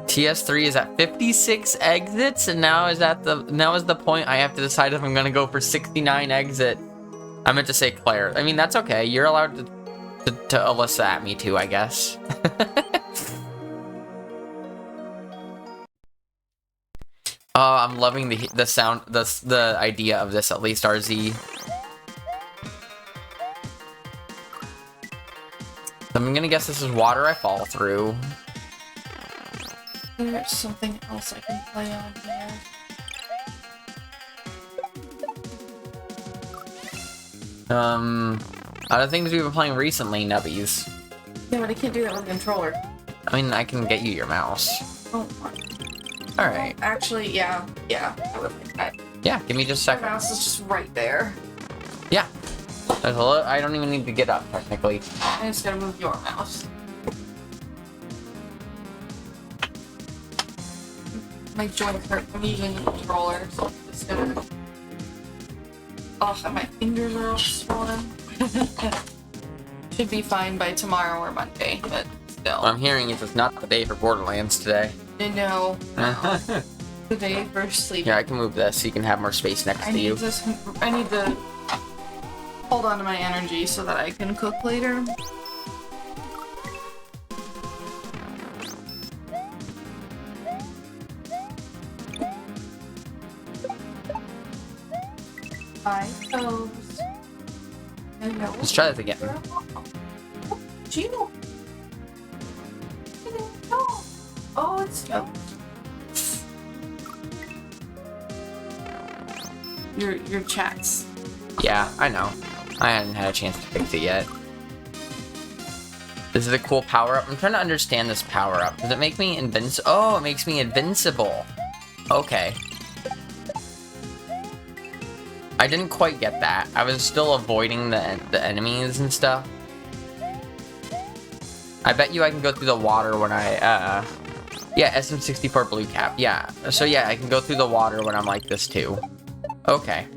TS3 is at 56 exits, and now is the point I have to decide if I'm gonna go for 69 exit. I meant to say Claire. I mean, that's okay. You're allowed to Alyssa at me too, I guess. Oh, I'm loving the sound, the idea of this, at least, RZ. I'm gonna guess this is water I fall through. There's something else I can play on here. Other things we've been playing recently, Nubbies. Yeah, but I can't do that with a controller. I mean, I can get you your mouse. Oh, Alright. actually, yeah, I would like that. Yeah, give me just a My second. mouse is just right there. Yeah. There's a little, I don't even need to get up, technically. I just gotta move your mouse. My joints hurt from using the controller, so I'm just gonna... Oh, and my fingers are all swollen. Should be fine by tomorrow or Monday, but still. What I'm hearing is it's not the day for Borderlands today. I know. The day for sleep. Yeah, I can move this so you can have more space next to you. I need to hold on to my energy so that I can cook later. My toes. Let's try this again. Gino. Oh, it's your chats. Yeah, I know. I hadn't had a chance to fix it yet. This is a cool power-up. I'm trying to understand this power-up. Does it make me invincible? Oh, it makes me invincible. Okay. I didn't quite get that. I was still avoiding the enemies and stuff. I bet you I can go through the water when I, yeah, SM64 blue cap. Yeah. So yeah, I can go through the water when I'm like this too. Okay.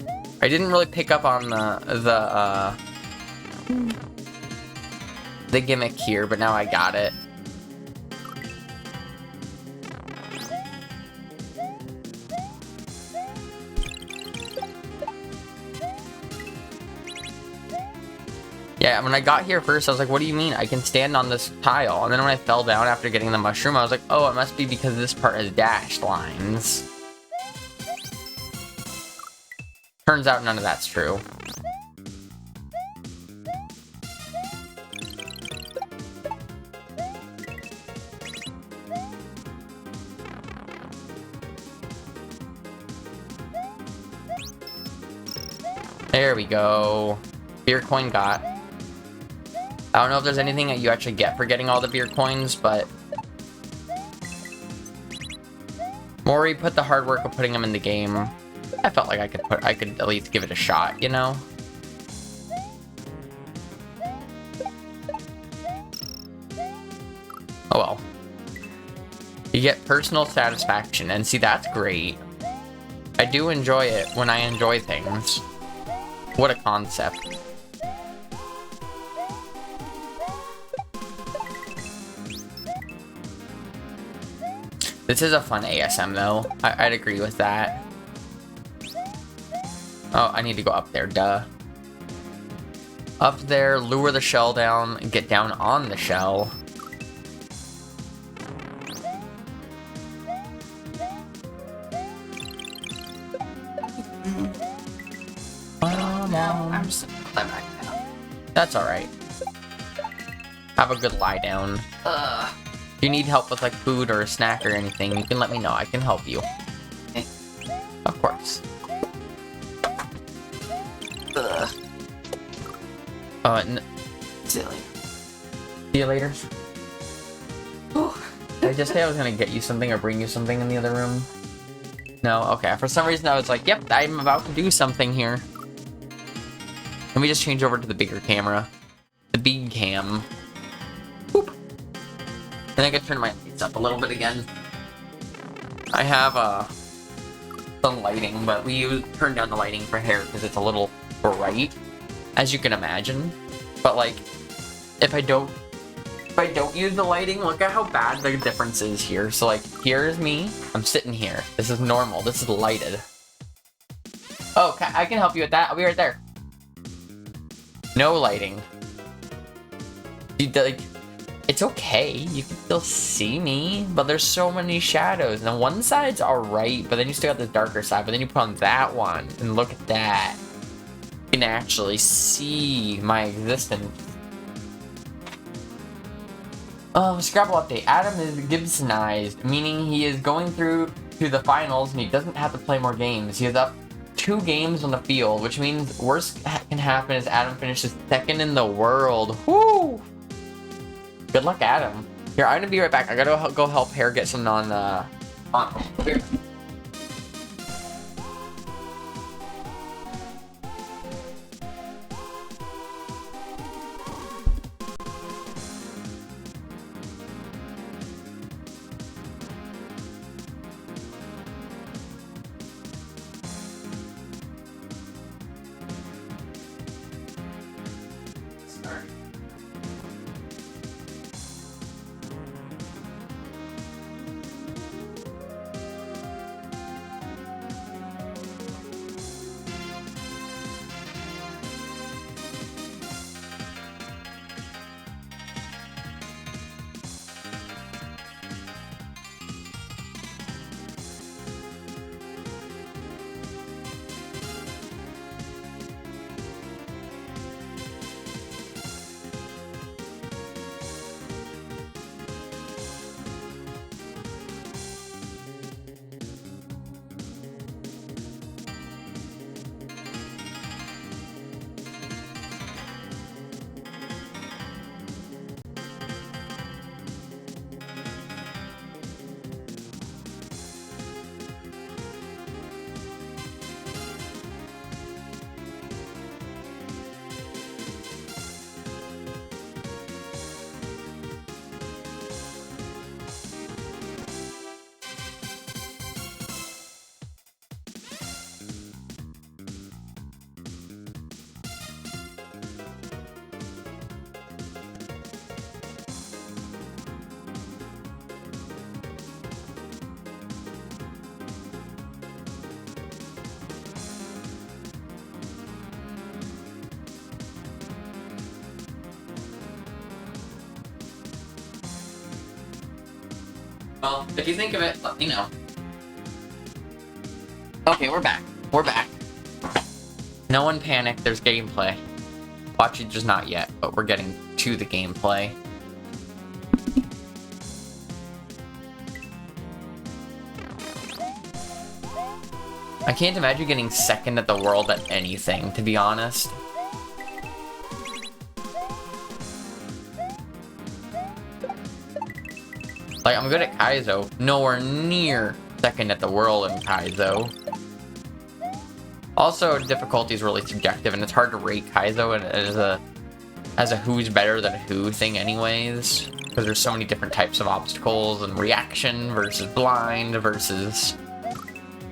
I didn't really pick up on the gimmick here, but now I got it. Yeah, when I got here first, I was like, what do you mean? I can stand on this tile. And then when I fell down after getting the mushroom, I was like, oh, it must be because this part has dashed lines. Turns out none of that's true. There we go. Beer coin got. I don't know if there's anything that you actually get for getting all the beer coins, but Maury put the hard work of putting them in the game. I felt like I could at least give it a shot, you know? Oh well. You get personal satisfaction, and see, that's great. I do enjoy it when I enjoy things. What a concept. This is a fun ASM though. I'd agree with that. Oh, I need to go up there, duh. Up there, lure the shell down, and get down on the shell. No, I'm just gonna put that back down. That's alright. Have a good lie down. If you need help with like food or a snack or anything, you can let me know. I can help you. Okay. Of course. Silly. See you later. Did I just say I was gonna get you something or bring you something in the other room? No? Okay. For some reason I was like, yep, I'm about to do something here. Let me just change over to the bigger camera. The big cam. Boop. And I can turn my lights up a little bit again. I have some lighting, but we turn down the lighting for hair because it's a little bright, as you can imagine. But like, if I don't use the lighting, look at how bad the difference is here. So like, here's me. I'm sitting here. This is normal. This is lighted. Oh, I can help you with that. I'll be right there. No lighting. Like, it's okay. You can still see me, but there's so many shadows. Now one side's alright, but then you still got the darker side. But then you put on that one, and look at that. You can actually see my existence. Scrabble update. Adam is Gibsonized, meaning he is going through to the finals, and he doesn't have to play more games. He is up 2 games on the field, which means worst can happen is Adam finishes 2nd in the world. Woo! Good luck, Adam. Here, I'm gonna be right back. I gotta go help Hair get some here. Well, if you think of it, let me know. Okay, we're back. We're back. No one panic, there's gameplay. Watching just not yet, but we're getting to the gameplay. I can't imagine getting 2nd at the world at anything, to be honest. Like, I'm good at Kaizo. Nowhere near 2nd at the world in Kaizo. Also, difficulty is really subjective, and it's hard to rate Kaizo as a who's better than who thing anyways. Because there's so many different types of obstacles, and reaction versus blind versus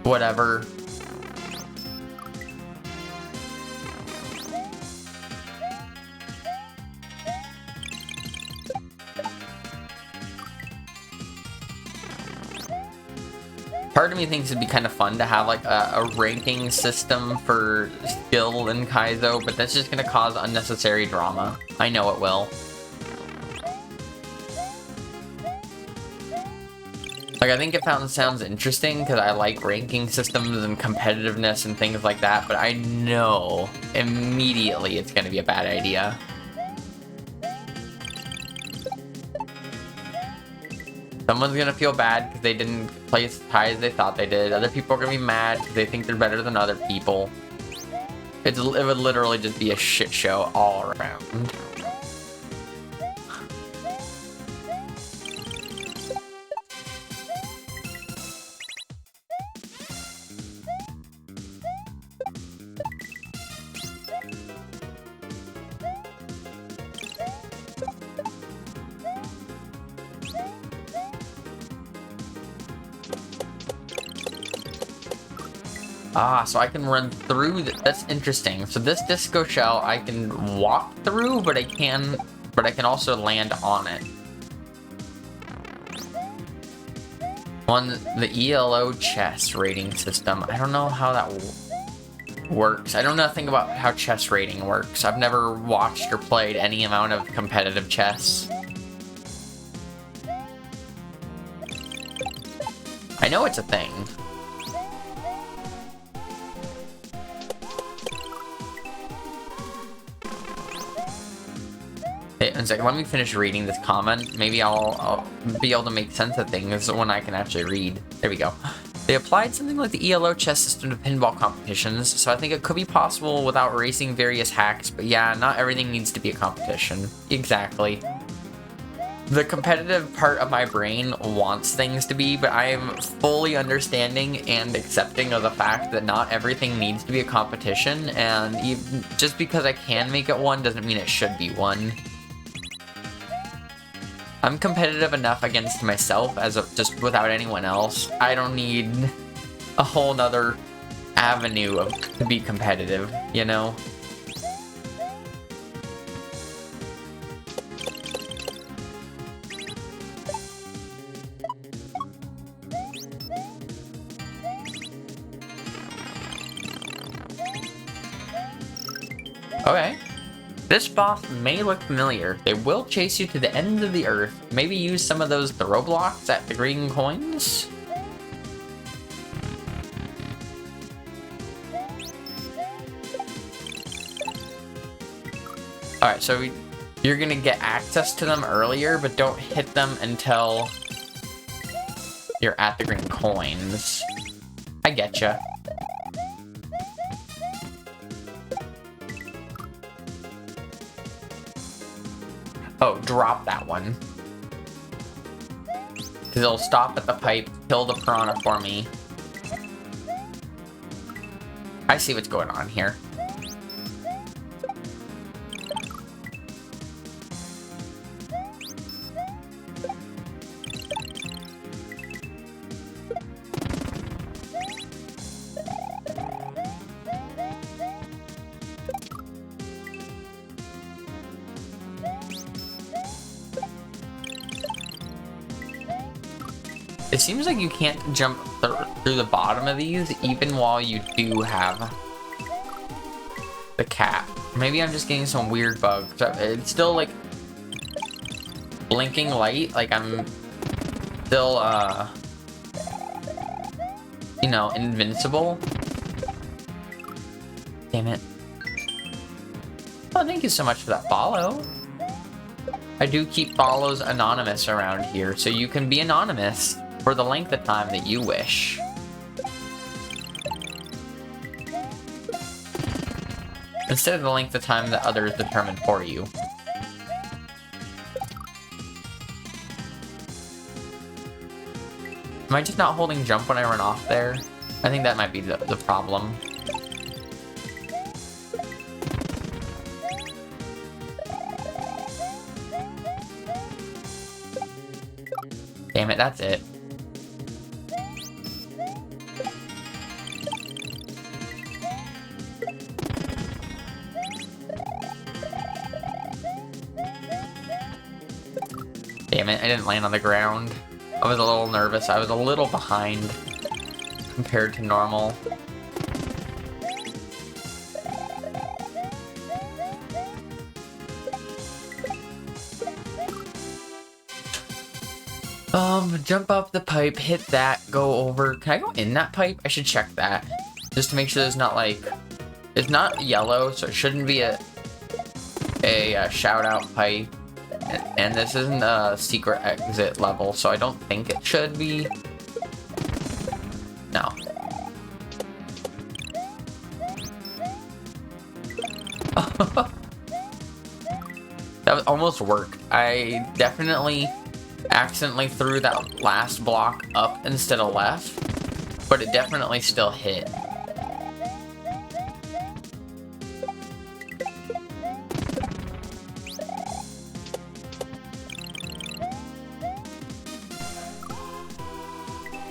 whatever. Part of me thinks it'd be kind of fun to have like a ranking system for skill in Kaizo, but that's just gonna cause unnecessary drama. I know it will. Like, I think it sounds interesting because I like ranking systems and competitiveness and things like that, but I know immediately it's gonna be a bad idea. Someone's gonna feel bad because they didn't play as high as they thought they did. Other people are gonna be mad because they think they're better than other people. It would literally just be a shit show all around. Ah, so I can run through. That's interesting. So this disco shell I can walk through, but I can also land on it. On the ELO chess rating system, I don't know how that works. I don't know nothing about how chess rating works. I've never watched or played any amount of competitive chess. I know it's a thing. One second, let me finish reading this comment. Maybe I'll be able to make sense of things when I can actually read. There we go. They applied something like the ELO chess system to pinball competitions, so I think it could be possible without erasing various hacks, but yeah, not everything needs to be a competition. Exactly. The competitive part of my brain wants things to be, but I am fully understanding and accepting of the fact that not everything needs to be a competition, and even, just because I can make it one doesn't mean it should be one. I'm competitive enough against myself just without anyone else. I don't need a whole nother avenue to be competitive, you know? Okay. This boss may look familiar. They will chase you to the ends of the earth. Maybe use some of those throw blocks at the green coins? Alright, so you're gonna get access to them earlier, but don't hit them until you're at the green coins. I getcha. Oh, drop that one. Because it'll stop at the pipe, kill the piranha for me. I see what's going on here. It seems like you can't jump through the bottom of these even while you do have the cap. Maybe I'm just getting some weird bugs. It's still like blinking light, like I'm still you know, invincible. Damn it. Oh, thank you so much for that follow. I do keep follows anonymous around here, so you can be anonymous for the length of time that you wish. Instead of the length of time that others determine for you. Am I just not holding jump when I run off there? I think that might be the problem. Damn it, that's it. Damn it, I didn't land on the ground. I was a little nervous. I was a little behind compared to normal. Jump up the pipe, hit that, go over. Can I go in that pipe? I should check that. Just to make sure there's not like... It's not yellow, so it shouldn't be a shout out pipe. And this isn't a secret exit level, so I don't think it should be. No. That almost worked. I definitely accidentally threw that last block up instead of left, but it definitely still hit.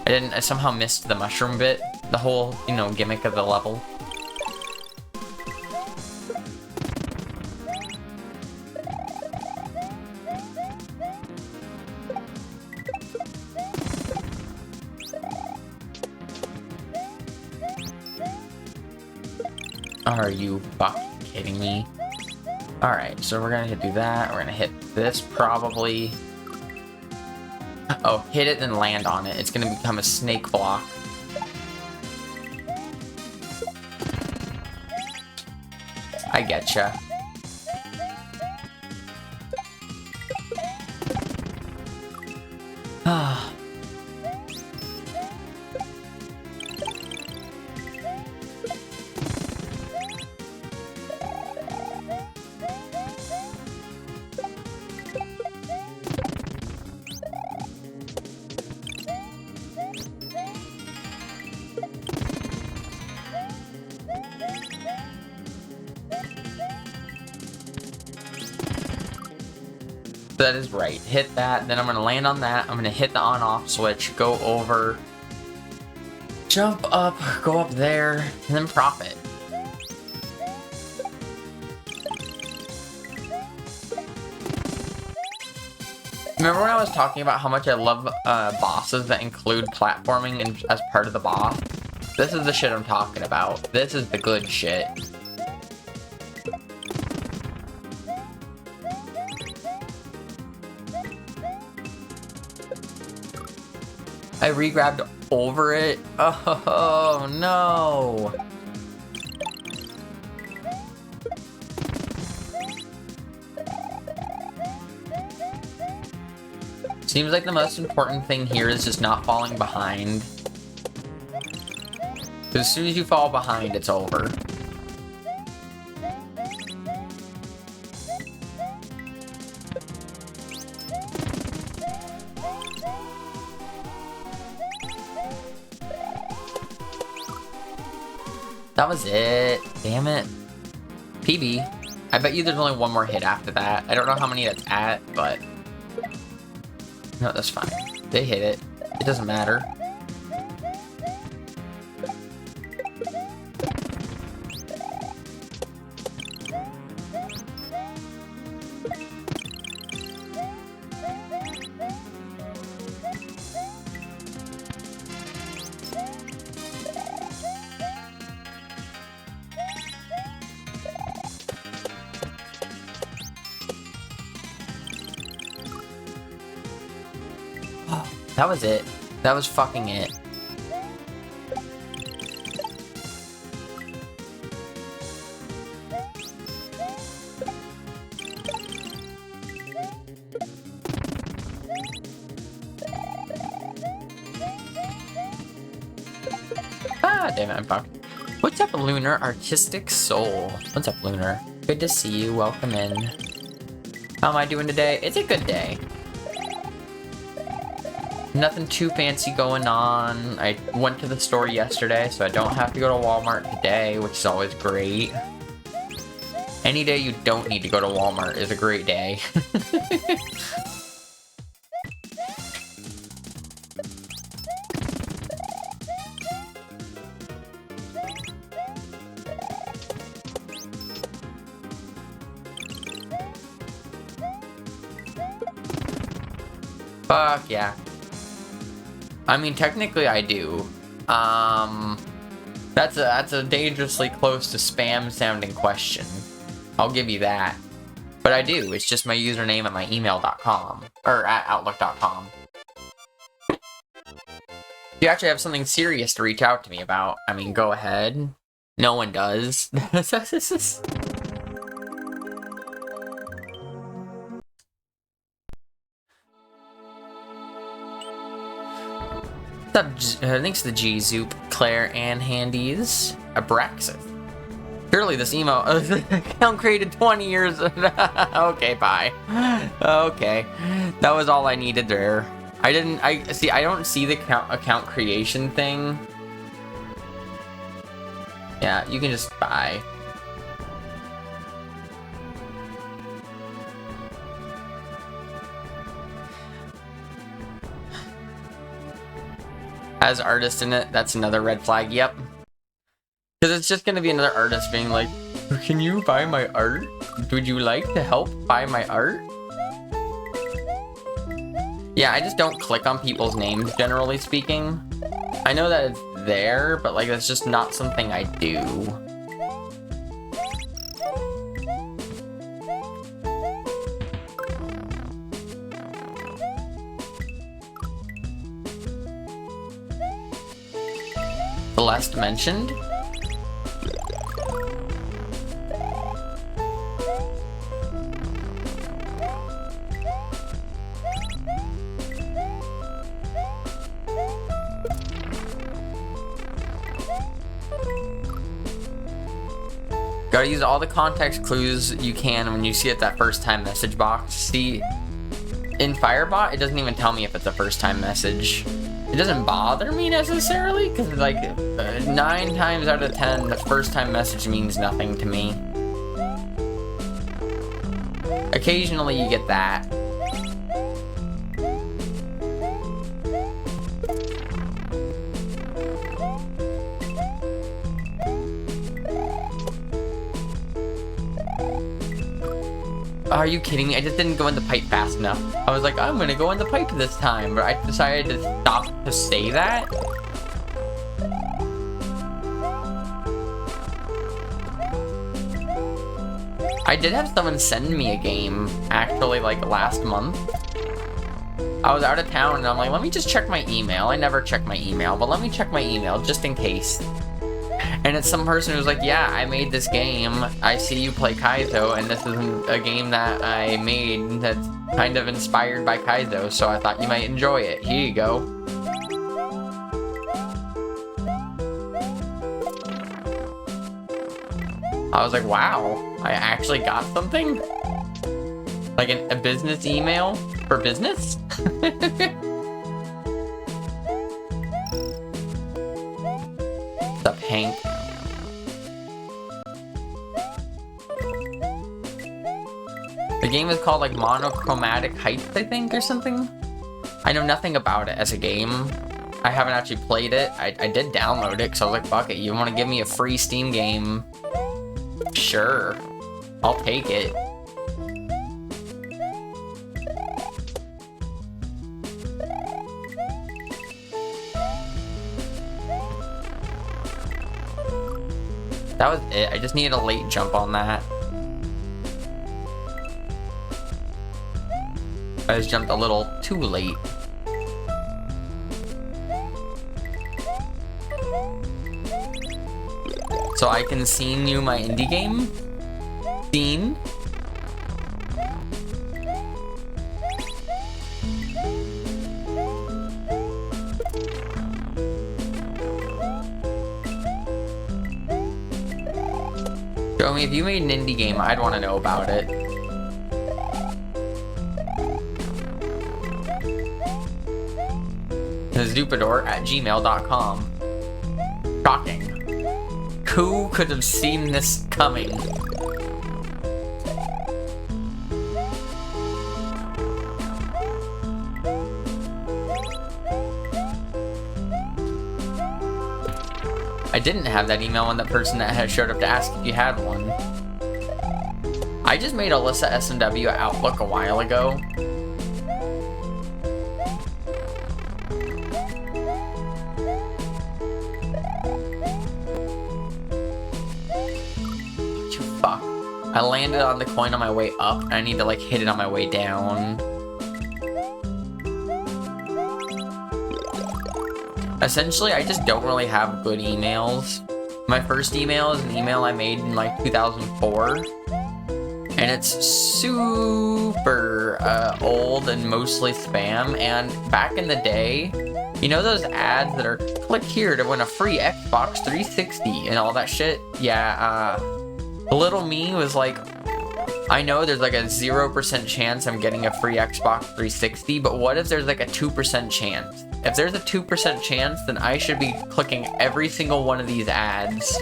I somehow missed the mushroom bit, the whole, you know, gimmick of the level. Are you fucking kidding me? Alright, so we're gonna do that. We're gonna hit this probably. Oh, hit it and land on it. It's gonna become a snake block. I getcha. Ah. That is right. Hit that, then I'm gonna land on that. I'm gonna hit the on-off switch, go over, jump up, go up there, and then profit. Remember when I was talking about how much I love bosses that include platforming as part of the boss? This is the shit I'm talking about. This is the good shit. I re-grabbed over it. Oh no! Seems like the most important thing here is just not falling behind. Because as soon as you fall behind, it's over. That was it. Damn it. PB. I bet you there's only one more hit after that. I don't know how many that's at, but... No, that's fine. They hit it. It doesn't matter. That was it. That was fucking it. Ah, damn it, I'm fucked. What's up, Lunar Artistic Soul? What's up, Lunar? Good to see you. Welcome in. How am I doing today? It's a good day. Nothing too fancy going on. I went to the store yesterday, so I don't have to go to Walmart today, which is always great. Any day you don't need to go to Walmart is a great day. Fuck yeah. I mean, technically I do. That's a dangerously close to spam sounding question. I'll give you that. But I do. It's just my username at my email.com. Or at outlook.com. If you actually have something serious to reach out to me about, I mean, go ahead. No one does. What's up, thanks to the G-Zoop, Claire, and Handies. Abraxas. Surely this email account created 20 years. Okay, bye. Okay. That was all I needed there. I don't see the account creation thing. Yeah, you can just buy. As artist in it, that's another red flag, yep. Because it's just gonna be another artist being like, can you buy my art? Would you like to help buy my art? Yeah, I just don't click on people's names, generally speaking. I know that it's there, but like, that's just not something I do. Celeste mentioned. Gotta use all the context clues you can when you see it that first time message box. See, in Firebot, it doesn't even tell me if it's a first time message. It doesn't bother me necessarily, because like 9 times out of 10, the first time message means nothing to me. Occasionally you get that. Are you kidding me? I just didn't go in the pipe fast enough. I was like, I'm gonna go in the pipe this time, but I decided to stop to say that. I did have someone send me a game, actually, like last month. I was out of town and I'm like, let me just check my email. I never check my email, but let me check my email just in case. And it's some person who's like, yeah, I made this game. I see you play Kaizo, and this is a game that I made that's kind of inspired by Kaizo, so I thought you might enjoy it. Here you go. I was like, wow, I actually got something? Like a business email for business? What's up, Hank? The game is called like Monochromatic Heights, I think, or something. I know nothing about it as a game. I haven't actually played it. I did download it because I was like, fuck it, you want to give me a free Steam game? Sure, I'll take it. That was it. I just needed a late jump on that. I just jumped a little too late. So I can scene you my indie game? Scene? Show me, if you made an indie game, I'd want to know about it. Zupador@gmail.com. Shocking. Who could have seen this coming? I didn't have that email when that person that had showed up to ask if you had one. I just made Alyssa SMW at Outlook a while ago. I landed on the coin on my way up, and I need to, like, hit it on my way down. Essentially, I just don't really have good emails. My first email is an email I made in, like, 2004. And it's super old and mostly spam. And back in the day, you know those ads that are, click here to win a free Xbox 360 and all that shit? Yeah, little me was like, I know there's like a 0% chance I'm getting a free Xbox 360, but what if there's like a 2% chance? If there's a 2% chance, then I should be clicking every single one of these ads,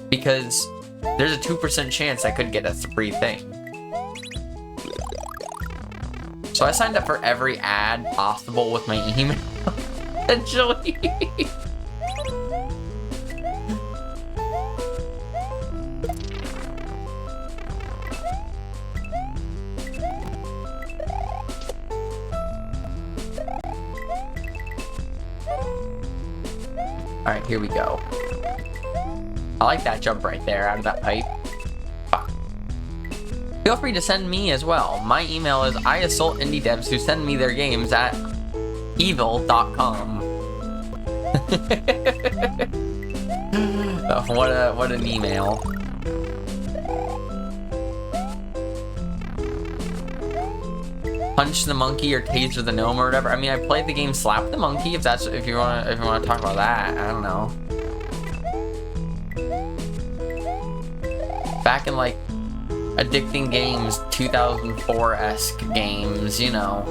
because there's a 2% chance I could get a free thing. So I signed up for every ad possible with my email, essentially. Alright, here we go. I like that jump right there out of that pipe. Fuck. Feel free to send me as well. My email is iassaultindiedevs who send me their games at evil.com. What an email. Punch the monkey or taser the gnome or whatever. I mean, I played the game Slap the Monkey, if you wanna talk about that. I don't know. Back in like Addicting Games 2004-esque games, you know,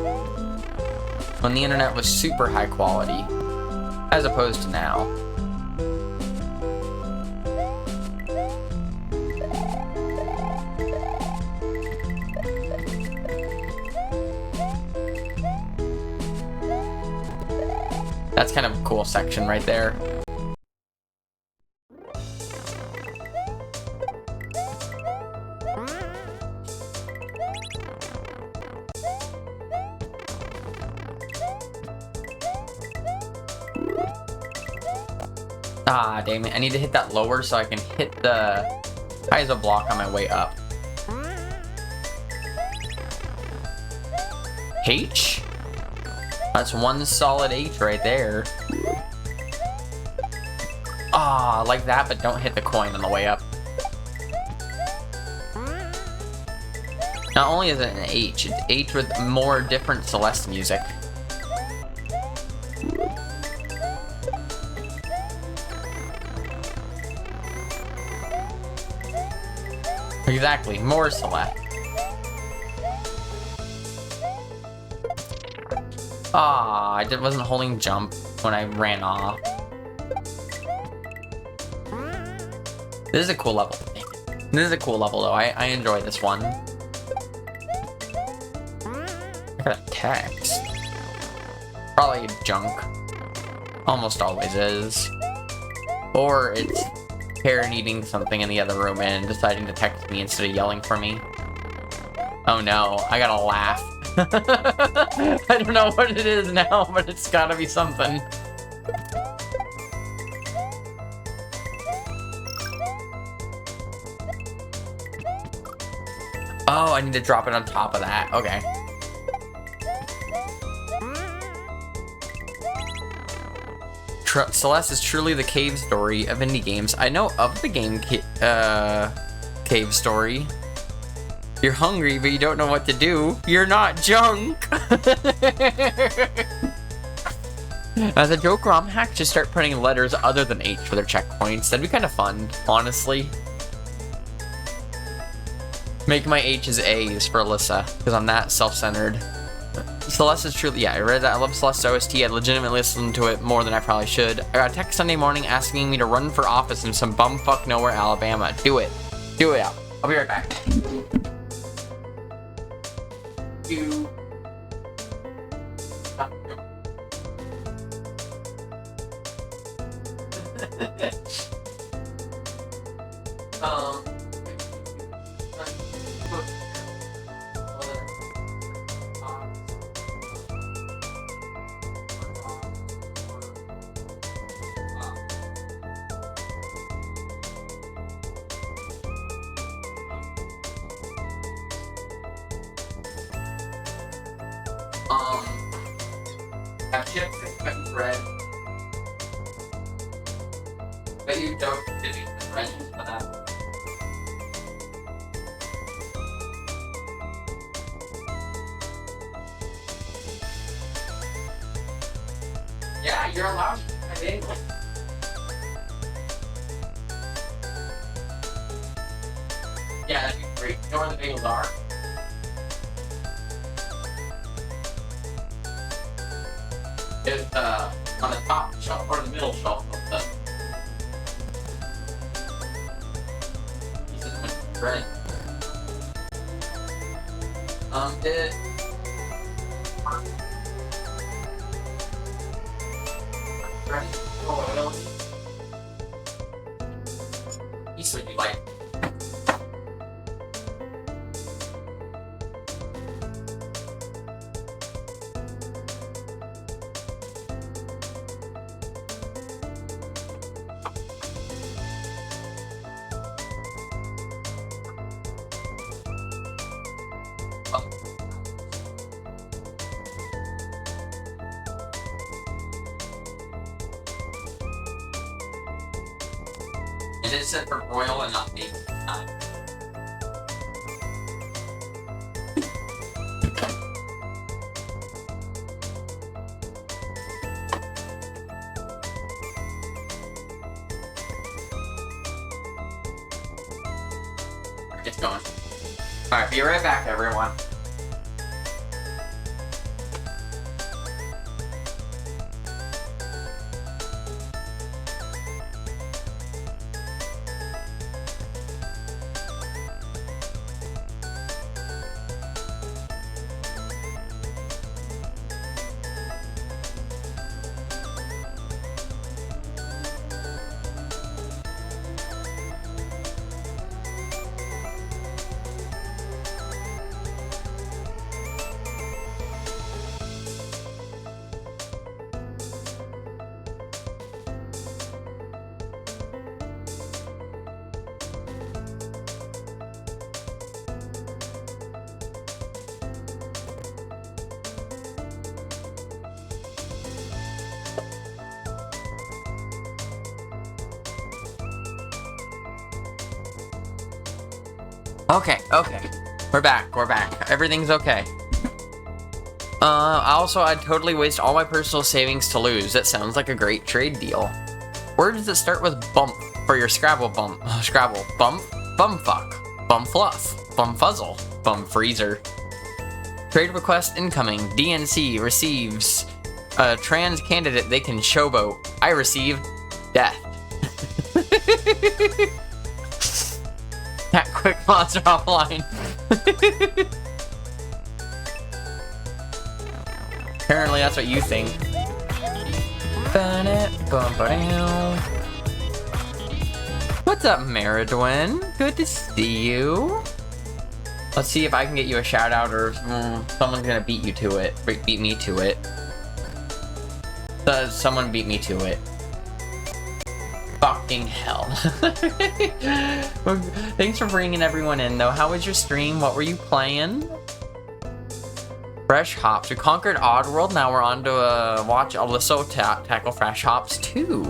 when the internet was super high quality, as opposed to now. That's kind of a cool section right there. Ah, damn it. I need to hit that lower so I can hit the Casio block on my way up. H? That's one solid H right there. Ah, like that, but don't hit the coin on the way up. Not only is it an H, it's H with more different Celeste music. Exactly, more Celeste. Ah, I wasn't holding jump when I ran off. This is a cool level. This is a cool level though. I enjoy this one. Look at that text. Probably junk. Almost always is. Or it's Karen eating something in the other room and deciding to text me instead of yelling for me. Oh no, I gotta laugh. I don't know what it is now, but it's gotta be something. Oh, I need to drop it on top of that. Okay. Celeste is truly the cave story of indie games. I know of the game cave story. You're hungry, but you don't know what to do. You're not junk. As a joke, ROM hack should start putting letters other than H for their checkpoints. That'd be kind of fun, honestly. Make my H's A's for Alyssa, because I'm that self-centered. Celeste is truly, yeah, I read that. I love Celeste OST. I legitimately listened to it more than I probably should. I got a text Sunday morning asking me to run for office in some bumfuck nowhere, Alabama. Do it. Do it. I'll be right back. You. Have chips and cut bread. But you don't give me the bread for that. Yeah, you're allowed to have bagels. Yeah, that'd be great. You know where the bagels are? It's on the top shelf or the middle shelf of the pieces of bread. It oil. Piece would you like? And it said for broil and not bake. It's going. Alright, be right back, everyone. Okay. We're back. Everything's okay. I'd totally waste all my personal savings to lose. That sounds like a great trade deal. Where does it start with bump for your Scrabble bump? Scrabble. Bump? Bumfuck. Bumfluff. Bumfuzzle. Bumfreezer. Trade request incoming. DNC receives a trans candidate they can showboat. I receive death. That quick monster offline. Apparently that's what you think. What's up, Maridwin? Good to see you. Let's see if I can get you a shout out or if someone's gonna beat you to it. Beat me to it. Someone beat me to it. Fucking hell. Thanks for bringing everyone in though. How was your stream? What were you playing? Fresh Hops. We conquered Oddworld. Now we're on to watch Alysso tackle Fresh Hops 2.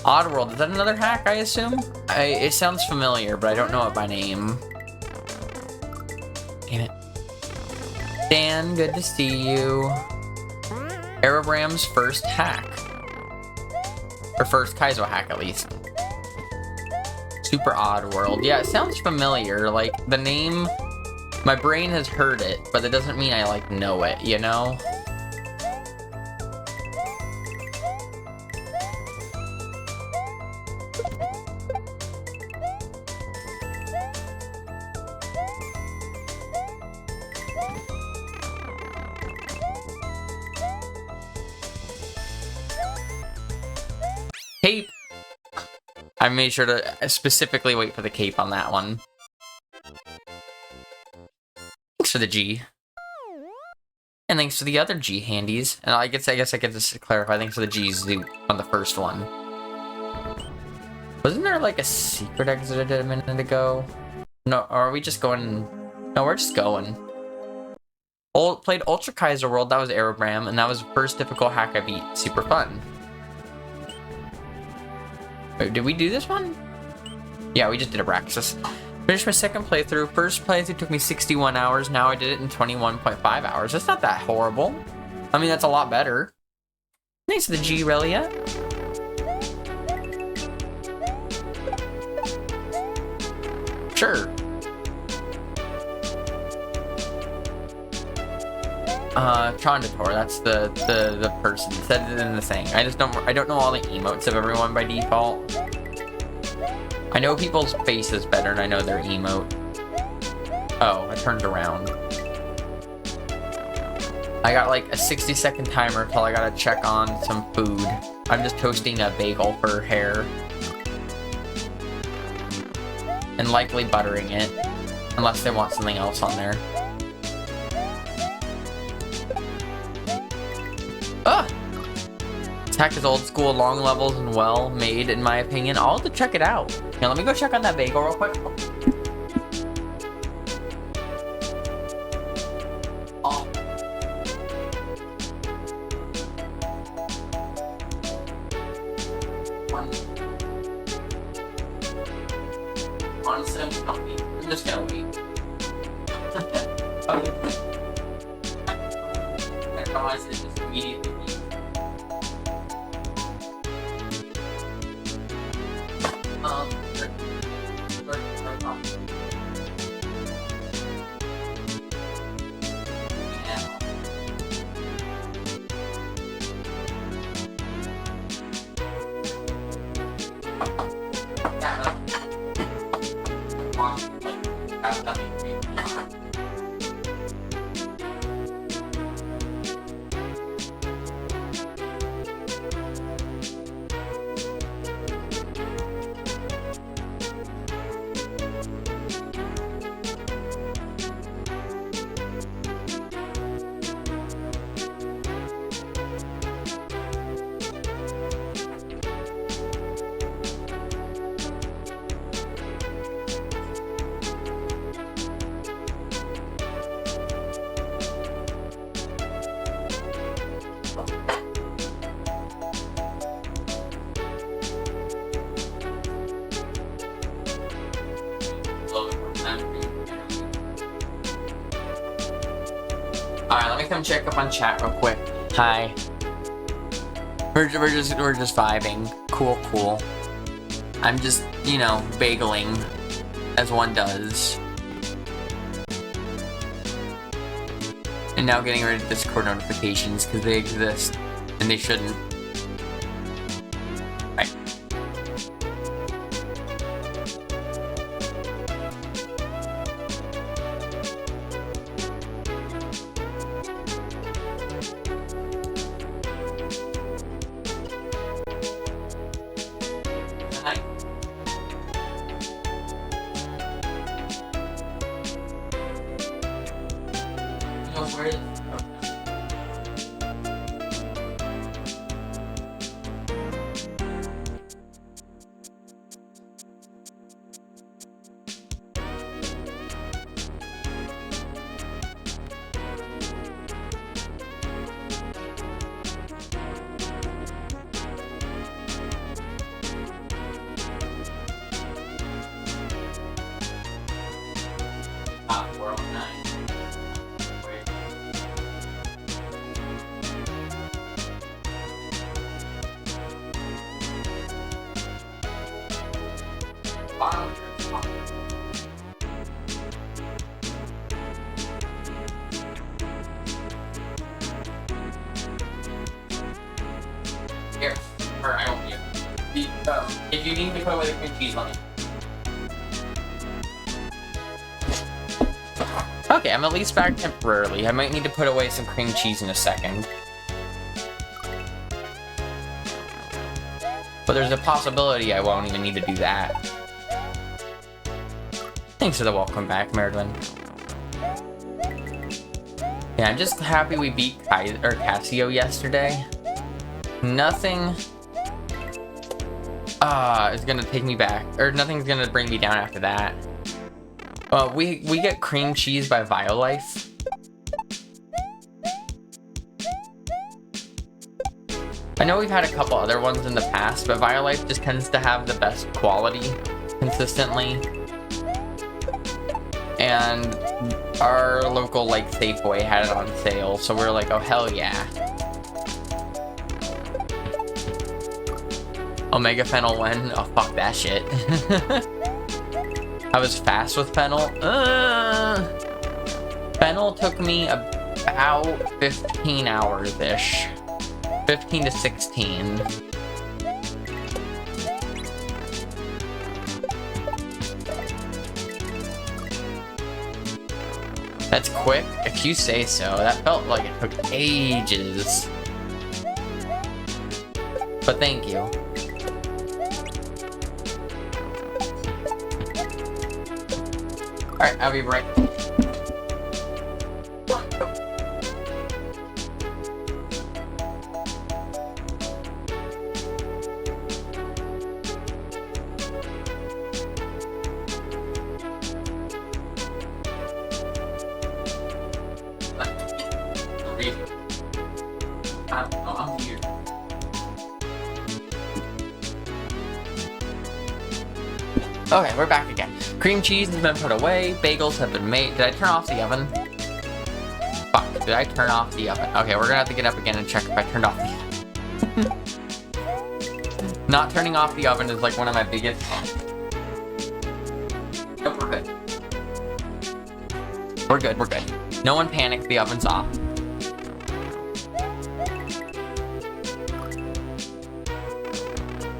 Oddworld. Is that another hack, I assume? It sounds familiar, but I don't know it by name. Damn it. Dan, good to see you. Aerobram's first hack. Or first Kaizo hack, at least. Super Oddworld. Yeah, it sounds familiar. Like, the name... My brain has heard it, but that doesn't mean I, like, know it, you know? Cape! I made sure to specifically wait for the cape on that one. Thanks for the G. And thanks for the other G handies. And I guess I could just clarify, thanks for the G zoot on the first one. Wasn't there like a secret exit a minute ago? No, or are we just going? No, we're just going. Played Ultra Kaiser World, that was Aerobram, and that was the first difficult hack I beat. Super fun. Wait, did we do this one? Yeah, we just did Abraxas. Finished my second playthrough. First playthrough took me 61 hours. Now I did it in 21.5 hours. That's not that horrible. I mean, that's a lot better. Thanks to the G, Relia. Sure. Trondator, that's the person. It said it in the thing. I don't know all the emotes of everyone by default. I know people's faces better and I know their emote. Oh, I turned around. I got like a 60-second timer till I gotta check on some food. I'm just toasting a bagel for hair. And likely buttering it. Unless they want something else on there. Ah! Attack is old school, long levels, and well made, in my opinion. I'll have to check it out. Now, let me go check on that bagel real quick. Oh. Honestly, I'm just gonna wait. I promise it's just immediately. Alright, let me come check up on chat real quick. Hi. We're just vibing. Cool. I'm just, you know, bageling as one does. And now getting rid of Discord notifications because they exist and they shouldn't. Right. Here, or I won't be. If you need to put away the cream cheese, let me. Okay, I'm at least back temporarily. I might need to put away some cream cheese in a second. But there's a possibility I won't even need to do that. Thanks for the welcome back, Marilyn. Yeah, I'm just happy we beat Casio yesterday. Nothing is gonna take me back, or nothing's gonna bring me down after that. We get cream cheese by Violife. I know we've had a couple other ones in the past, but Violife just tends to have the best quality consistently. And our local like Safeway had it on sale, so we were like, oh hell yeah. Omega Fennel when? Oh fuck that shit. I was fast with Fennel. Fennel took me about 15 hours-ish. 15 to 16. That's quick, if you say so. That felt like it took ages. But thank you. Alright, I'll be right back. I'm here. Okay, we're back again. Cream cheese has been put away. Bagels have been made. Did I turn off the oven? Fuck, did I turn off the oven? Okay, we're gonna have to get up again and check if I turned off the oven. Not turning off the oven is like one of my biggest... Nope, we're good. We're good, we're good. No one panic, the oven's off.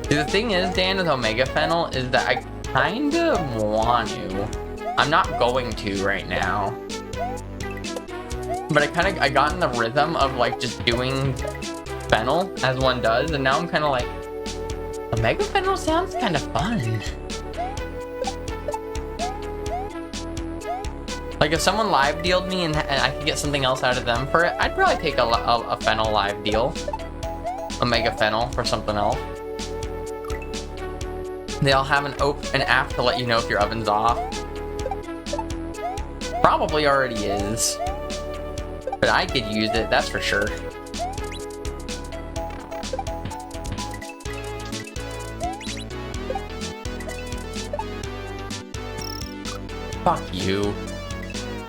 See, the thing is, Dan, with Omega Fennel is that I kind of want to. I'm not going to right now. But I got in the rhythm of like just doing Fennel as one does, and now I'm kind of like, Omega Fennel sounds kind of fun. Like if someone live dealed me and I could get something else out of them for it, I'd probably take a Fennel live deal. Omega Fennel for something else. They'll have an app to let you know if your oven's off. Probably already is. But I could use it, that's for sure. Fuck you.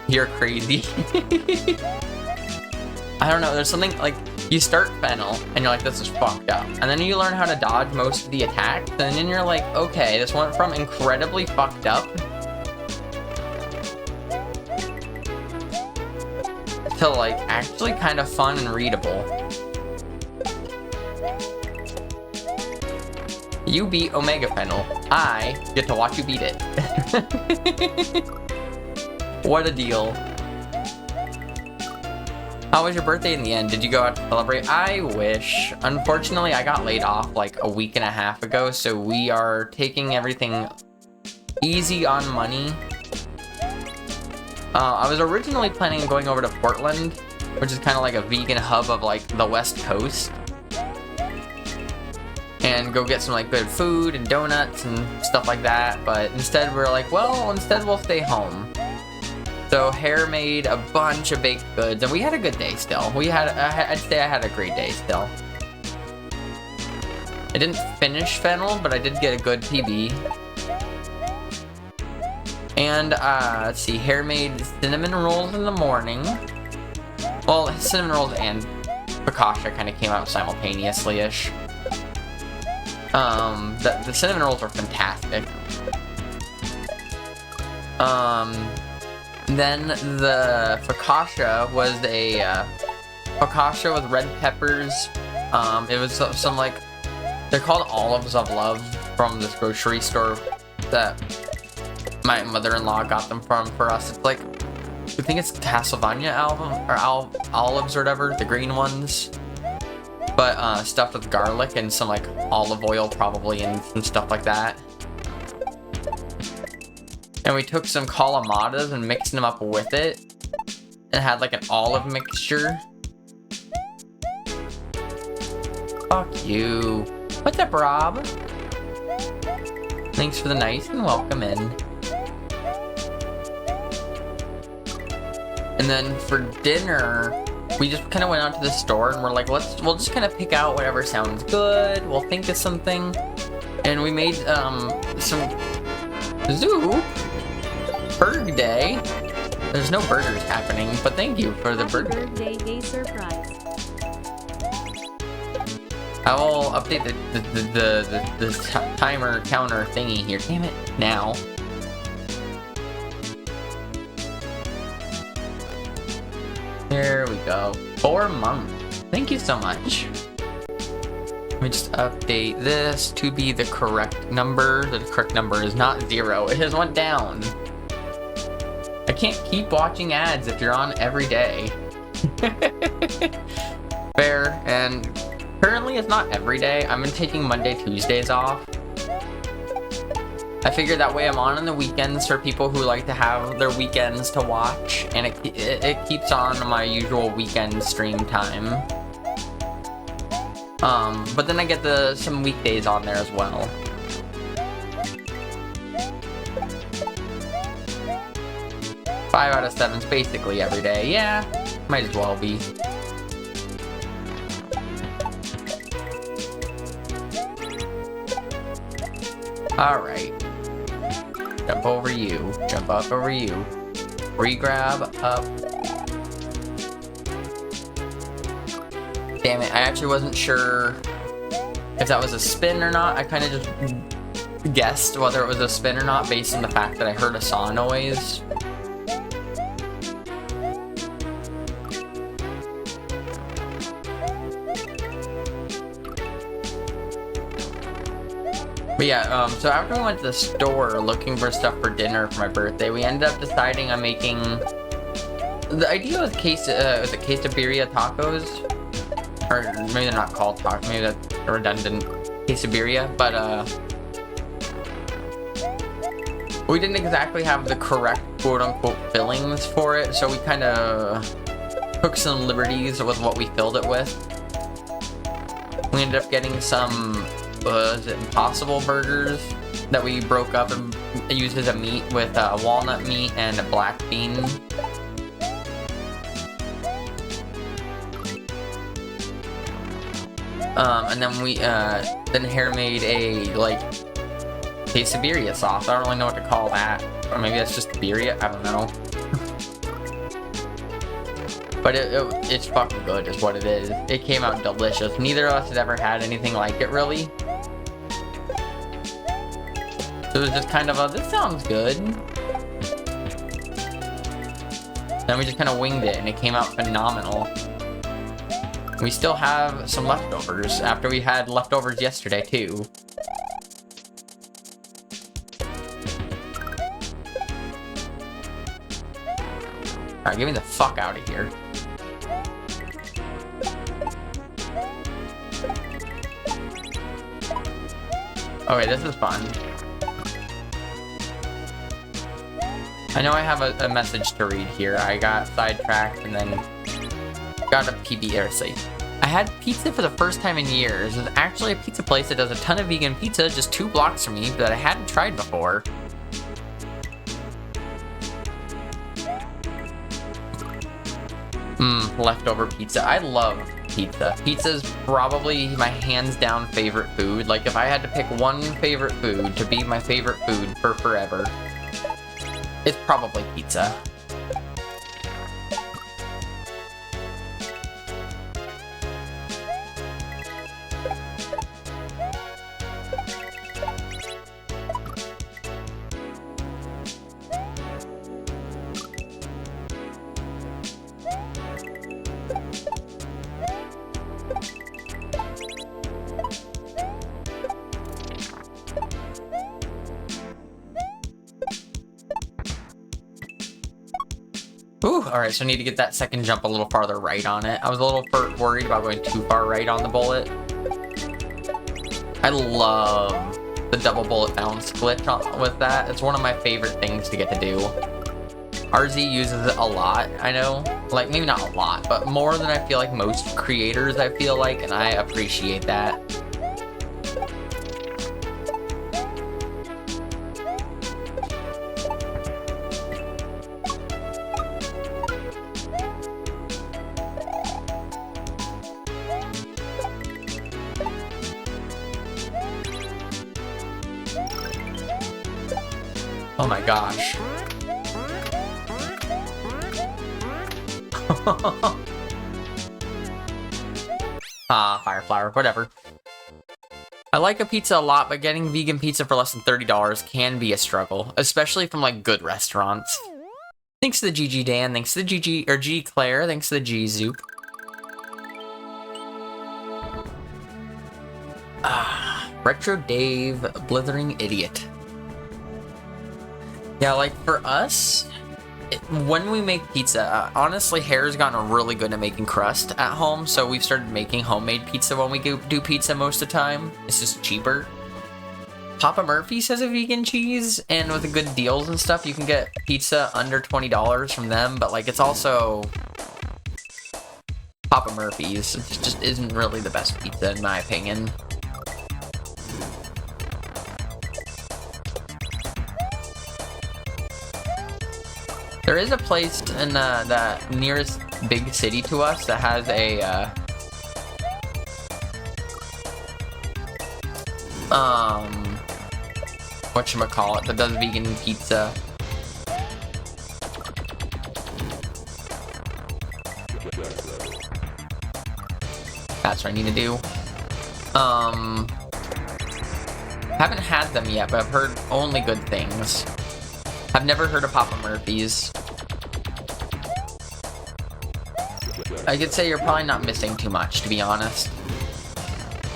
You're crazy. I don't know, there's something like, you start Fennel, and you're like, this is fucked up. And then you learn how to dodge most of the attacks, and then you're like, okay, this went from incredibly fucked up to like, actually kind of fun and readable. You beat Omega Fennel. I get to watch you beat it. What a deal. How was your birthday in the end? Did you go out to celebrate? I wish. Unfortunately, I got laid off like a week and a half ago, so we are taking everything easy on money. I was originally planning on going over to Portland, which is kind of like a vegan hub of like the West Coast, and go get some like good food and donuts and stuff like that, but instead we're like, well, instead we'll stay home. So Hare made a bunch of baked goods, and we had a good day still. I'd say I had a great day still. I didn't finish Fennel, but I did get a good PB. And, let's see, Hare made cinnamon rolls in the morning. Well, cinnamon rolls and focaccia kind of came out simultaneously-ish. The cinnamon rolls are fantastic. Then the focaccia was a focaccia with red peppers. It was some like, they're called olives of love from this grocery store that my mother-in-law got them from for us. It's like, I think it's Castlevania olives or whatever, the green ones. But stuffed with garlic and some like olive oil probably and some stuff like that. And we took some calamatas and mixed them up with it. And had like an olive mixture. Fuck you. What's up, Rob? Thanks for the nice and welcome in. And then for dinner, we just kind of went out to the store and we're like, we'll just kind of pick out whatever sounds good. We'll think of something, and we made some zoo burger day. There's no burgers happening, but thank you for the burger day surprise. I will update the timer counter thingy here. Damn it, now. There we go. 4 months. Thank you so much. Let me just update this to be the correct number. The correct number is not 0. It has went down. I can't keep watching ads if you're on every day. Fair, and currently it's not every day. I'm taking Monday, Tuesdays off. I figured that way I'm on the weekends for people who like to have their weekends to watch, and it keeps on my usual weekend stream time. But then I get some weekdays on there as well. Five out of 7's basically every day. Yeah, might as well be. Alright. Jump over you. Jump up over you. Re-grab up. Damn it, I actually wasn't sure if that was a spin or not. I kind of just guessed whether it was a spin or not based on the fact that I heard a saw noise. But yeah, so after we went to the store looking for stuff for dinner for my birthday, we ended up deciding on making... The idea was quesadilla tacos? Or maybe they're not called tacos, maybe that's a redundant quesadilla, but we didn't exactly have the correct quote-unquote fillings for it, so we kind of took some liberties with what we filled it with. We ended up getting some... was it Impossible burgers that we broke up and used as a meat with walnut meat and a black bean. And then we then Hare made a like quesadilla sauce. I don't really know what to call that, or maybe that's just birria. I don't know. But it's fucking good is what it is. It came out delicious. Neither of us had ever had anything like it, really. So it was just kind of a, this sounds good. Then we just kind of winged it, and it came out phenomenal. We still have some leftovers, after we had leftovers yesterday, too. Alright, get me the fuck out of here. Okay, this is fun. I know I have a message to read here. I got sidetracked and then got a PB. I had pizza for the first time in years. There's actually a pizza place that does a ton of vegan pizza just 2 blocks from me that I hadn't tried before. Leftover pizza. I love pizza. Pizza's probably my hands down favorite food. Like if I had to pick one favorite food to be my favorite food for forever, it's probably pizza. Alright, so I need to get that second jump a little farther right on it. I was a little worried about going too far right on the bullet. I love the double bullet bounce glitch with that. It's one of my favorite things to get to do. RZ uses it a lot, I know. Like, maybe not a lot, but more than I feel like most creators, I feel like, and I appreciate that. Oh my gosh. Fire flower, whatever. I like a pizza a lot, but getting vegan pizza for less than $30 can be a struggle, especially from like good restaurants. Thanks to the GG Dan, thanks to the GG or G Claire, thanks to the G Zoop. Retro Dave, blithering idiot. Yeah, like for us, when we make pizza, honestly, Hare's gotten really good at making crust at home, so we've started making homemade pizza when we do pizza most of the time. It's just cheaper. Papa Murphy's has a vegan cheese, and with the good deals and stuff, you can get pizza under $20 from them, but like it's also Papa Murphy's. It just isn't really the best pizza in my opinion. There is a place in the nearest big city to us that has a whatchamacallit, that does vegan pizza. That's what I need to do. Haven't had them yet, but I've heard only good things. I've never heard of Papa Murphy's. I could say you're probably not missing too much, to be honest.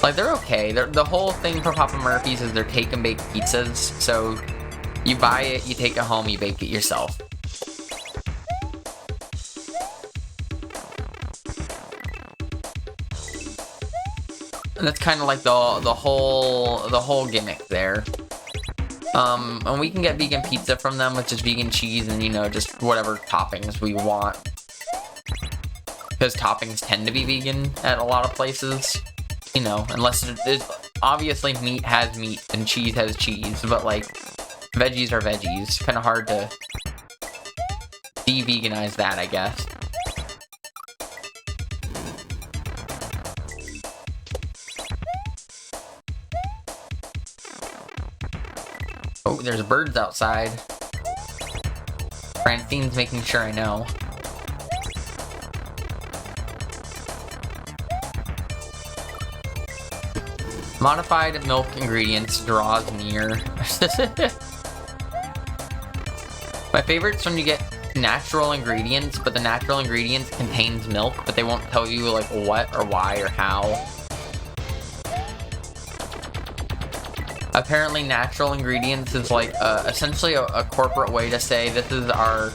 Like, they're okay. The whole thing for Papa Murphy's is they're take and bake pizzas. So, you buy it, you take it home, you bake it yourself. And that's kind of like the whole gimmick there. And we can get vegan pizza from them with just vegan cheese and, you know, just whatever toppings we want. Because toppings tend to be vegan at a lot of places. You know, unless it's obviously meat has meat and cheese has cheese, but like veggies are veggies. Kind of hard to de-veganize that, I guess. Oh, there's birds outside. Francine's making sure I know. Modified milk ingredients draws near. My favorite's when you get natural ingredients, but the natural ingredients contains milk, but they won't tell you like what or why or how. Apparently natural ingredients is like essentially a corporate way to say this is our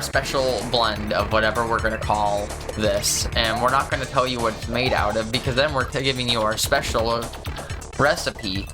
special blend of whatever we're gonna call this, and we're not gonna tell you what it's made out of because then we're giving you our special recipe.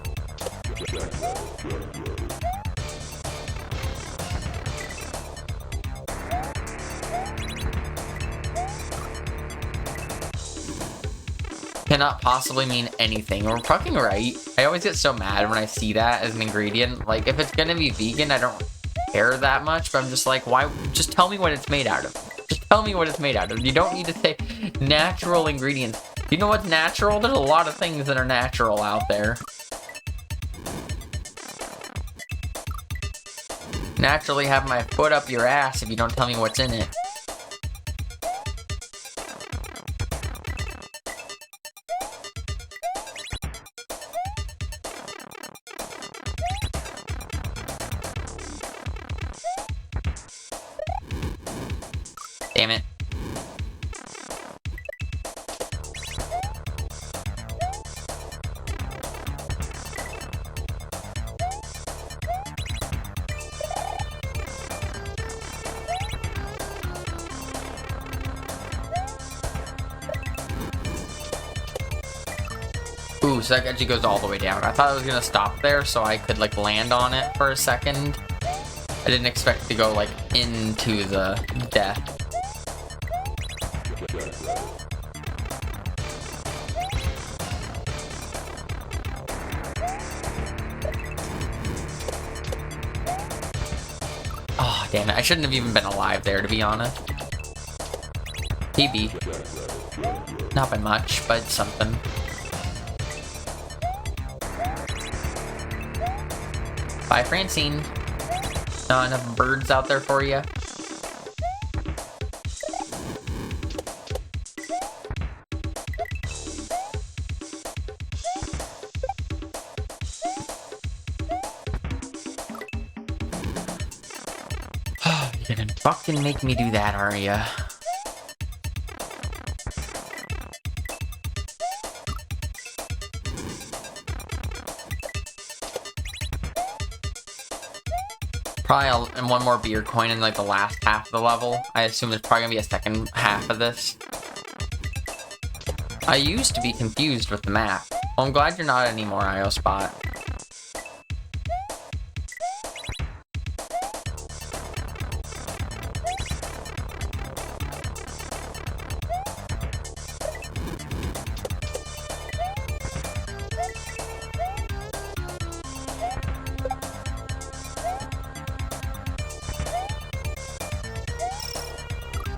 Cannot possibly mean anything. We're fucking right. I always get so mad when I see that as an ingredient. Like, if it's gonna be vegan, I don't care that much, but I'm just like, why? Just tell me what it's made out of. Just tell me what it's made out of. You don't need to say natural ingredients. You know what's natural? There's a lot of things that are natural out there. Naturally have my foot up your ass if you don't tell me what's in it. Damn it. Ooh, so that actually goes all the way down. I thought it was gonna stop there so I could like land on it for a second. I didn't expect to go like into the death. Oh, damn it. I shouldn't have even been alive there, to be honest. PB. Not by much, but something. Bye, Francine. Not enough birds out there for you. You're gonna fucking make me do that, are ya? Probably and one more beer coin in like the last half of the level. I assume there's probably gonna be a second half of this. I used to be confused with the map. Well, I'm glad you're not anymore, IO Spot.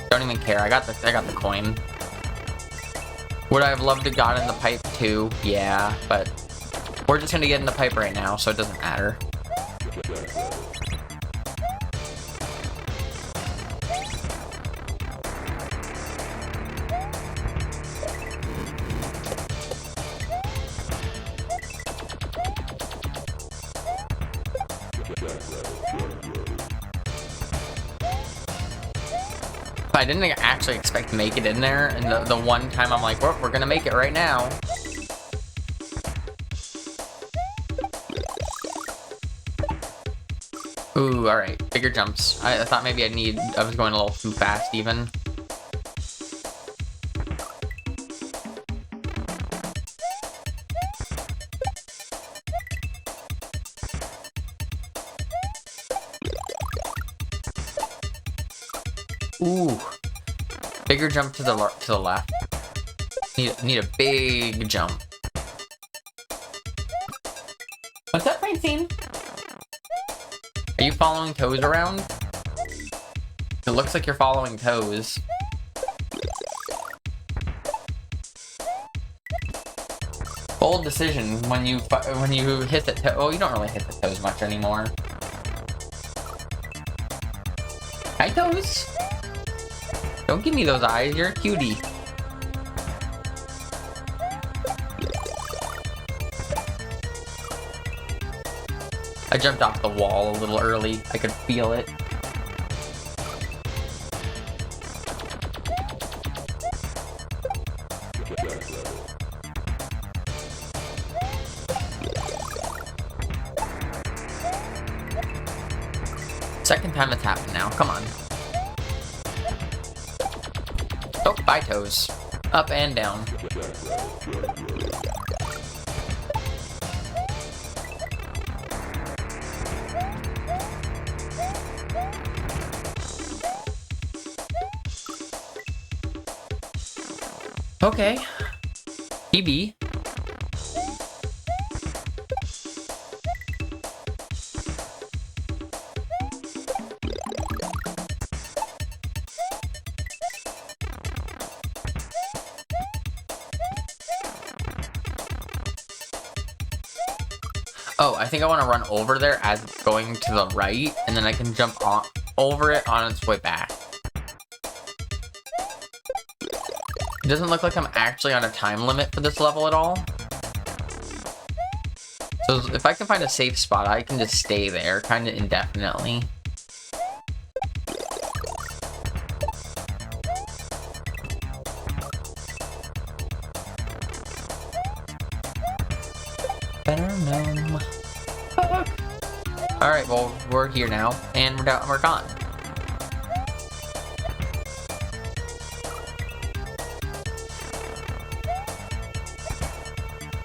Don't even care. I got the coin. Would I have loved to have gotten the pipe too? Yeah, but we're just gonna get in the pipe right now, so it doesn't matter. I didn't actually expect to make it in there, and the one time I'm like, well, we're gonna make it right now. Ooh, alright. Bigger jumps. I thought maybe I was going a little too fast even. Ooh. Bigger jump to the left. Need a big jump. What's up, Francine? Are you following Toes around? It looks like you're following Toes. Bold decision when you hit the toe. Oh, you don't really hit the Toes much anymore. Hi, Toes. Don't give me those eyes. You're a cutie. I jumped off the wall a little early. I could feel it. Second time it's happened now. Come on. Oh, bye, Toes. Up and down. Okay. EB. Oh, I think I want to run over there as it's going to the right, and then I can jump over it on its way back. It doesn't look like I'm actually on a time limit for this level at all. So if I can find a safe spot, I can just stay there kind of indefinitely. Alright, well, we're here now, and we're gone.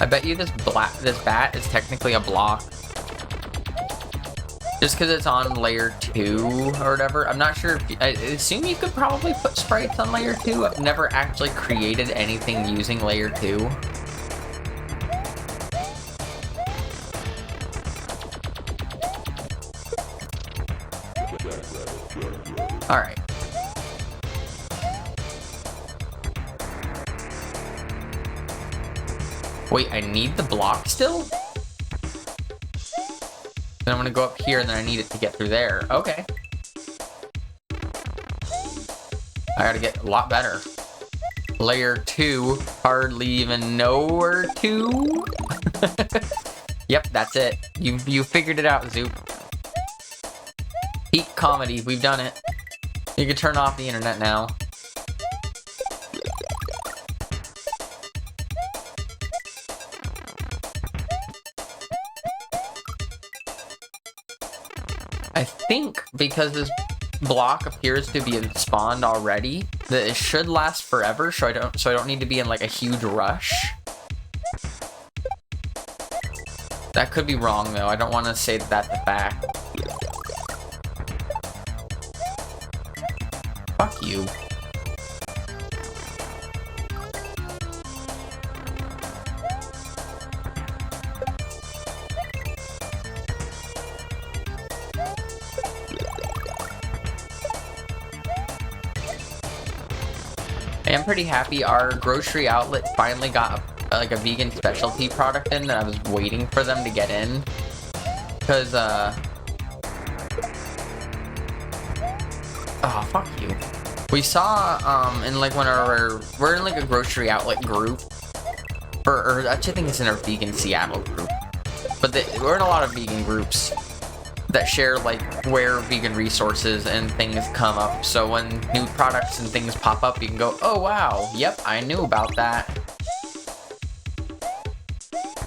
I bet you this bat is technically a block. Just because it's on layer 2 or whatever. I'm not sure if I assume you could probably put sprites on layer 2. I've never actually created anything using layer 2. Alright. Wait, I need the block still? Then I'm gonna go up here and then I need it to get through there. Okay. I gotta get a lot better. Layer 2, hardly even know where to. Yep, that's it. You figured it out, Zoop. Peak comedy, we've done it. You can turn off the internet now. I think because this block appears to be spawned already, that it should last forever, so I don't need to be in like a huge rush. That could be wrong though. I don't want to say that that's a fact. Fuck you. I am pretty happy our grocery outlet finally got like a vegan specialty product in that I was waiting for them to get in. Because, oh, fuck you. We saw, in like we're in like a grocery outlet group. Or actually I think it's in our vegan Seattle group. But we're in a lot of vegan groups that share like where vegan resources and things come up, so when new products and things pop up you can go, oh wow, yep, I knew about that.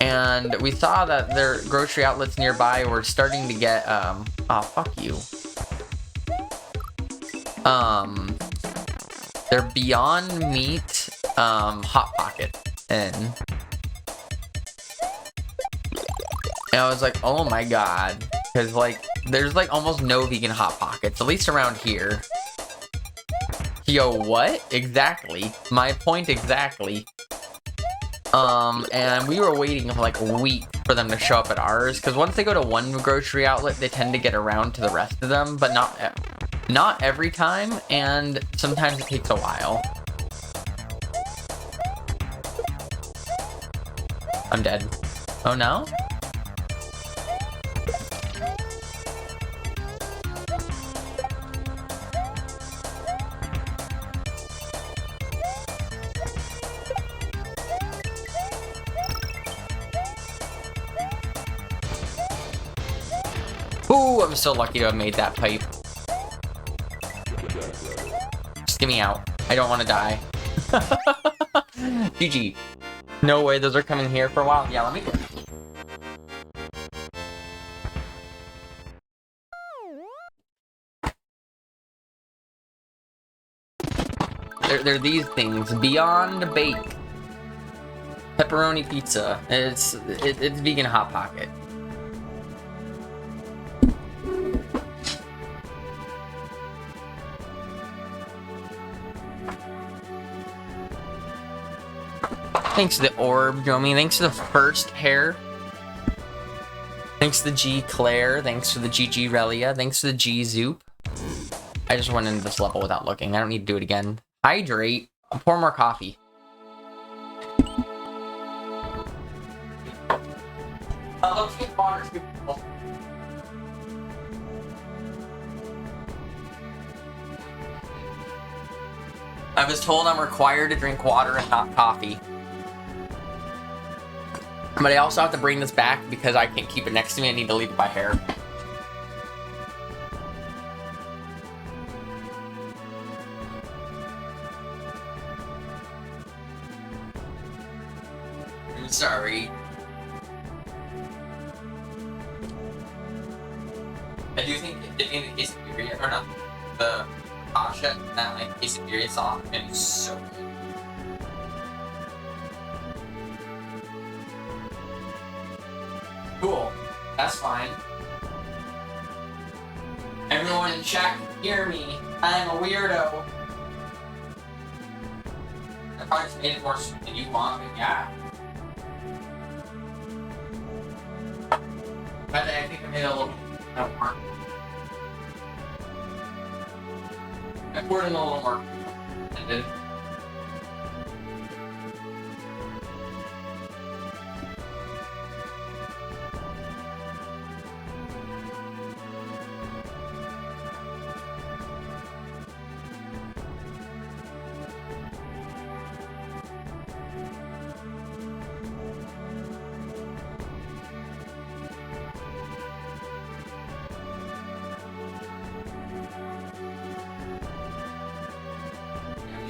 And we saw that their grocery outlets nearby were starting to get oh fuck you, their Beyond Meat Hot Pocket in. And I was like, oh my god. Because, like, there's, like, almost no vegan Hot Pockets, at least around here. Yo, what? Exactly. My point exactly. And we were waiting for, like, a week for them to show up at ours. Because once they go to one grocery outlet, they tend to get around to the rest of them. But not every time, and sometimes it takes a while. I'm dead. Oh, no? Ooh, I'm so lucky to have made that pipe. Just get me out. I don't want to die. GG. No way, those are coming here for a while. Yeah, let me... They're these things. Beyond Bake. Pepperoni pizza. It's vegan Hot Pocket. Thanks to the orb, Jomi. Thanks to the first hair. Thanks to the G Claire. Thanks to the GG Relia. Thanks to the G Zoop. I just went into this level without looking. I don't need to do it again. Hydrate. I'll pour more coffee. Let's get water. I was told I'm required to drink water and not coffee. But I also have to bring this back because I can't keep it next to me. I need to leave it by hair. I'm sorry. I do think dipping the quesadilla, or not, the pasha, that like quesadilla sauce, and it's so good. Cool. That's fine. Everyone in chat, hear me. I'm a weirdo. I probably just made it more than you want, but yeah. But I think I made it a little more. I poured in a little more. And then.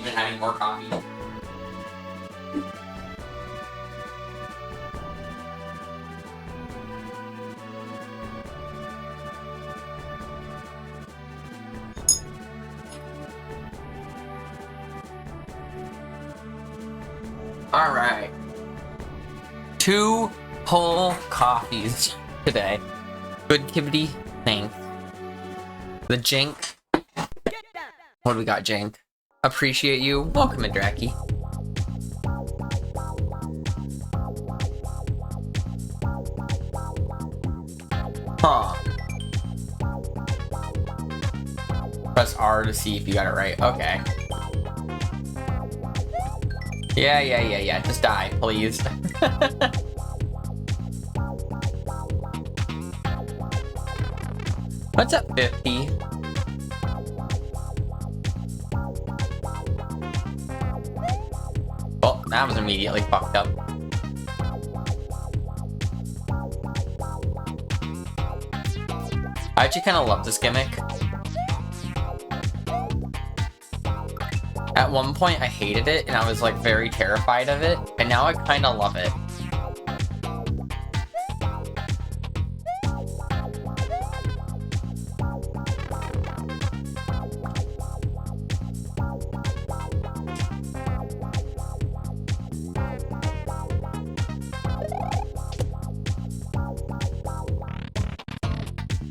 been having more coffee. Alright. 2 whole coffees today. Good activity. Thanks. The Jank. What do we got, Jank? Appreciate you. Welcome in, Draki. Huh. Press R to see if you got it right. Okay. Yeah. Just die, please. What's up, 50? Well, that was immediately fucked up. I actually kind of love this gimmick. At one point, I hated it, and I was like very terrified of it, and now I kind of love it.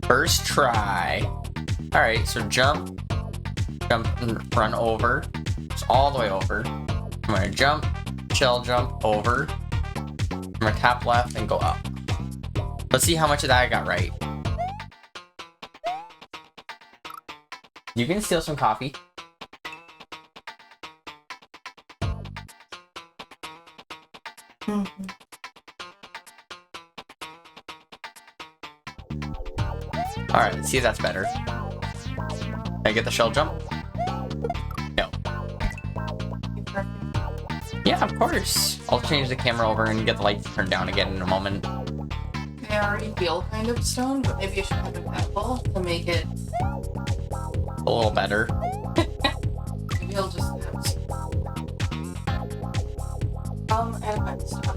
First try. Alright, so jump, and run over. Just all the way over. I'm gonna jump, shell jump, over. I'm gonna tap left and go up. Let's see how much of that I got right. You can steal some coffee. Alright, let's see if that's better. Can I get the shell jump? No. Yeah, of course. I'll change the camera over and get the lights turned down again in a moment. I already feel kind of stoned, but maybe I should have an edible to make it A little better. maybe I'll just have some. And my stuff.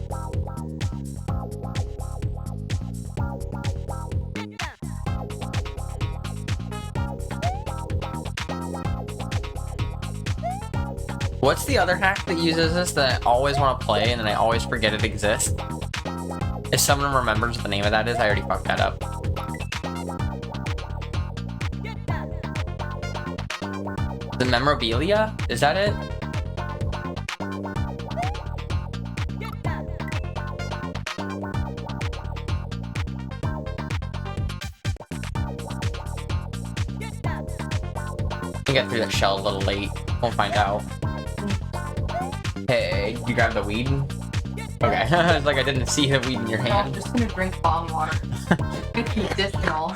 What's the other hack that uses this that I always want to play and then I always forget it exists? If someone remembers what the name of that is, I already fucked that up. The memorabilia? Is that it? I got through that shell a little late. We'll find out. Hey, you grab the weed? Okay. I was like, I didn't see the weed in your No, I'm hand. just gonna drink bong water. It's medicinal.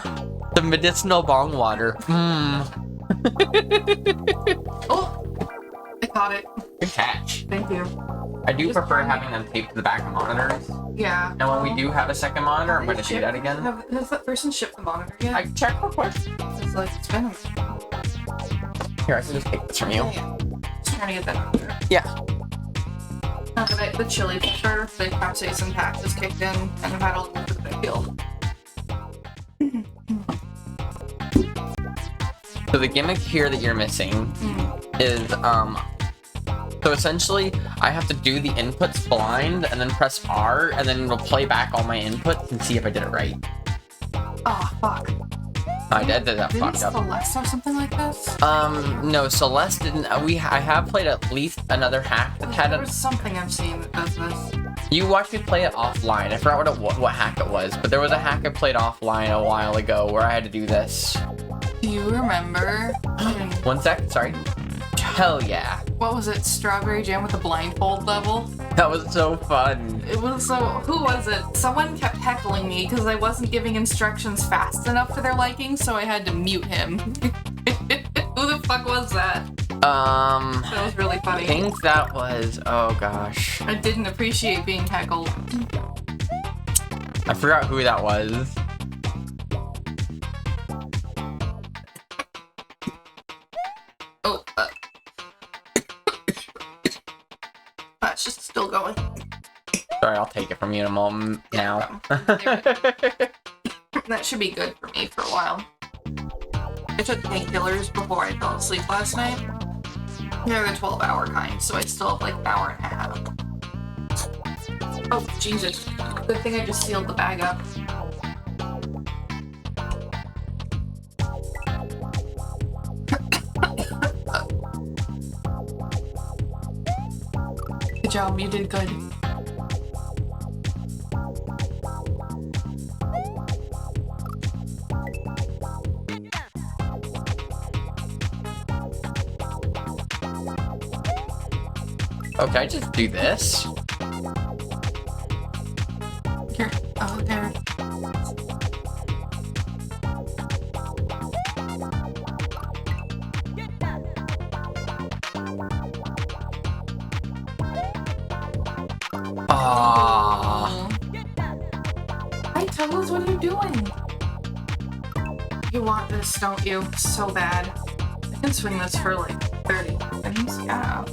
The medicinal bong water. Oh! I caught it. Good catch. Thank you. I do prefer having them taped to the back of monitors. Yeah. And when we do have a second monitor, I'm going to do that again. Has that person shipped the monitor yet? I can check real quick. It's like, it's been a Here, I can just take this from you. Yeah. Just trying to get that out there. Yeah. Now that the chili pepper, the capsaicin pack is kicked in, and I've had all the big deal. So the gimmick here that you're missing is, so essentially, I have to do the inputs blind, and then press R, and then it'll play back all my inputs and see if I did it right. Oh, fuck. I did that Didn't fucked up. Celeste have something like this? No, Celeste didn't. I have played at least another hack that had There a. was something I've seen that does this. You watched me play it offline. I forgot what hack it was, but there was a hack I played offline a while ago where I had to do this. Do you remember? 1 sec, sorry. Hell yeah. What was it? Strawberry jam with a blindfold level? That was so fun. It was so. Who was it? Someone kept heckling me because I wasn't giving instructions fast enough for their liking, so I had to mute him. Who the fuck was that? That was really I funny. think that was, oh gosh. I didn't appreciate being heckled. I forgot who that was. Oh, Oh. Sorry, I'll take it from you in a moment now. That should be good for me for a while. I took painkillers before I fell asleep last night. They're the 12-hour kind, so I still have like an hour and a half. Oh, Jesus. Good thing I just sealed the bag up. Good job, you did good. Okay, I just do this. Here. Oh, there. Ah. Hey, Toes, what are you doing? You want this, don't you? So bad. I can swing this for like 30 seconds. Yeah.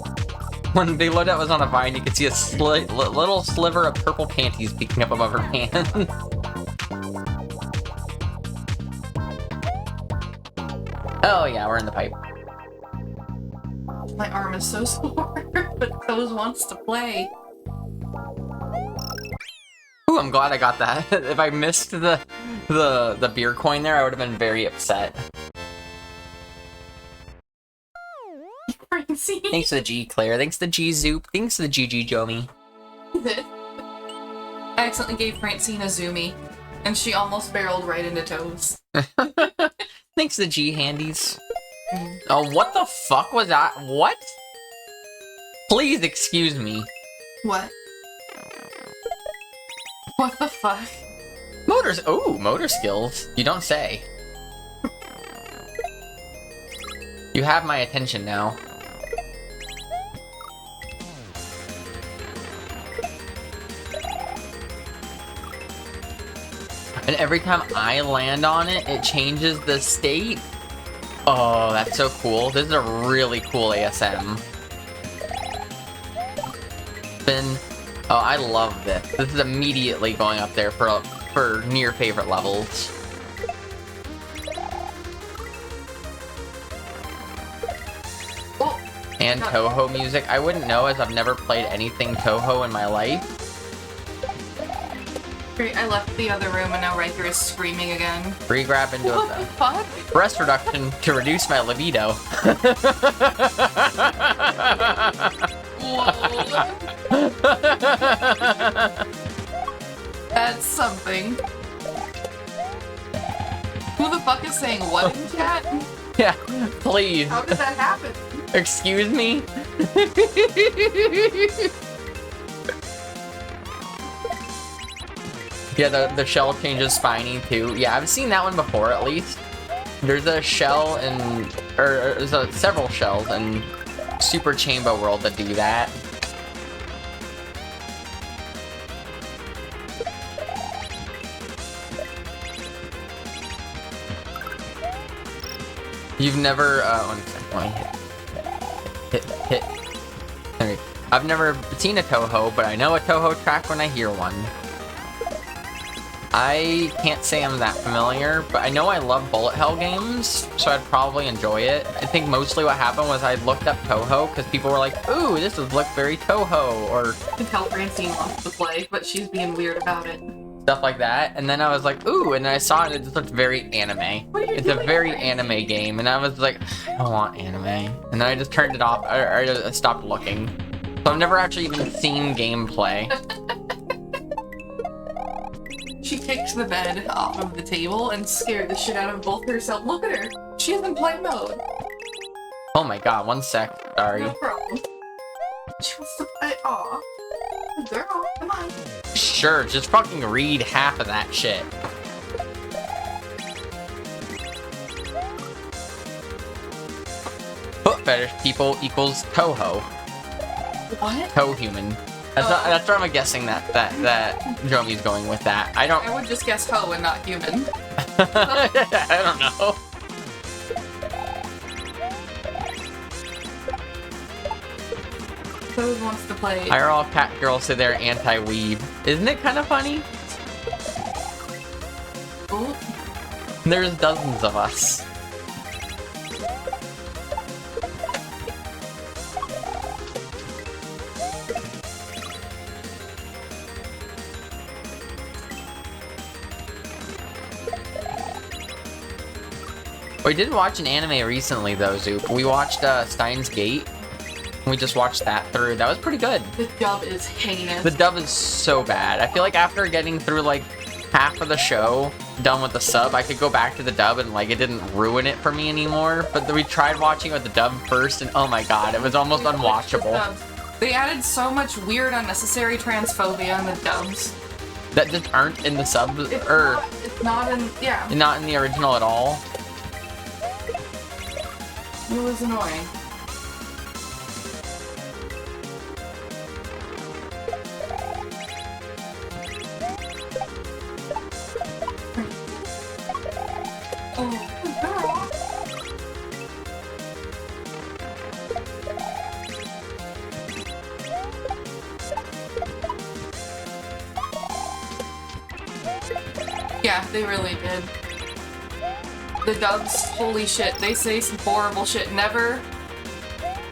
When Big Loadout was on a vine, you could see a little sliver of purple panties peeking up above her hand. Oh yeah, we're in the pipe. My arm is so sore, but Toes wants to play. Ooh, I'm glad I got that. If I missed the beer coin there, I would have been very upset. Thanks to the G Claire, thanks to the G Zoop, thanks to the GG Jomi. I accidentally gave Francine a zoomie, and she almost barreled right into Toes. Thanks to the G Handies. Oh, what the fuck was that? What? Please excuse me. What? What the fuck? Motor skills. You don't say. You have my attention now. And every time I land on it, it changes the state. Oh, that's so cool. This is a really cool ASM. Oh, I love this. This is immediately going up there for near favorite levels. Oh, and Toho music. I wouldn't know as I've never played anything Toho in my life. Great, I left the other room and now Riker is screaming again. Free grab into What the fuck? breast reduction to reduce my libido. Whoa. That's something. Who the fuck is saying what in chat? Yeah, please. How did that happen? Excuse me? Yeah, the shell changes spiny too. Yeah, I've seen that one before at least. There's a shell or there's several shells in Super Chamber World that do that. You've never, one second, let me hit. Okay. I've never seen a Toho, but I know a Toho track when I hear one. I can't say I'm that familiar, but I know I love bullet hell games, so I'd probably enjoy it. I think mostly what happened was I looked up Toho because people were like, ooh, this would look very Toho, or I can tell Francine wants to play, but she's being weird about it. stuff like that. And then I was like, ooh, and then I saw it and it just looked very anime. It's a very anime game, and I was like, I don't want anime. And then I just turned it off, or I stopped looking. So I've never actually even seen gameplay. She kicked the bed off of the table and scared the shit out of both herself. Look at her. She's in play mode. Oh my god, one sec. Sorry. No problem. She wants to play. Aw. Girl, come on. Sure, just fucking read half of that shit. Foot fetish people equals Toho. What? Toe human. That's where I'm guessing that Jomi's going with that. I would just guess ho and not human. I don't know. Toad wants to play. IRL cat girls say they're anti-weeb. Isn't it kind of funny? Ooh. There's dozens of us. We did watch an anime recently though, Zoop. We watched Steins Gate. We just watched that through. That was pretty good. The dub is heinous. The dub is so bad. I feel like after getting through like half of the show, done with the sub, I could go back to the dub and like it didn't ruin it for me anymore. But we tried watching with the dub first and oh my god, it was almost unwatchable. They added so much weird unnecessary transphobia in the dubs. That just aren't in the sub, It's not in, yeah. Not in the original at all. It was annoying. Oh, girl. Yeah, they really did. The dubs, holy shit, they say some horrible shit. Never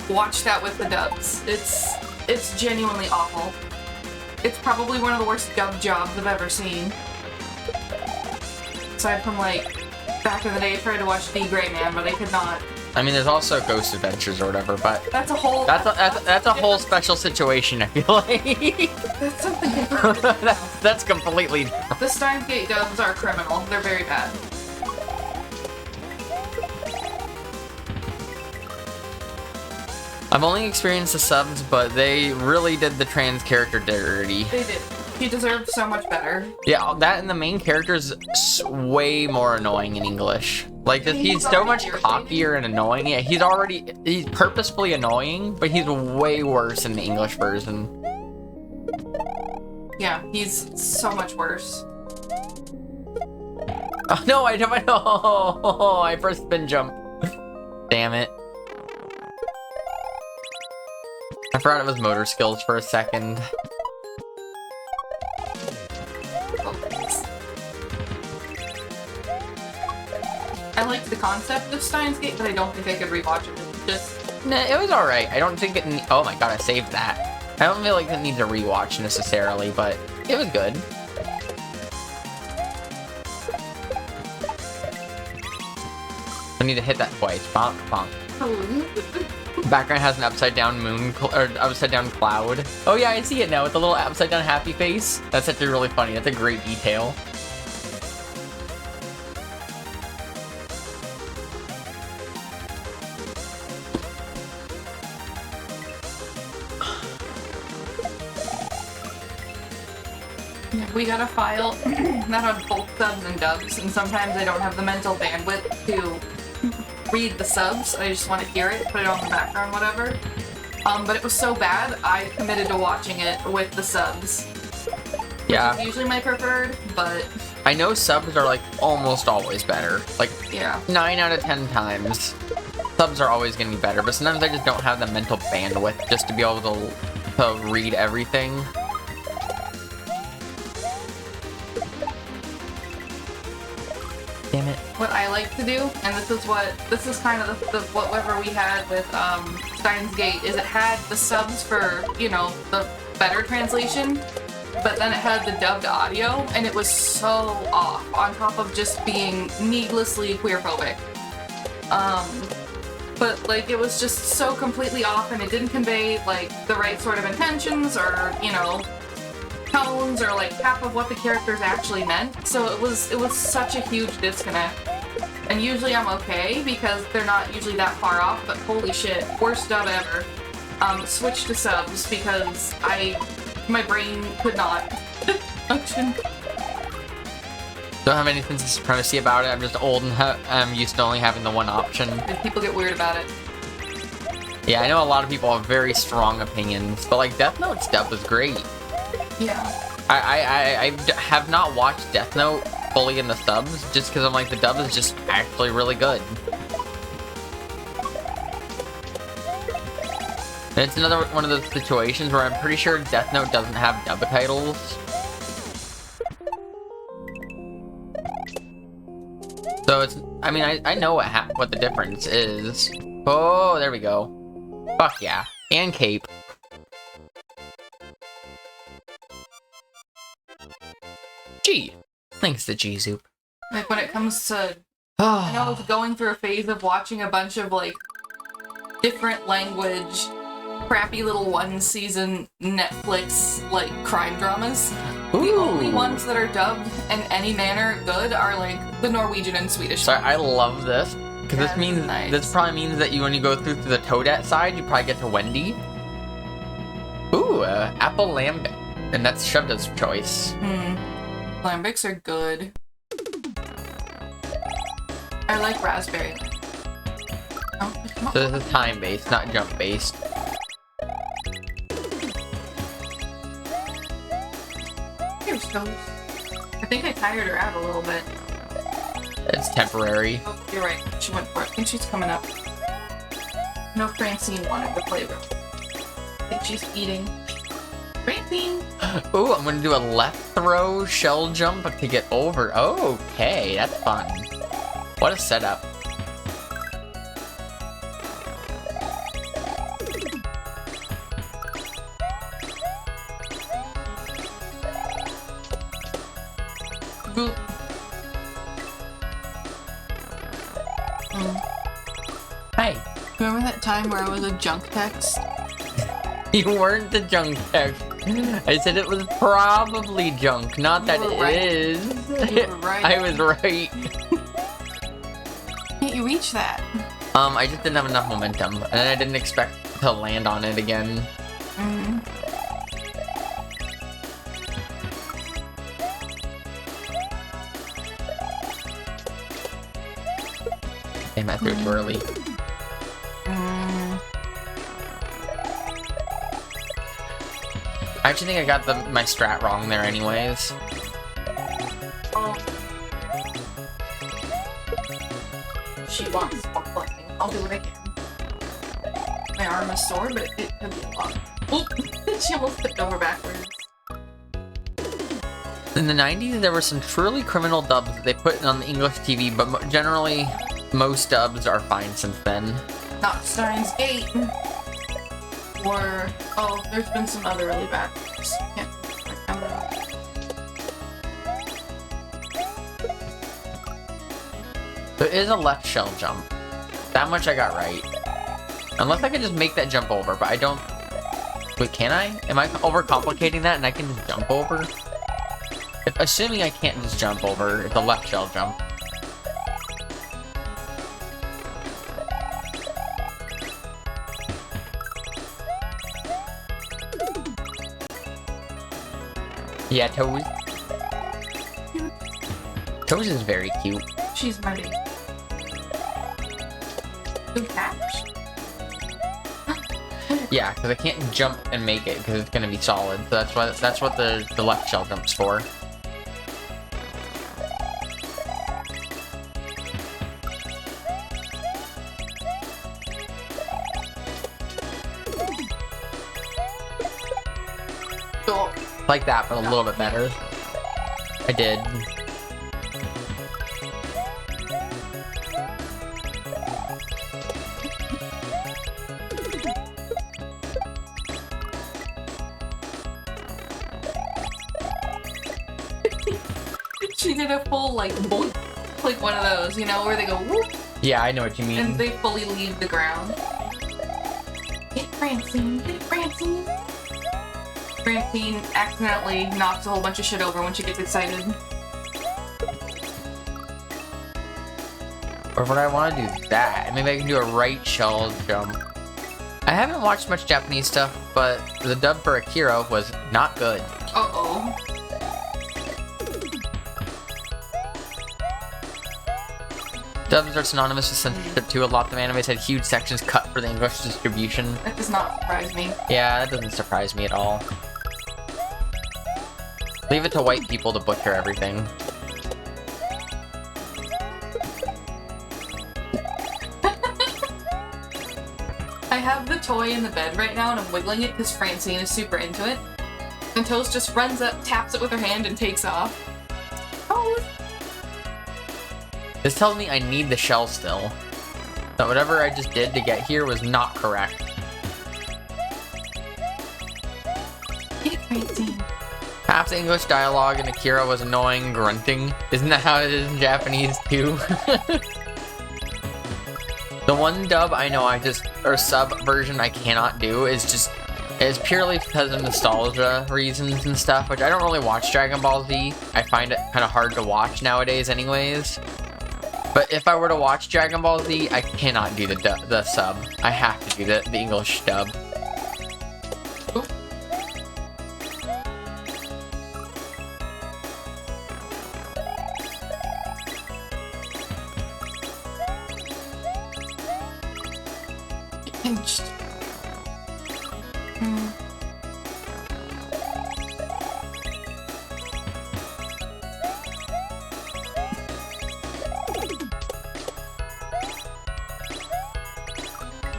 watch that with the dubs. It's genuinely awful. It's probably one of the worst dub jobs I've ever seen. Aside from like back in the day, I tried to watch The Gray Man, but I could not. I mean, there's also Ghost Adventures or whatever, but that's a whole whole special situation. I feel like that's something different. that's completely different. The Steins Gate dubs are criminal. They're very bad. I've only experienced the subs, but they really did the trans character dirty. They did. He deserved so much better. Yeah, that and the main character's way more annoying in English. Like, he's so much cockier and annoying. Yeah, he's purposefully annoying, but he's way worse in the English version. Yeah, he's so much worse. Oh, no, I don't know. I pressed spin jump. Damn it. I forgot it was motor skills for a second. I liked the concept of Steins Gate, but I don't think I could rewatch it. Nah, it was alright. I don't think it oh my god, I saved that. I don't feel like it needs a rewatch necessarily, but it was good. I need to hit that twice. Bonk, bonk. Background has an upside down moon or upside down cloud. Oh yeah, I see it now with the little upside down happy face. That's actually really funny. That's a great detail. We got a file that had both subs and dubs, and sometimes I don't have the mental bandwidth to read the subs. I just want to hear it, put it on the background, whatever. But it was so bad, I committed to watching it with the subs. Yeah. Which is usually my preferred, but... I know subs are like almost always better. Like, yeah. 9 out of 10 times. Subs are always going to be better, but sometimes I just don't have the mental bandwidth just to be able to read everything. Damn it. What I like to do, and this is kind of whatever we had with Steins Gate, is it had the subs for, you know, the better translation, but then it had the dubbed audio, and it was so off, on top of just being needlessly queerphobic. But like it was just so completely off, and it didn't convey like the right sort of intentions or, you know, tones or like half of what the characters actually meant. So it was such a huge disconnect. And usually I'm okay because they're not usually that far off, but holy shit, worst dub ever. Switch to subs because my brain could not function. Don't have anything to supremacy about it. I'm just old and I'm used to only having the one option. And people get weird about it. Yeah, I know a lot of people have very strong opinions, but like Death Note's dub was great. Yeah. I have not watched Death Note fully in the subs just because I'm like the dub is just actually really good. And it's another one of those situations where I'm pretty sure Death Note doesn't have dub titles. So it's, I mean, I know what the difference is. Oh, there we go. Fuck yeah. And cape. G. Thanks to G-Zoop. Like, when it comes to, I know, going through a phase of watching a bunch of, like, different language, crappy little one-season Netflix, like, crime dramas. Ooh. The only ones that are dubbed in any manner good are, like, the Norwegian and Swedish Sorry, ones. I love this. Because this means, this probably means that when you go through to the Toadette side, you probably get to Wendy. Ooh, apple lambic. And that's Shovda's choice. Lambics are good. I like raspberry. Oh, come on. So this is time-based, not jump-based. Here's Toes. I think I tired her out a little bit. It's temporary. Oh, you're right. She went for it. I think she's coming up. No, Francine wanted the playroom. I think she's eating. Francine! Ooh, I'm gonna do a left throw shell jump to get over. Oh, okay, that's fun. What a setup. Boop. Hey. Remember that time where I was a junk text? You weren't the junk text. I said it was probably junk, not that it is. You were right. I was right. Can't you reach that? I just didn't have enough momentum, and I didn't expect to land on it again. Damn, I threw it too early. I actually think I got my strat wrong there anyways. Oh. She wants spot collecting. I'll do what I can. My arm is sore, but it could be a lot. Oh! She almost tipped over backwards. In the 90s, there were some truly criminal dubs that they put on the English TV, but generally, most dubs are fine since then. Not Steins Gate. Or, oh, there's been some other really bad ones. Can't remember. There is a left shell jump. That much I got right. Unless I can just make that jump over, but I don't... Wait, can I? Am I overcomplicating that and I can just jump over? Assuming I can't just jump over, it's a left shell jump. Yeah, Toes. Toes is very cute. She's my baby. Good catch. Yeah, because I can't jump and make it because it's gonna be solid. So that's what the left shell jump's for. Cool. Like that, but a little bit better. I did. She did a full, like, boink, like one of those, you know, where they go whoop, Yeah, I know what you mean. and they fully leave the ground. Get Francine, get Francine. Francine accidentally knocks a whole bunch of shit over when she gets excited. Or would I want to do that? Maybe I can do a right shell jump. I haven't watched much Japanese stuff, but the dub for Akira was not good. Uh-oh. Dubs are synonymous with censorship too. A lot of animes had huge sections cut for the English distribution. That does not surprise me. Yeah, that doesn't surprise me at all. Leave it to white people to butcher everything. I have the toy in the bed right now and I'm wiggling it because Francine is super into it. And Toast just runs up, taps it with her hand, and takes off. Oh! This tells me I need the shell still. So whatever I just did to get here was not correct. Get Francine. Half the English dialogue in Akira was annoying grunting. Isn't that how it is in Japanese too? The one dub I know or sub version I cannot do is purely because of nostalgia reasons and stuff, which I don't really watch Dragon Ball Z. I find it kind of hard to watch nowadays anyways. But if I were to watch Dragon Ball Z, I cannot do the sub. I have to do the English dub. Ooh. Pinched.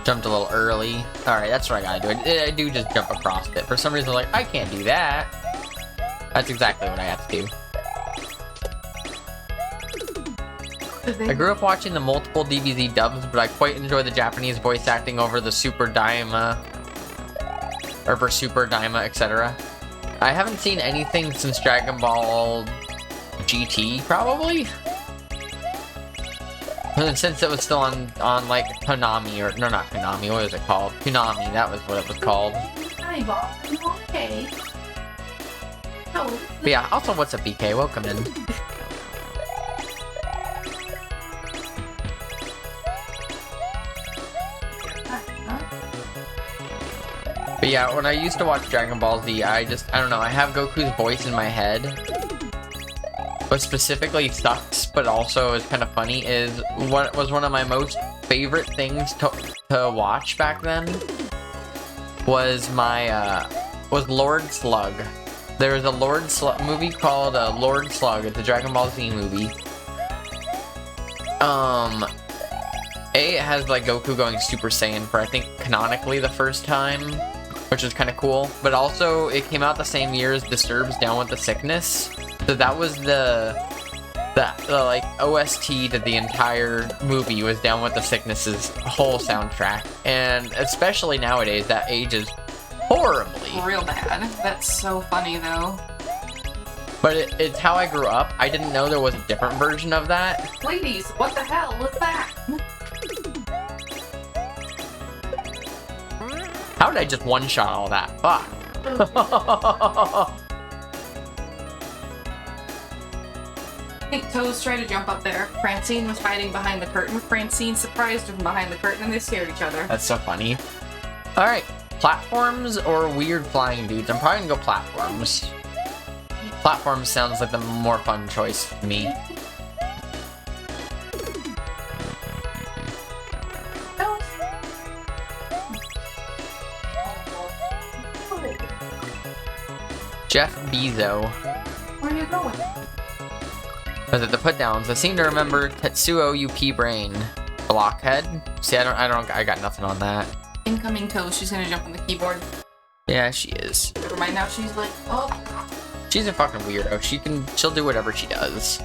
Jumped a little early. Alright, that's what I gotta do. I do just jump across it. For some reason, like, I can't do that. That's exactly what I have to do. I grew up watching the multiple DBZ dubs, but I quite enjoy the Japanese voice acting over the Super Daima, or for Super Daima, etc. I haven't seen anything since Dragon Ball GT, probably? Since it was still on like Konami, or no, not Konami, what was it called? Konami, that was what it was called. Hi, Bob. You okay? Oh. But yeah, also what's up, BK? Welcome in. But yeah, when I used to watch Dragon Ball Z, I don't know, I have Goku's voice in my head. What specifically sucks, but also is kind of funny, is what was one of my most favorite things to watch back then was was Lord Slug. There was a Lord Slug movie called Lord Slug. It's a Dragon Ball Z movie. It has like Goku going Super Saiyan for I think canonically the first time, which is kind of cool. But also it came out the same year as Disturbed's Down with the Sickness. So that was the like OST to the entire movie was Down with the Sickness's whole soundtrack. And especially nowadays, that ages horribly. Real bad. That's so funny though. But it's how I grew up. I didn't know there was a different version of that. Ladies, what the hell was that? How did I just one-shot all that? Fuck. I think Toes tried to jump up there. Francine was hiding behind the curtain. Francine surprised him behind the curtain and they scared each other. That's so funny. Alright, platforms or weird flying dudes? I'm probably gonna go platforms. Platforms sounds like the more fun choice to me. Jeff Bezos. Where are you going? Was it the put downs? I seem to remember Tetsuo UP Brain. Blockhead? See, I got nothing on that. Incoming Toes, she's gonna jump on the keyboard. Yeah, she is. Never mind, now she's like, oh. She's a fucking weirdo. She'll do whatever she does.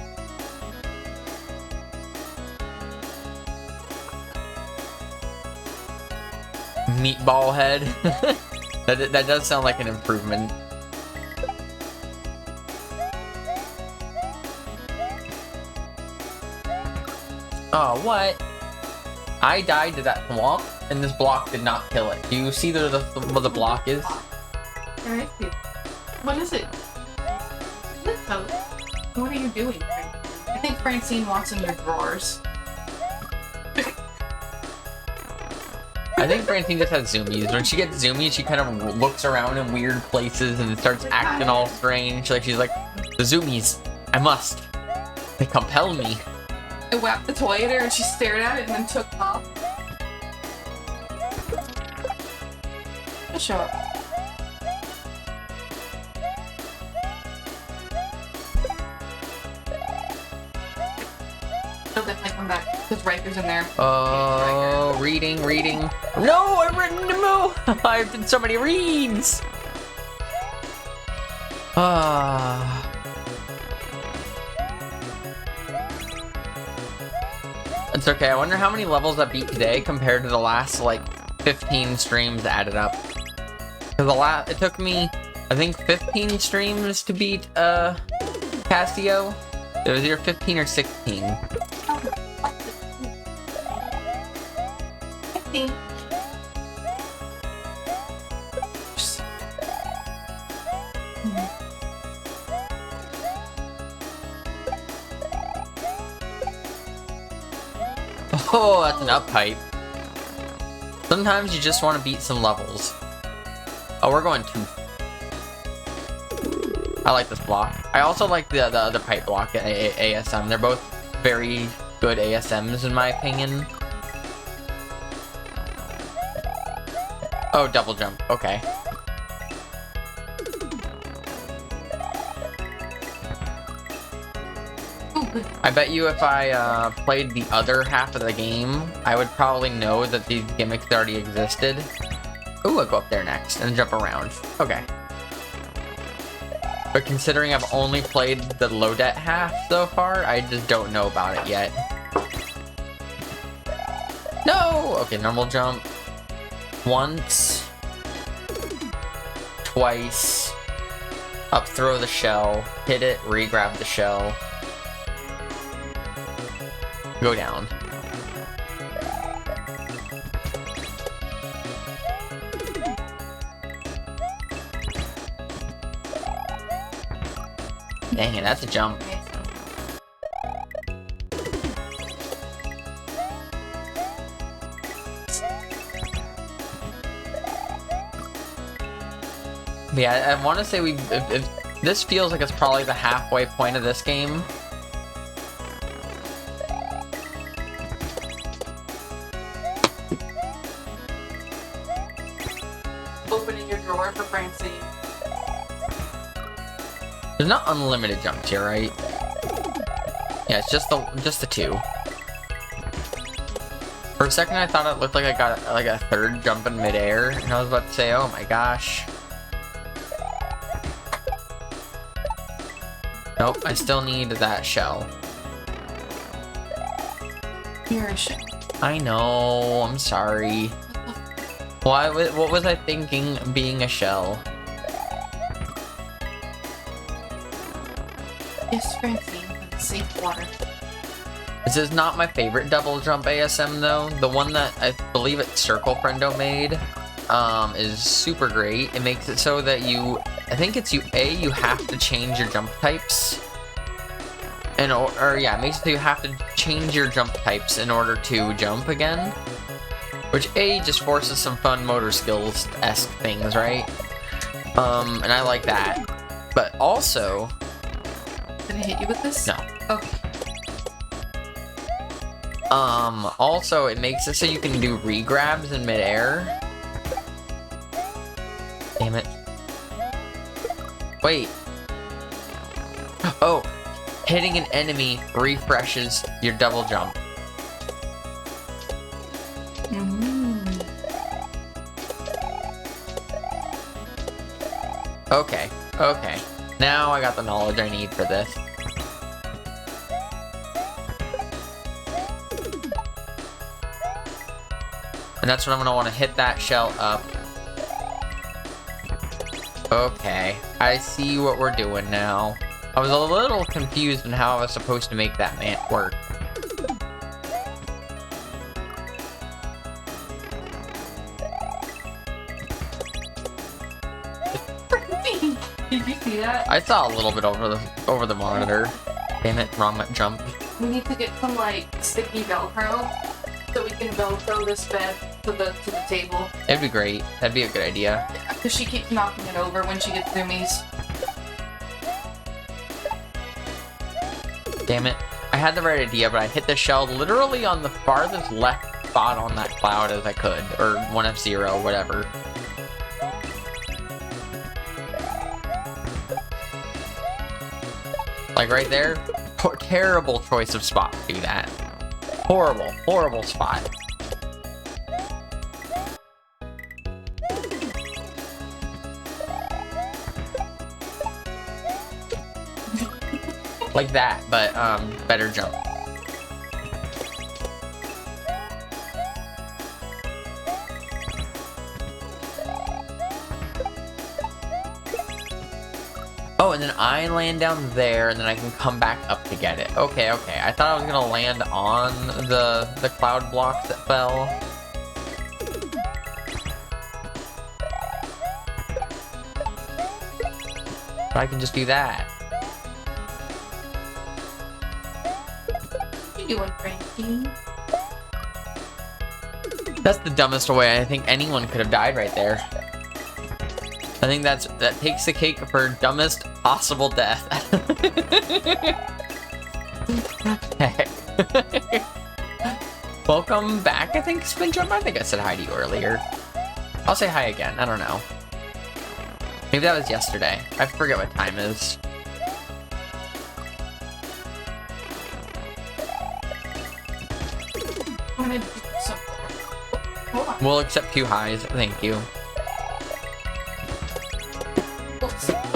Meatball head. that does sound like an improvement. Oh, what? I died to that swamp, and this block did not kill it. Do you see where the block is? Alright. What is it? Toes? What are you doing? I think Francine wants in your drawers. I think Francine just has zoomies. When she gets zoomies, she kind of looks around in weird places and starts acting all strange. Like she's like, the zoomies, I must. They compel me. I whacked the toy at her and she stared at it and then took off. Just show up. He'll definitely come back because Riker's in there. Oh, reading. No, I've written Nemo. I've done so many reads. It's okay. I wonder how many levels I beat today compared to the last, like, 15 streams added up. Because it took me, I think, 15 streams to beat, Casio. It was either 15 or 16. 15. Oh, that's an up hype. Sometimes you just want to beat some levels. Oh, we're going 2. I like this block. I also like the other pipe block at ASM. They're both very good ASMs in my opinion. Oh, double jump. Okay. I bet you if I played the other half of the game, I would probably know that these gimmicks already existed. Ooh, I'll go up there next and jump around. Okay. But considering I've only played the low-det half so far, I just don't know about it yet. No! Okay, normal jump. Once. Twice. Up throw the shell. Hit it, re-grab the shell. Go down. Dang it, that's a jump. Yeah, I want to say if this feels like it's probably the halfway point of this game. Opening your drawer for Francine. There's not unlimited jumps here, right? Yeah, it's just the 2. For a second, I thought it looked like I got like a third jump in midair, and I was about to say, "Oh my gosh!" Nope, I still need that shell. You're a shell. I know. I'm sorry. Why? What was I thinking? Being a shell. Yes, Francine, but safe water. This is not my favorite double jump ASM though. The one that I believe it's Circle Friendo made is super great. It makes it so that you have to change your jump types. And it makes it so you have to change your jump types in order to jump again. Which just forces some fun motor skills-esque things, right? And I like that. But also... Did I hit you with this? No. Okay. Also, it makes it so you can do re-grabs in midair. Damn it. Wait. Oh, hitting an enemy refreshes your double jump. Okay, okay. Now I got the knowledge I need for this. And that's when I'm gonna want to hit that shell up. Okay, I see what we're doing now. I was a little confused on how I was supposed to make that work. Did you see that? I saw a little bit over the monitor. Damn it, wrong jump. We need to get some like sticky Velcro so we can Velcro this bed to the table. It'd be great. That'd be a good idea. Because she keeps knocking it over when she gets zoomies. Damn it. I had the right idea, but I hit the shell literally on the farthest left spot on that cloud as I could. Or 1F0, whatever. Like right there? Terrible choice of spot to do that. Horrible, horrible spot. Like that, but better jump. Oh, and then I land down there, and then I can come back up to get it. Okay, okay. I thought I was gonna land on the cloud block that fell. But I can just do that. What are you doing, Frankie? That's the dumbest way I think anyone could have died right there. I think that takes the cake for dumbest possible death. Welcome back, I think, Spin Jump. I think I said hi to you earlier. I'll say hi again. I don't know. Maybe that was yesterday. I forget what time is. We'll accept 2 highs. Thank you.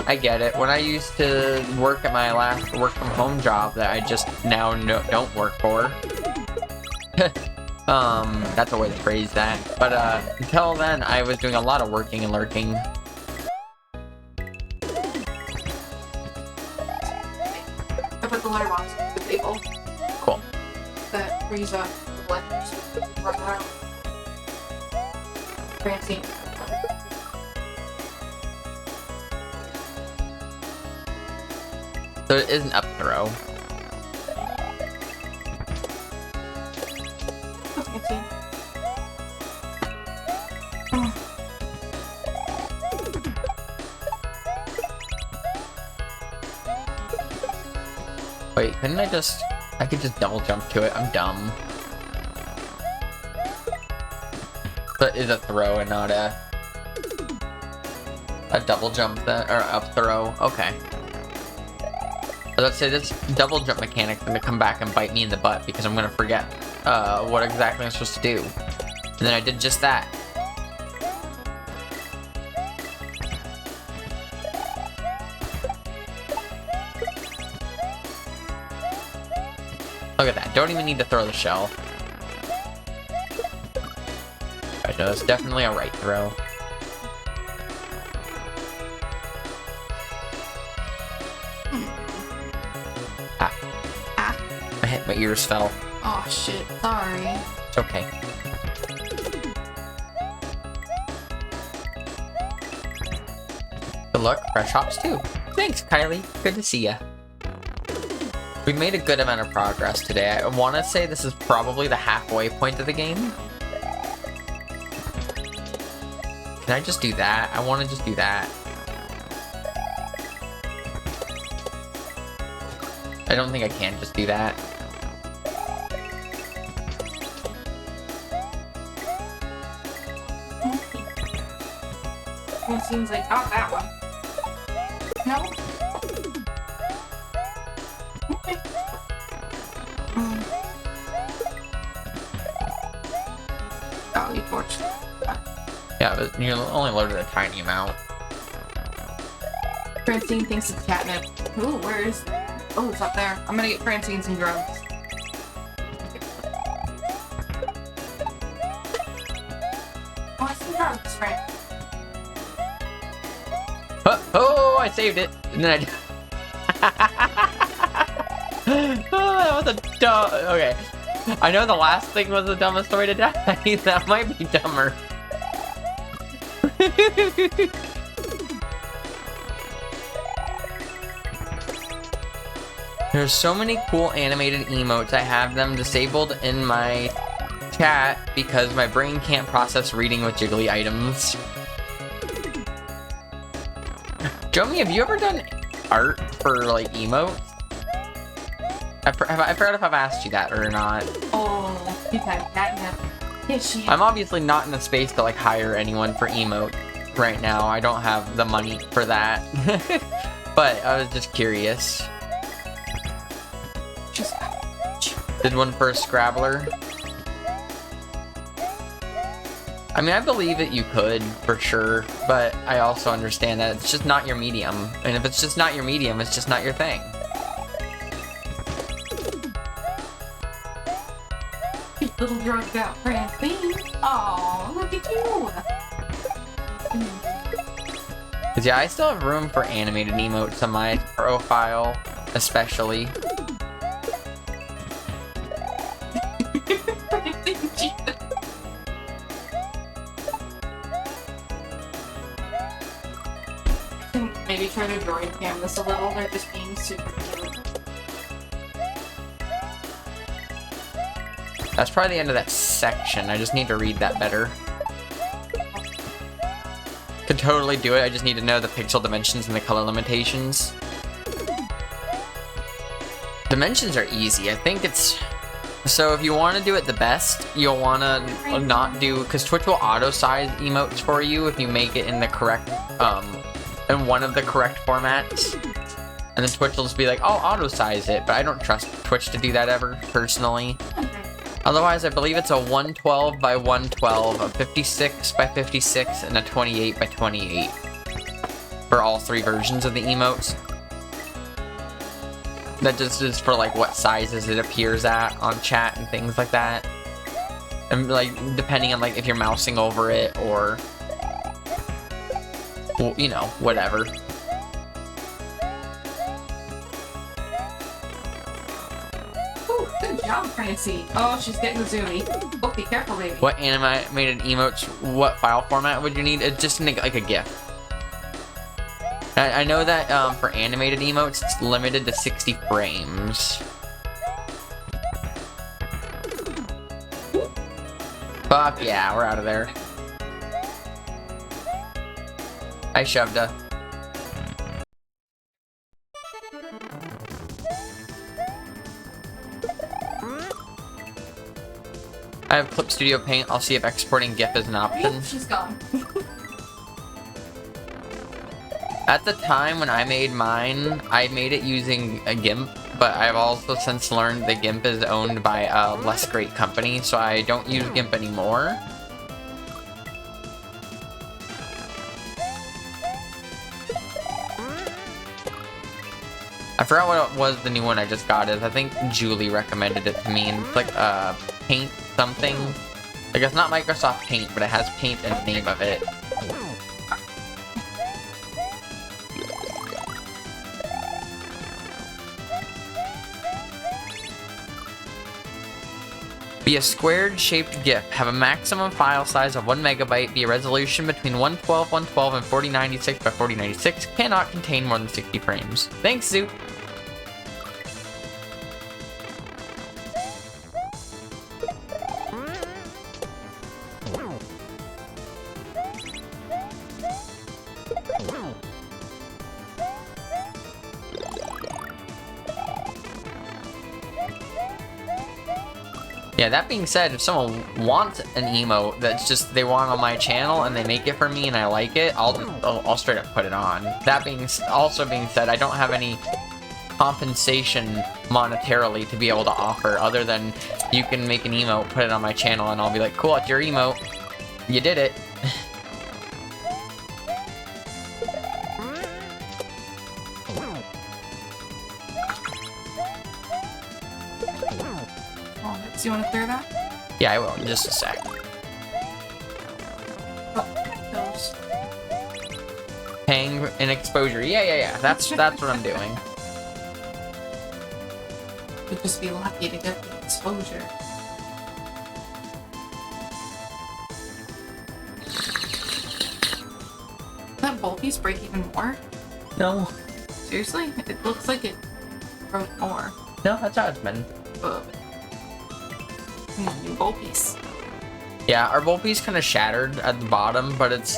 I get it. When I used to work at my last work from home job that I just now don't work for. That's a way to phrase that. But until then, I was doing a lot of working and lurking. I put the letter box on the table. Cool. That frees up the letters. Run around. Francine. So it is an up throw. Francine. Wait, couldn't I just... I could just double jump to it. I'm dumb. But it's a throw and not a double jump then, or up throw. Okay. Let's say this double jump mechanic is gonna come back and bite me in the butt because I'm gonna forget what exactly I'm supposed to do. And then I did just that. Look at that. Don't even need to throw the shell. Alright, no, that's definitely a right throw. My ears fell. Oh shit, sorry. It's okay. Good luck, fresh hops too. Thanks, Kylie. Good to see ya. We've made a good amount of progress today. I want to say this is probably the halfway point of the game. Can I just do that? I want to just do that. I don't think I can just do that. It seems like not that one. No? Okay. Oh, you torched. Yeah, but you only loaded a tiny amount. Francine thinks it's catnip. Ooh, where is it? Oh, it's up there. I'm gonna get Francine some drugs. Oh, I see drugs, Frank. Oh, I saved it. And then oh, that was a dumb... Okay. I know the last thing was the dumbest way to die. That might be dumber. There's so many cool animated emotes. I have them disabled in my chat because my brain can't process reading with jiggly items. Jomi, have you ever done art for, like, emotes? I forgot if I've asked you that or not. Oh, you've had catnip. Yes, she I'm obviously not in the space to, like, hire anyone for emote right now. I don't have the money for that. But I was just curious. just... Did one for a Scrabbler. I mean, I believe that you could, for sure, but I also understand that it's just not your medium. And if it's just not your medium, it's just not your thing. Little drugged out Francine. Aw, look at you. Cause yeah, I still have room for animated emotes on my profile, especially. Maybe try to droid cam this a little. They're just being super cute. That's probably the end of that section. I just need to read that better. Could totally do it. I just need to know the pixel dimensions and the color limitations. Dimensions are easy. I think it's... So if you want to do it the best, you'll want to not do... Because Twitch will auto-size emotes for you if you make it in the correct... in one of the correct formats. And then Twitch will just be like, I'll auto-size it. But I don't trust Twitch to do that ever, personally. Otherwise, I believe it's a 112 by 112, a 56 by 56, and a 28 by 28 for all three versions of the emotes. That just is for like what sizes it appears at on chat and things like that. And like depending on like if you're mousing over it or, well, you know, whatever. Good job, Francie. Oh, she's getting the zoomy. Oh, be careful, baby. What animated emotes, what file format would you need? It's just like a GIF. I know that for animated emotes, it's limited to 60 frames. Fuck yeah, we're out of there. I shoved her. I have Clip Studio Paint. I'll see if exporting GIF is an option. Oh, she's gone. At the time when I made mine, I made it using a GIMP, but I've also since learned that GIMP is owned by a less great company, so I don't use GIMP anymore. I forgot what it was the new one I just got is. I think Julie recommended it to me, and it's like Paint something. Like it's not Microsoft Paint, but it has Paint in the name of it. Be a squared shaped GIF. Have a maximum file size of 1 megabyte. Be a resolution between 112 and 4096 by 4096. Cannot contain more than 60 frames. Thanks, Zoo. Yeah, that being said, if someone wants an emote that's just they want on my channel and they make it for me and I like it, I'll straight up put it on. That being also being said, I don't have any compensation monetarily to be able to offer other than you can make an emote, put it on my channel, and I'll be like, cool, it's your emote. You did it. Do you want to clear that? Yeah, I will in just a sec. Oh, those. Paying an exposure. Yeah. That's what I'm doing. You'd just be lucky to get the exposure. Did that bowl piece break even more? No. Seriously? It looks like it broke more. No, that's how it's been. New bowl piece. Yeah, our bowl piece kind of shattered at the bottom, but it's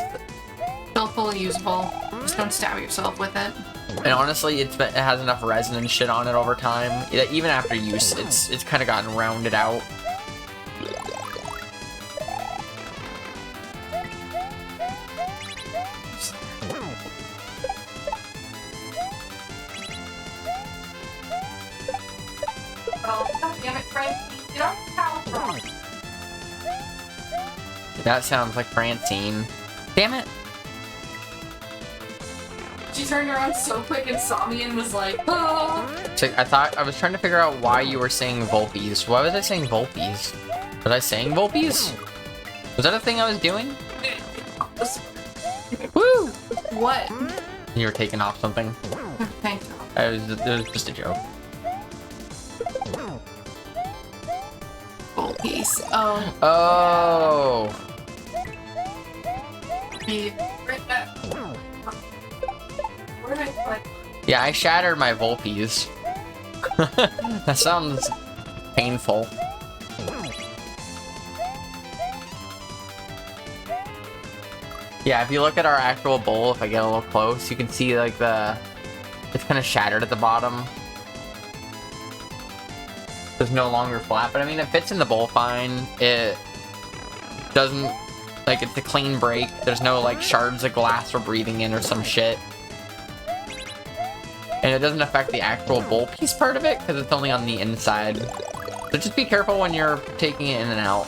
Still fully usable. Just don't stab yourself with it. and honestly, it has enough resin and shit on it over time that even after use, it's kind of gotten rounded out. Oh, God damn it. Frankly, get off the couch. That sounds like Francine. Damn it! She turned around so quick and saw me and was like, oh. So I was trying to figure out why you were saying Volpies. Why was I saying Volpies? Was I saying Volpies? Was that a thing I was doing? Woo! What? You were taking off something. Thank you. It was just a joke. Full piece. Oh. Oh! Right back. Where did I put? Yeah, I shattered my Volpies. That sounds painful. Yeah, if you look at our actual bowl, if I get a little close, you can see like it's kind of shattered at the bottom. It's no longer flat, but I mean, it fits in the bowl fine. It doesn't, like, it's a clean break. There's no like shards of glass we're breathing in or some shit. And it doesn't affect the actual bowl piece part of it, because it's only on the inside. So just be careful when you're taking it in and out.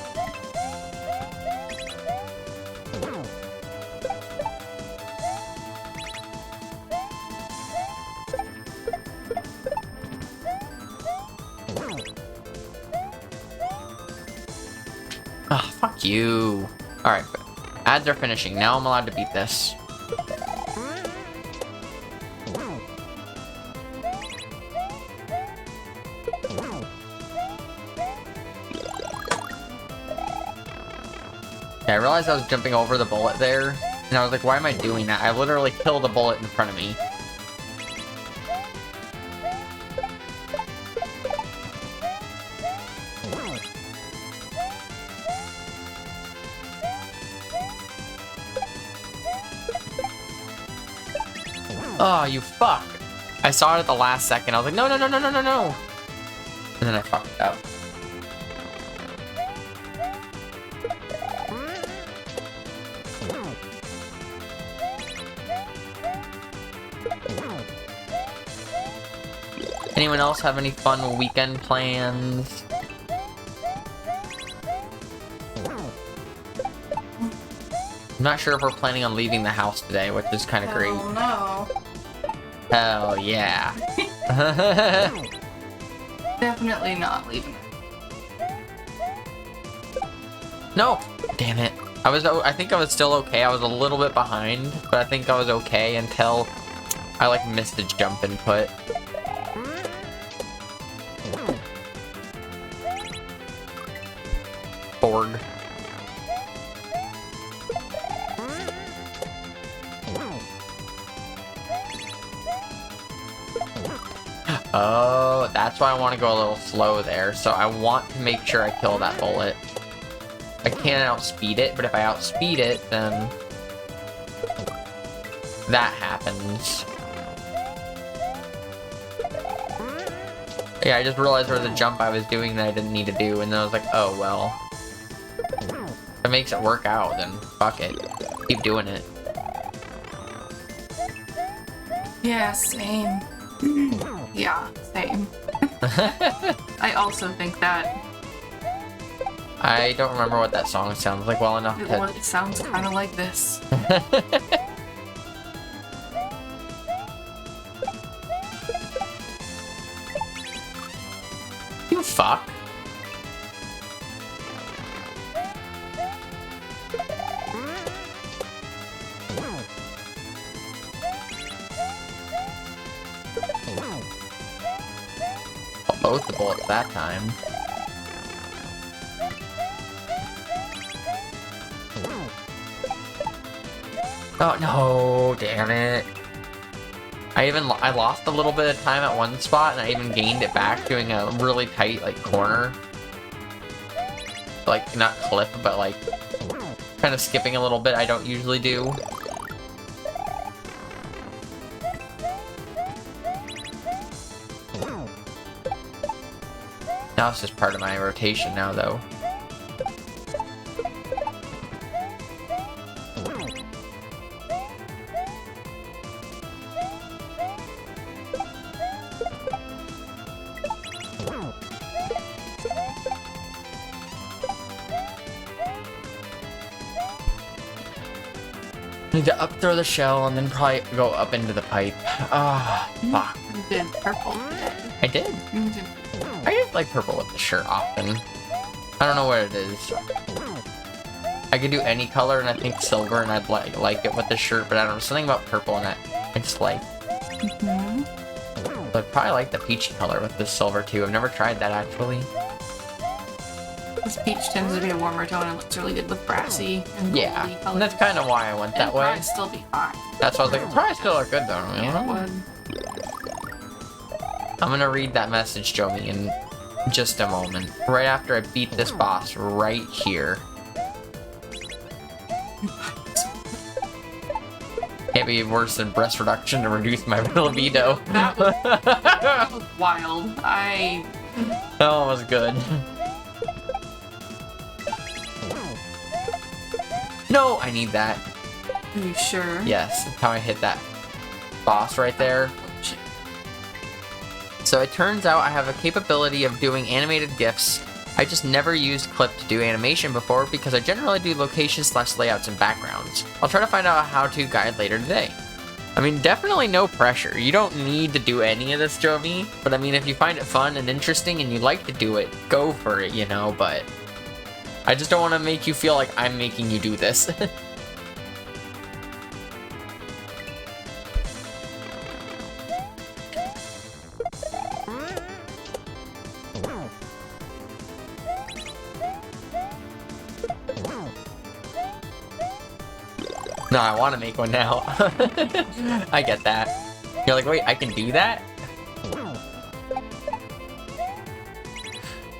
Ah, fuck you. Alright, ads are finishing. Now I'm allowed to beat this. Yeah, I realized I was jumping over the bullet there, and I was like, why am I doing that? I literally killed a bullet in front of me. Oh, you fuck. I saw it at the last second. I was like, no, no, no, no, no, no, no. And then I fucked up. Anyone else have any fun weekend plans? I'm not sure if we're planning on leaving the house today, which is kind of great. Oh no. Hell yeah. Definitely not leaving. No! Damn it. I think I was still okay. I was a little bit behind, but I think I was okay until I like missed the jump input. Borg. Oh, that's why I want to go a little slow there. So I want to make sure I kill that bullet. I can't outspeed it, but if I outspeed it, then that happens. Yeah, I just realized there was a jump I was doing that I didn't need to do, and then I was like, oh, well. If it makes it work out, then fuck it. Keep doing it. Yeah, same. Yeah, same. I also think that. I don't remember what that song sounds like well enough to... It sounds kind of like this. You fuck. Both the bullets that time. Oh no, damn it. I lost a little bit of time at one spot, and I even gained it back doing a really tight, like, corner. Like, not clip, but like, kind of skipping a little bit I don't usually do. Now it's just part of my rotation now, though. Need to up throw the shell and then probably go up into the pipe. Ah, fuck. You did purple. I did. You did. I did like purple with the shirt often. I don't know what it is. I could do any color and I think silver and I'd like it with the shirt, but I don't know, something about purple and I just like. But I'd probably like the peachy color with the silver too. I've never tried that actually. This peach tends to be a warmer tone and looks really good with brassy and goldy Yeah, colors. and that's kind of why I went that It'd way. probably still be fine. That's why I was like, it probably still look good though. You know? It would. I'm gonna read that message, Joey, in just a moment. Right after I beat this boss right here. Can't be worse than breast reduction to reduce my libido. That was wild. That one was good. No, I need that. Are you sure? Yes, that's how I hit that boss right there. So it turns out I have a capability of doing animated GIFs. I just never used Clip to do animation before because I generally do location/layouts and backgrounds. I'll try to find out a how-to guide later today. I mean, definitely no pressure. You don't need to do any of this, Jovi. But I mean, if you find it fun and interesting and you like to do it, go for it, you know, but I just don't want to make you feel like I'm making you do this. No, I want to make one now. I get that. You're like, wait, I can do that?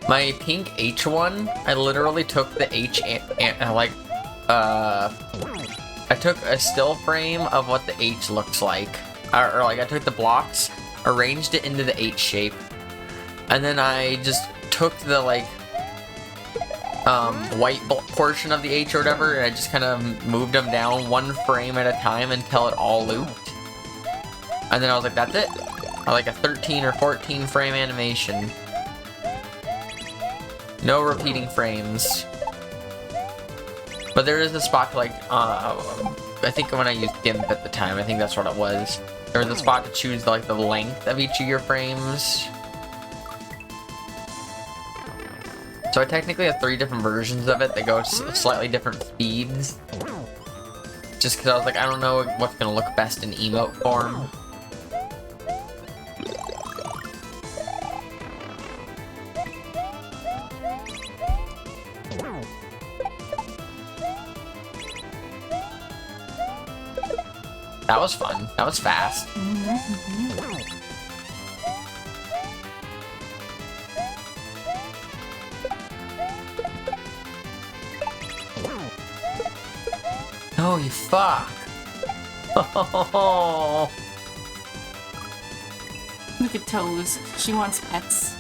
My pink H one, I literally took the H and I took a still frame of what the H looks like. Or like, I took the blocks, arranged it into the H shape, and then I just took the, like, white portion of the H or whatever, and I just kind of moved them down one frame at a time until it all looped. And then I was like, that's it. I like a 13 or 14 frame animation. No repeating frames. But there is a spot to, like, I think when I used GIMP at the time, I think that's what it was. There was a spot to choose, like, the length of each of your frames. So I technically have 3 different versions of it that go slightly different speeds. Just because I was like, I don't know what's going to look best in emote form. That was fun. That was fast. Oh, you fuck. Oh. Look at Toes. She wants pets.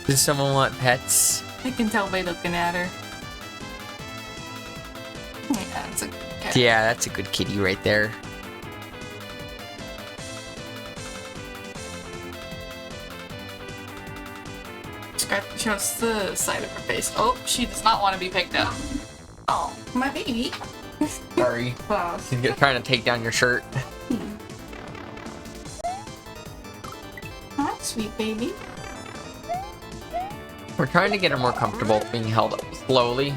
Does someone want pets? I can tell by looking at her. Yeah, it's a good cat. Yeah, that's a good kitty right there. She wants the side of her face. Oh, she does not want to be picked up. Oh, my baby. Sorry. Wow. She's trying to take down your shirt. Hi, sweet baby. We're trying to get her more comfortable being held up slowly.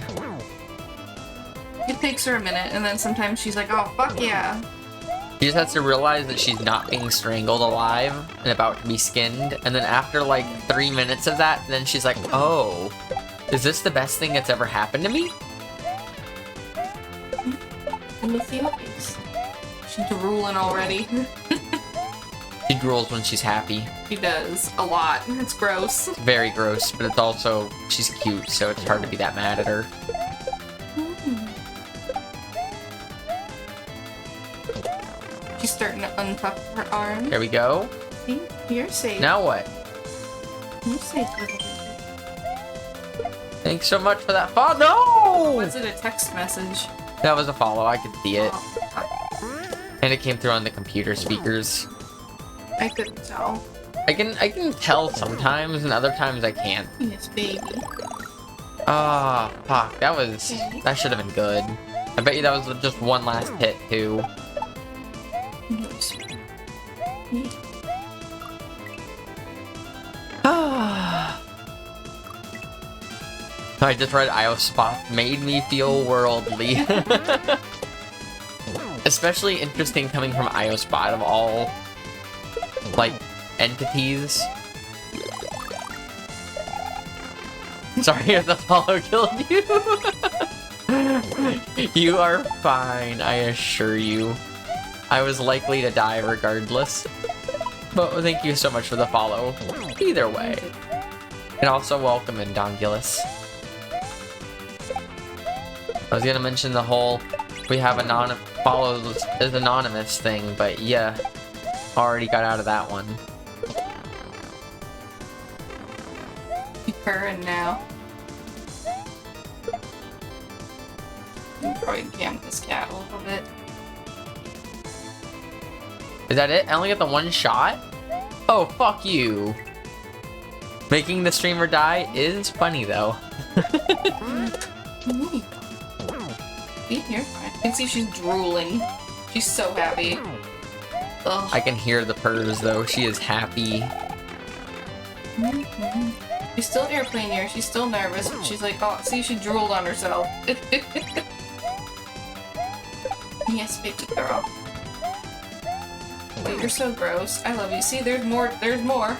It takes her a minute, and then sometimes she's like, oh, fuck yeah. She just has to realize that she's not being strangled alive and about to be skinned. And then after like 3 minutes of that, then she's like, oh, is this the best thing that's ever happened to me? Let me see her face. She's drooling already. She drools when she's happy. She does. A lot. It's gross. It's very gross, but it's also, she's cute, so it's hard to be that mad at her. She's starting to untuck her arm. There we go. See? You're safe. Now what? You're safe, little baby. Thanks so much for that follow. No! Was it a text message? That was a follow. I could see it. Oh, And it came through on the computer speakers. I couldn't tell. I can tell sometimes, and other times I can't. Yes, baby. Ah, fuck. That should have been good. I bet you that was just one last hit, too. I just read IO Spot made me feel worldly. Especially interesting coming from IO Spot of all, like, entities. Sorry if the follow killed you. You are fine, I assure you. I was likely to die regardless. But thank you so much for the follow. Either way. And also welcome in Dongulus. I was gonna mention the whole we have follows is anonymous thing, but yeah, already got out of that one. You're purring now. Probably camp this cat a little bit. Is that it? I only got the one shot? Oh, fuck you. Making the streamer die is funny though. You're fine. I can see she's drooling. She's so happy. Ugh. I can hear the purrs though. She is happy. She's still airplane here. She's still nervous. She's like, oh, see, she drooled on herself. Yes, baby girl. Wait, you're so gross. I love you. See, there's more. There's more.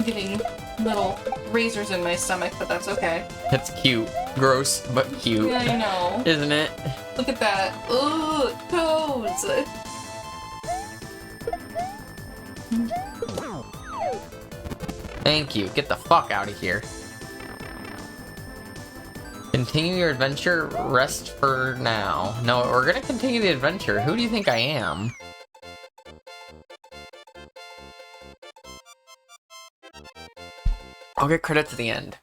Getting little razors in my stomach, but that's okay. It's cute. Gross, but cute. Yeah, I know. Isn't it? Look at that. Ooh, toes. Thank you. Get the fuck out of here. Continue your adventure. Rest for now. No, we're gonna continue the adventure. Who do you think I am? I'll get credit to the end.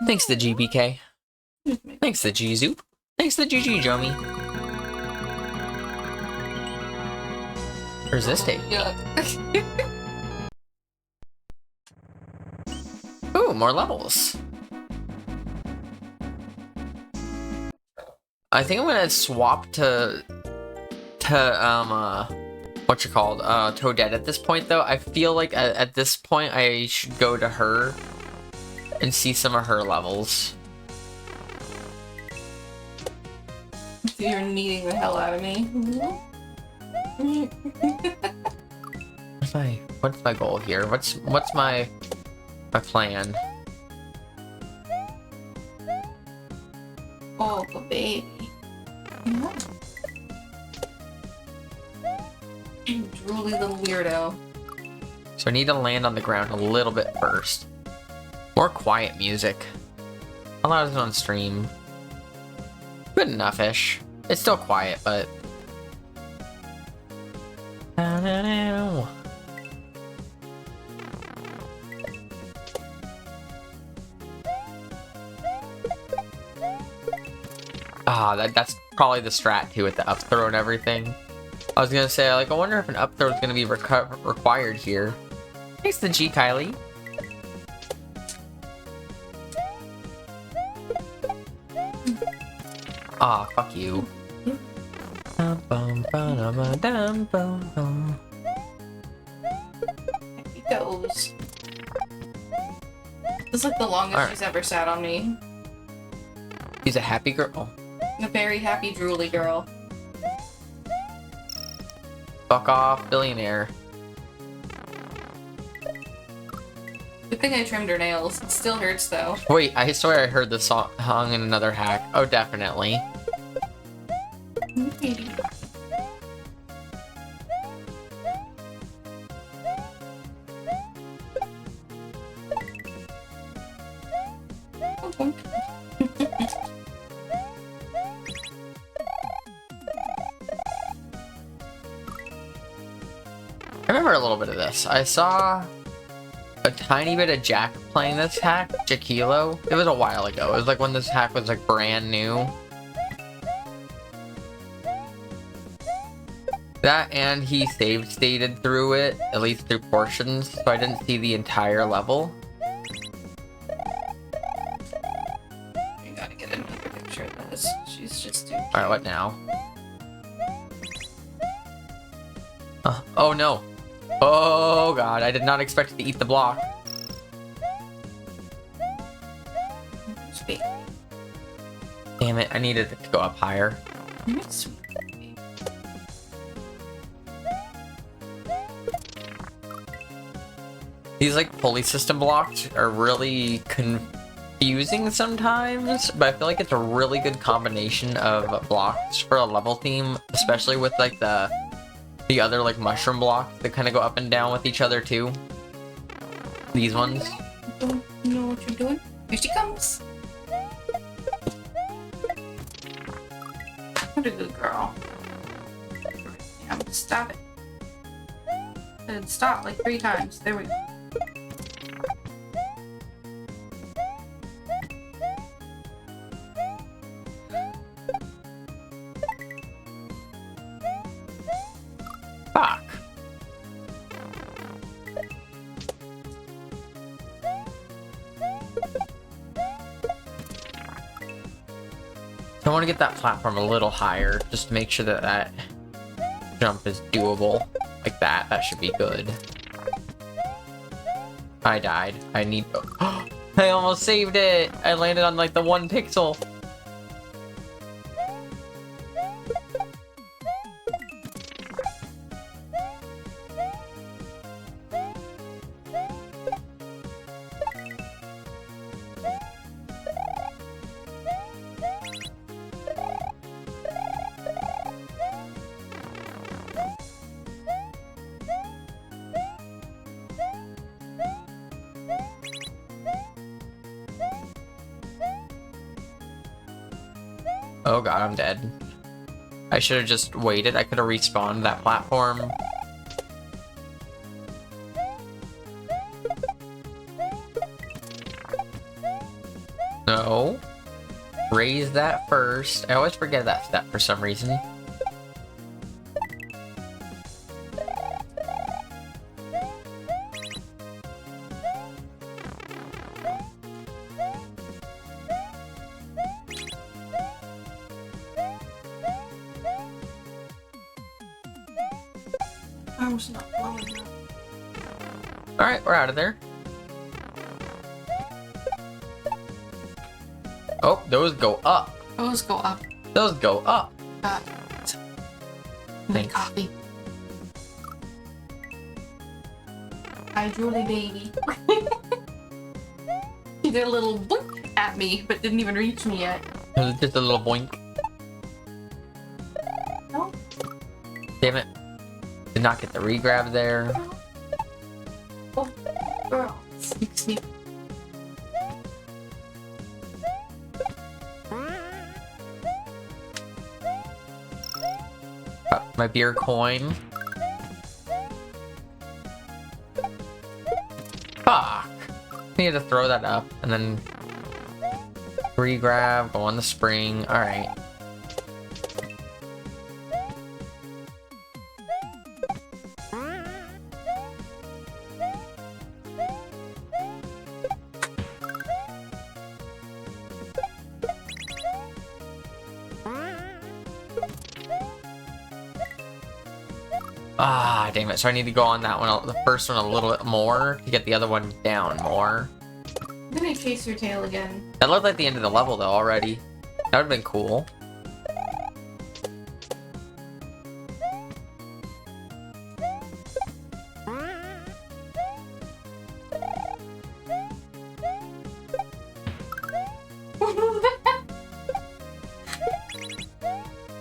Thanks to GBK. Thanks to Gzoop. Thanks to GG Jomi. Where's this tape? Yeah. Ooh, more levels. I think I'm gonna swap to what you called, Toadette at this point though. I feel like at this point I should go to her and see some of her levels. You're kneading the hell out of me. What's my goal here? What's my plan? Oh, baby. Yeah. Drooly little weirdo. So I need to land on the ground a little bit first. More quiet music. A lot of it on stream. Good enough-ish. It's still quiet, but... that's probably the strat too with the up throw and everything. I was gonna say, like, I wonder if an up throw is gonna be required here. Thanks to G Kylie. Ah, fuck you. Here he goes. This is like the longest she's ever sat on me. She's a happy girl. A very happy, drooly girl. Fuck off, billionaire. Good thing I trimmed her nails. It still hurts though. Wait, I swear I heard this song in another hack. Oh, definitely. I remember a little bit of this. I saw a tiny bit of Jack playing this hack, Jaquilo. It was a while ago. It was like when this hack was like brand new. That and he save stated through it, at least through portions, so I didn't see the entire level. We gotta get another picture of this. Alright, what now? Oh no. Oh god, I did not expect it to eat the block. Sweet. Damn it, I needed it to go up higher. Sweet. These like pulley system blocks are really confusing sometimes, but I feel like it's a really good combination of blocks for a level theme, especially with like the other like mushroom blocks that kind of go up and down with each other too. These ones. Don't know what you're doing. Here she comes. What a good girl. Damn, stop it. I said stop like 3 times. There we go. Fuck. I want to get that platform a little higher just to make sure that that jump is doable. Like that. That should be good. I died. I need... I almost saved it! I landed on like the 1 pixel. Oh god, I'm dead. I should have just waited. I could have respawned that platform. No. Raise that first. I always forget that step for some reason. I was not blowing up. Alright, we're out of there. Oh, those go up. Those go up. Those go up. Make coffee. Hi, Julie baby. She did a little boink at me, but didn't even reach me yet. It was just a little boink. No. Damn it. Did not get the regrab there. Oh, girl. Sneak, sneak. Got my beer coin. Fuck. Need to throw that up and then regrab, go on the spring. Alright. Ah, damn it. So I need to go on that one, the first one a little bit more to get the other one down more. I'm gonna chase your tail again. That looked like the end of the level though already. That would've been cool.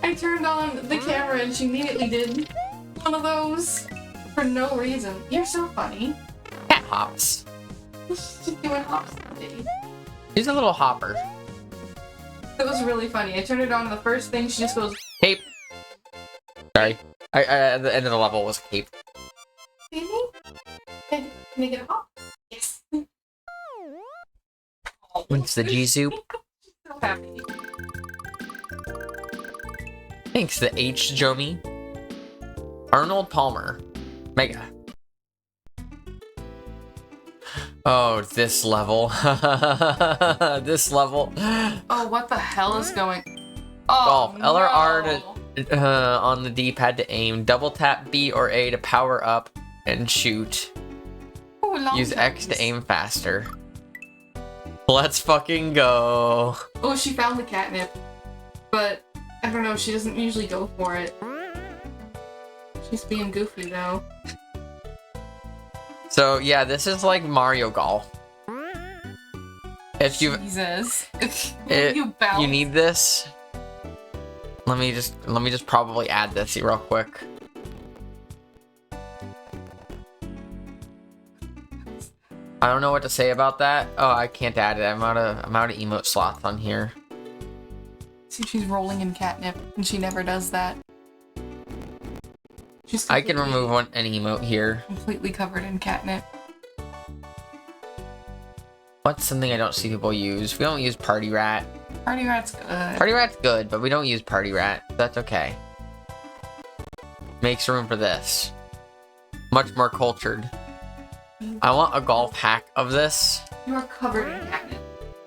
I turned on the camera and she immediately did one of those for no reason. You're so funny. Cat hops. She's doing hops today. He's a little hopper. That was really funny. I turned it on and the first thing she just goes, Cape. Sorry. At the end of the level was cape. baby? Can I get a hop? Yes. It's the G-Soup. So happy. Thanks, the H. Jomi. Arnold Palmer. Mega. Oh, this level. This level. Oh, what the hell is going? Golf. L or R no. on the D-pad to aim. Double tap B or A to power up and shoot. Ooh, long Use X jumps. to aim faster. Let's fucking go. Oh, she found the catnip. But, I don't know, she doesn't usually go for it. She's being goofy, though. So, yeah, this is like Mario Golf. If you Jesus. you need this. Let me just probably add this real quick. I don't know what to say about that. Oh, I can't add it. I'm out of emote slots on here. See, she's rolling in catnip, and she never does that. I can remove an emote here. Completely covered in catnip. What's something I don't see people use? We don't use Party Rat. Party Rat's good. Party Rat's good, but we don't use Party Rat. That's okay. Makes room for this. Much more cultured. I want a golf hack of this. You are covered in catnip.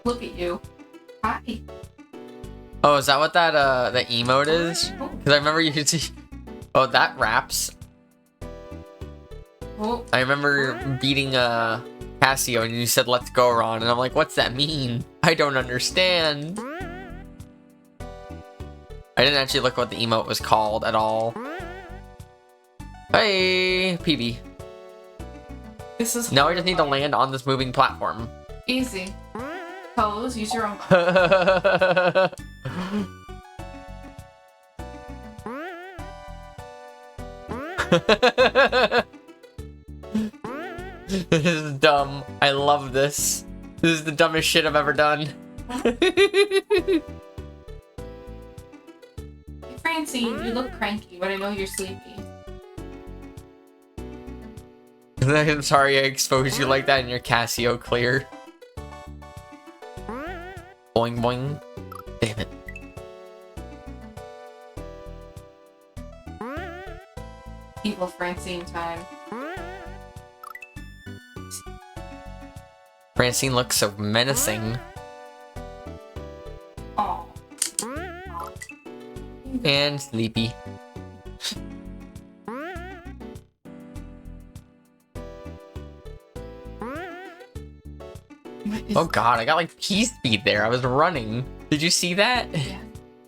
Look at you. Hi. Oh, is that what that emote is? Oh. Because I remember you see. Oh, that raps. Oh. I remember beating Casio and you said "Let's go, Ron," and I'm like, "What's that mean? I don't understand." I didn't actually look what the emote was called at all. Hey, PB. This is Now I just need to land on this moving platform. easy. Pose, use your own. This is dumb. I love this. This is the dumbest shit I've ever done. Hey, Francine, you look cranky, but I know you're sleepy. I'm sorry I exposed you like that in your Casio clear. Boing boing. Damn it. Evil Francine time. Francine looks so menacing. Aw. And sleepy. Oh god, I got like P-speed there. I was running. Did you see that? Yeah.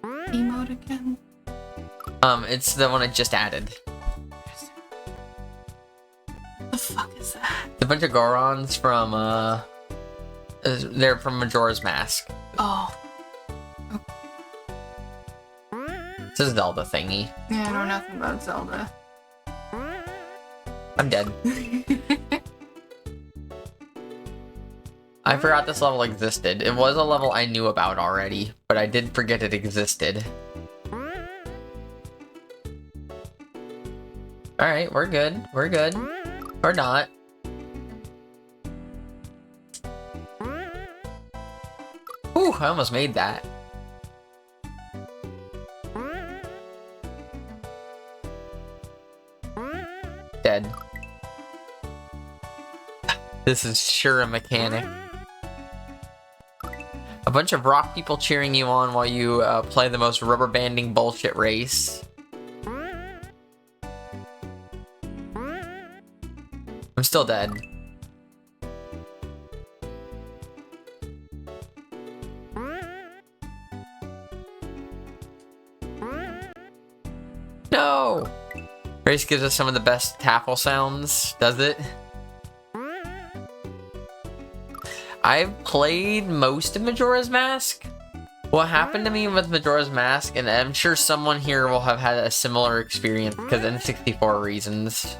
Emote again? It's the one I just added. What the fuck is that? It's a bunch of Gorons from, they're from Majora's Mask. Oh. It's a Zelda thingy. Yeah, I know nothing about Zelda. I'm dead. I forgot this level existed. It was a level I knew about already, but I did forget it existed. Alright, we're good. We're good. Or not. Ooh, I almost made that. Dead. This is sure a mechanic. A bunch of rock people cheering you on while you play the most rubber banding bullshit race. I'm still dead. No! Race gives us some of the best taffel sounds, does it? I've played most of Majora's Mask. What happened to me with Majora's Mask, and I'm sure someone here will have had a similar experience because N64 reasons.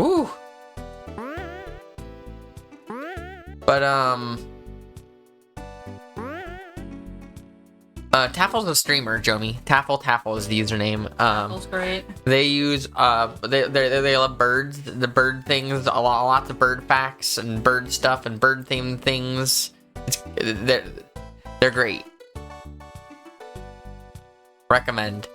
Ooh! But, Taffle's a streamer, Jomi. Taffle is the username. That's great. They use, they love birds, the bird things, lots of bird facts and bird stuff and bird themed things. They're great. Recommend.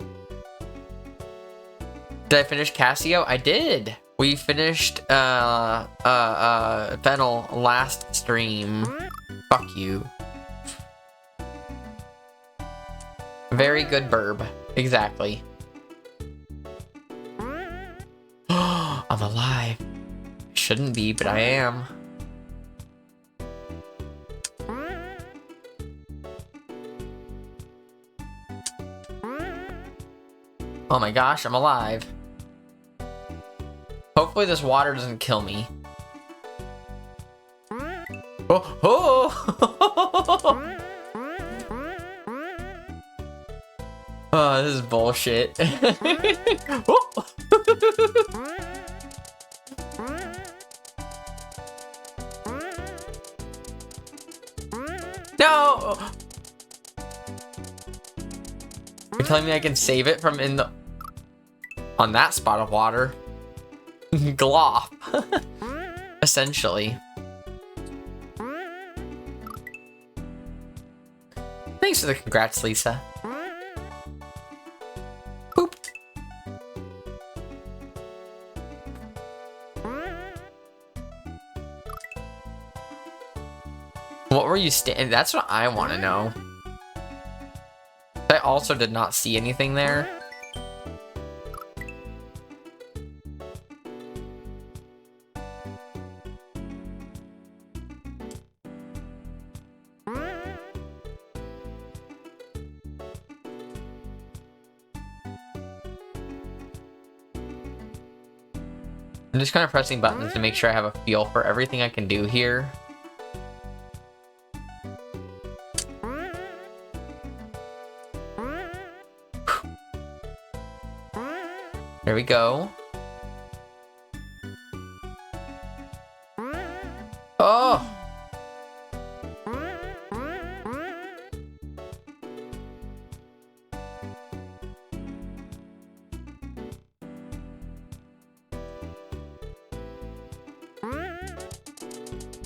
Did I finish Casio? I did! We finished, Fennel last stream. Fuck you. Very good burb. Exactly. I'm alive. Shouldn't be, but I am. Oh my gosh, I'm alive. Hopefully this water doesn't kill me. Oh! Oh! Oh, this is bullshit. Oh. No! You're telling me I can save it from in the... on that spot of water? Glop. Essentially. Thanks for the congrats, Lisa. Boop. What were you That's what I want to know. I also did not see anything there. I'm just kind of pressing buttons to make sure I have a feel for everything I can do here. There we go. Oh!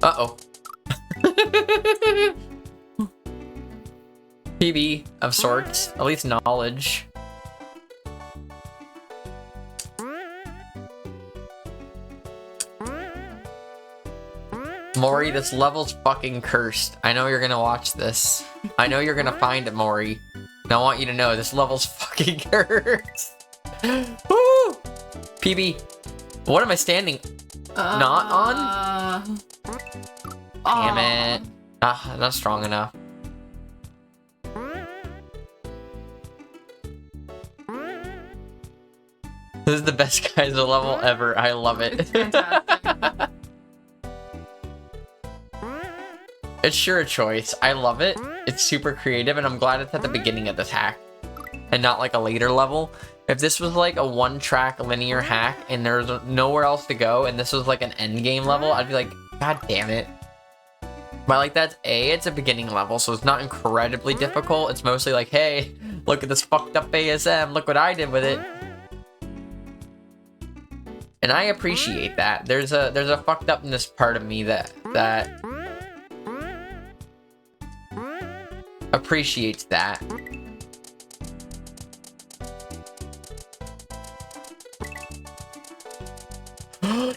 Uh-oh. PB of sorts, at least knowledge. Maury, this level's fucking cursed. I know you're gonna watch this. I know you're gonna find it, Maury. And I want you to know this level's fucking cursed. Woo! PB, what am I standing? Not on? Damn it. Ah, not strong enough. This is the best Kaiser level ever. I love it. It's fantastic. It's sure a choice. I love it. It's super creative, and I'm glad it's at the beginning of this hack and not like a later level. If this was like a one-track linear hack and there's nowhere else to go and this was like an end game level, I'd be like, God damn it. But like that's it's a beginning level, so it's not incredibly difficult. It's mostly like, hey, look at this fucked up ASM. Look what I did with it. And I appreciate that. There's a fucked upness part of me that appreciates that.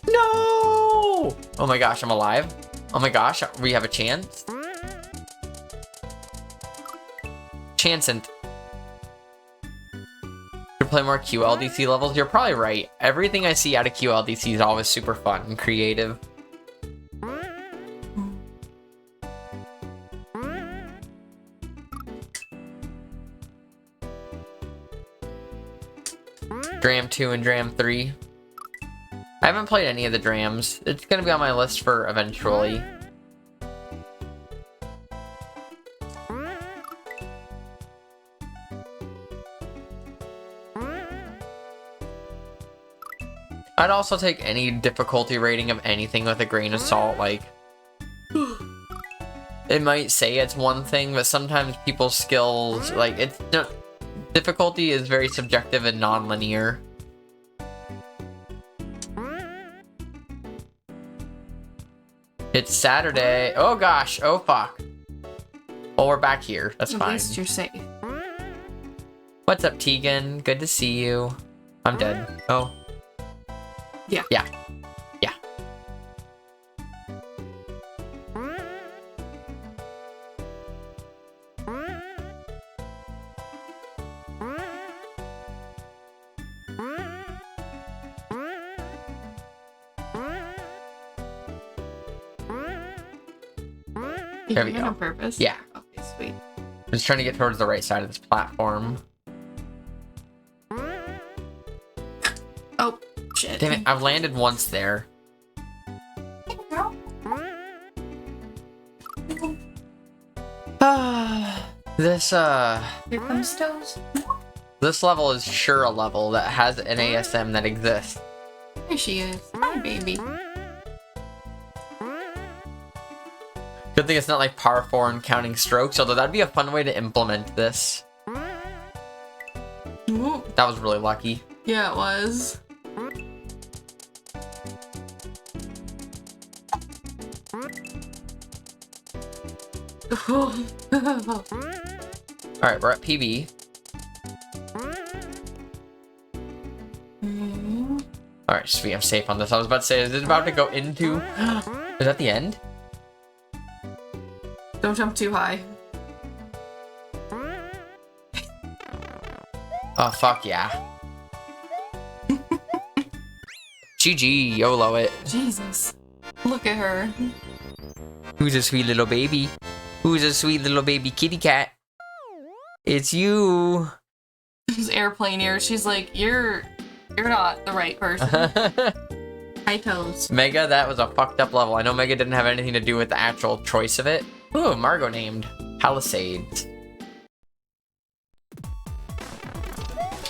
No! Oh my gosh, I'm alive. Oh my gosh, we have a chance. Chancent. To play more QLDC levels, you're probably right. Everything I see out of QLDC is always super fun and creative. Dram 2 and Dram 3. I haven't played any of the Drams. It's gonna be on my list for eventually. I'd also take any difficulty rating of anything with a grain of salt, like... It might say it's one thing, but sometimes people's skills, like, it's... difficulty is very subjective and non-linear. It's Saturday. Oh gosh, oh fuck. Well, we're back here. That's fine. At least you're safe. What's up, Tegan? Good to see you. I'm dead. Oh. Yeah. Yeah. Yeah. You There did we it go. on purpose? Yeah. Okay, sweet. I'm just trying to get towards the right side of this platform. Oh, shit. Damn it, I've landed once there. This, Here comes Toes. this level is sure a level that has an ASM that exists. There she is. Hi, baby. Good thing it's not like par 4 and counting strokes, although that'd be a fun way to implement this. Ooh. That was really lucky. Yeah, it was. Alright, we're at PB. Alright, sweet, I'm safe on this. I was about to say, is it about to go into... Is that the end? Don't jump too high. Oh, fuck yeah. GG, YOLO it. Jesus. Look at her. Who's a sweet little baby? Who's a sweet little baby kitty cat? It's you. She's airplane ears. She's like, you're not the right person. Hi, Toes. Mega, that was a fucked up level. I know Mega didn't have anything to do with the actual choice of it. Ooh, Margot named Palisades.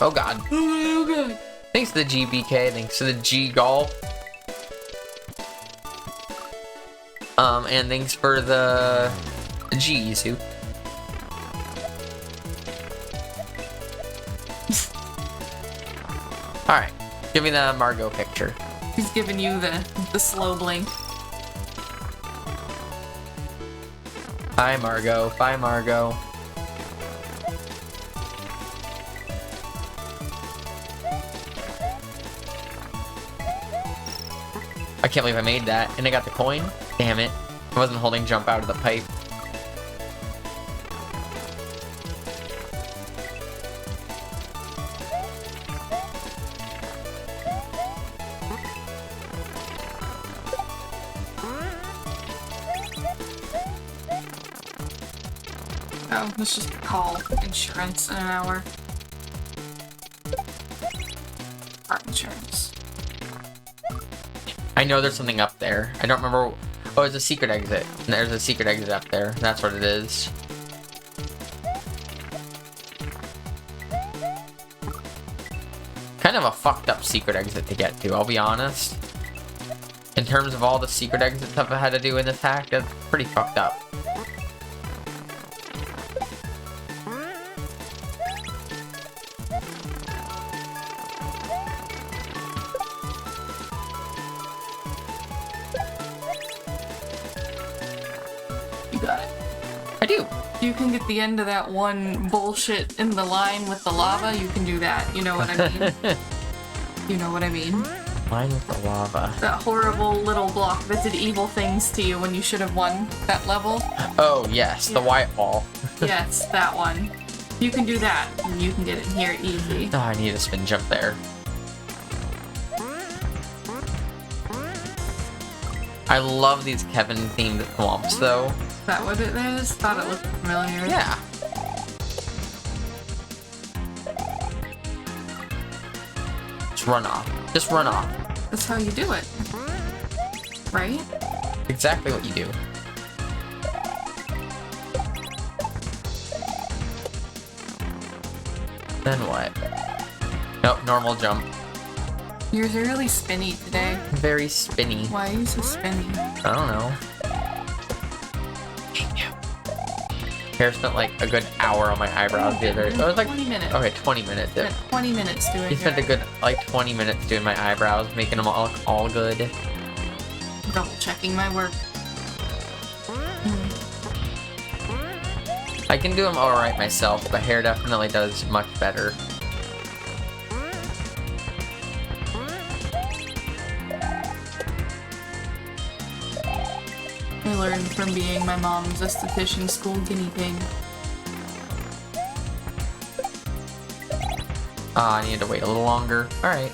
Oh god. Oh, God. Thanks to the GBK, thanks to the G Golf. And thanks for the G's who. Alright, give me the Margot picture. He's giving you the slow blink. Bye Margot, bye Margot. I can't believe I made that, and I got the coin. Damn it. I wasn't holding jump out of the pipe. Oh, let's just call insurance in an hour. Car insurance. I know there's something up there. I don't remember. Oh, it's a secret exit. There's a secret exit up there. That's what it is. Kind of a fucked up secret exit to get to, I'll be honest. In terms of all the secret exit stuff I had to do in this hack, that's pretty fucked up. I do. You can get the end of that one bullshit in the line with the lava, you can do that. You know what I mean? You know what I mean? Line with the lava. That horrible little block that did evil things to you when you should have won that level. Oh, yes, the white wall. Yes, that one. You can do that, and you can get in here easy. Oh, I need a spin jump there. I love these Kevin-themed swamps, though. Is that what it is? Thought it looked familiar. Yeah. Just run off. Just run off. That's how you do it. Right? Exactly what you do. Then what? Nope, normal jump. You're really spinny today. Very spinny. Why are you so spinny? I don't know. Hair spent like a good hour on my eyebrows the other. It was like 20 minutes. Okay, 20 minutes. Spent 20 minutes doing He spent a it. good like 20 minutes doing my eyebrows, making them all good. Double checking my work. I can do them alright myself, but hair definitely does much better. I learned from being my mom's esthetician school guinea pig. I need to wait a little longer. Alright.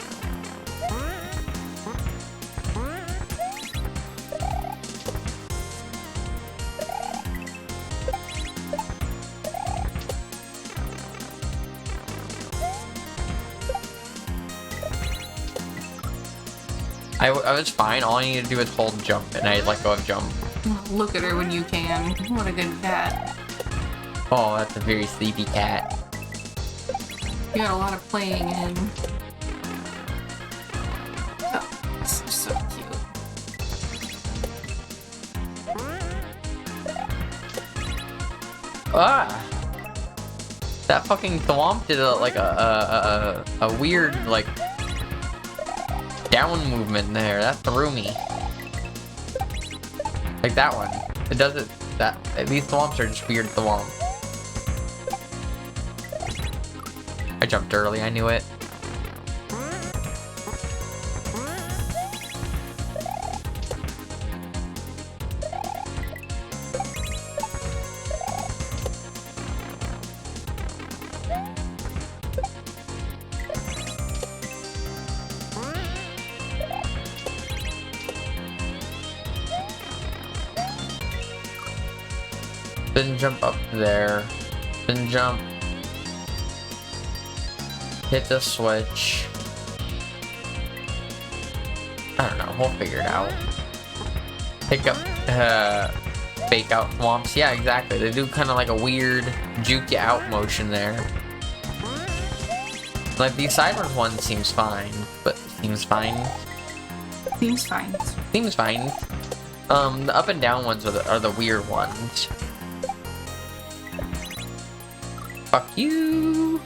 I was fine. All I needed to do was hold jump, and I let go of jump. Look at her when you can. What a good cat. Oh, that's a very sleepy cat. You got a lot of playing in. Oh, this is so cute. Ah! That fucking thwomp did a weird, like, down movement there. That threw me. Like that one. It does it. These thwomps are just weird thwomps. I jumped early, I knew it. Then jump up there. Then jump. Hit the switch. I don't know, we'll figure it out. Pick up, fake out thwomps. Yeah, exactly. They do kind of like a weird juke you out motion there. Like the sideways one seems fine, but seems fine. Seems fine. Seems fine. The up and down ones are the weird ones. Fuck you.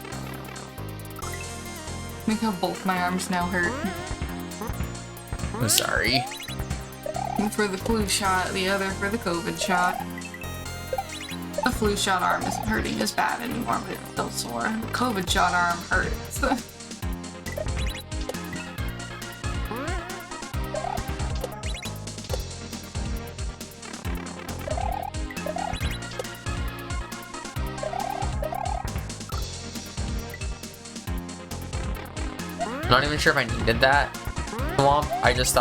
Look how both my arms now hurt. I'm sorry. One for the flu shot, the other for the COVID shot. The flu shot arm isn't hurting as bad anymore, but it's still sore. The COVID shot arm hurts. I'm not even sure if I needed that thwomp. I just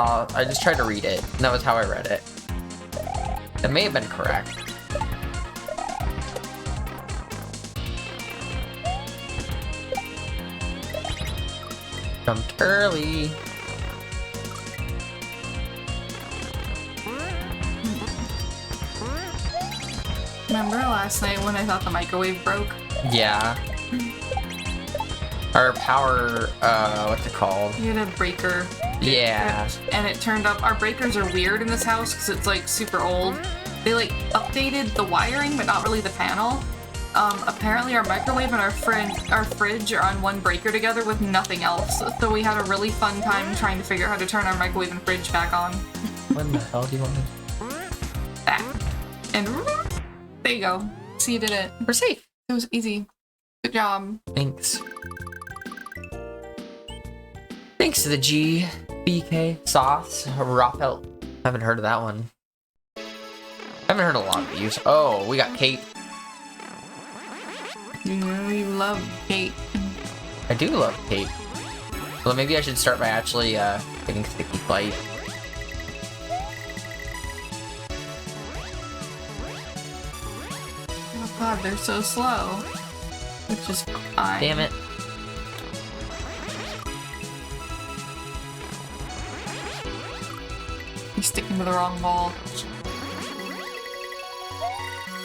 tried to read it, and that was how I read it. It may have been correct. Jumped early. Remember last night when I thought the microwave broke? Yeah. Our power, what's it called? You had a breaker. Yeah. And it turned up. Our breakers are weird in this house because it's like super old. They like updated the wiring, but not really the panel. Apparently our microwave and our fridge are on one breaker together with nothing else. So we had a really fun time trying to figure out how to turn our microwave and fridge back on. When the hell do you want to? Back. And there you go. See, you did it. We're safe. It was easy. Good job. Thanks. Thanks to the GBK sauce. Raphael. Haven't heard of that one. Haven't heard a lot of these. Oh, we got Kate. You know you love Kate. I do love Kate. Well, maybe I should start by actually getting Sticky Plate. Oh god, they're so slow. Which is fine. Damn it. You're sticking to the wrong ball.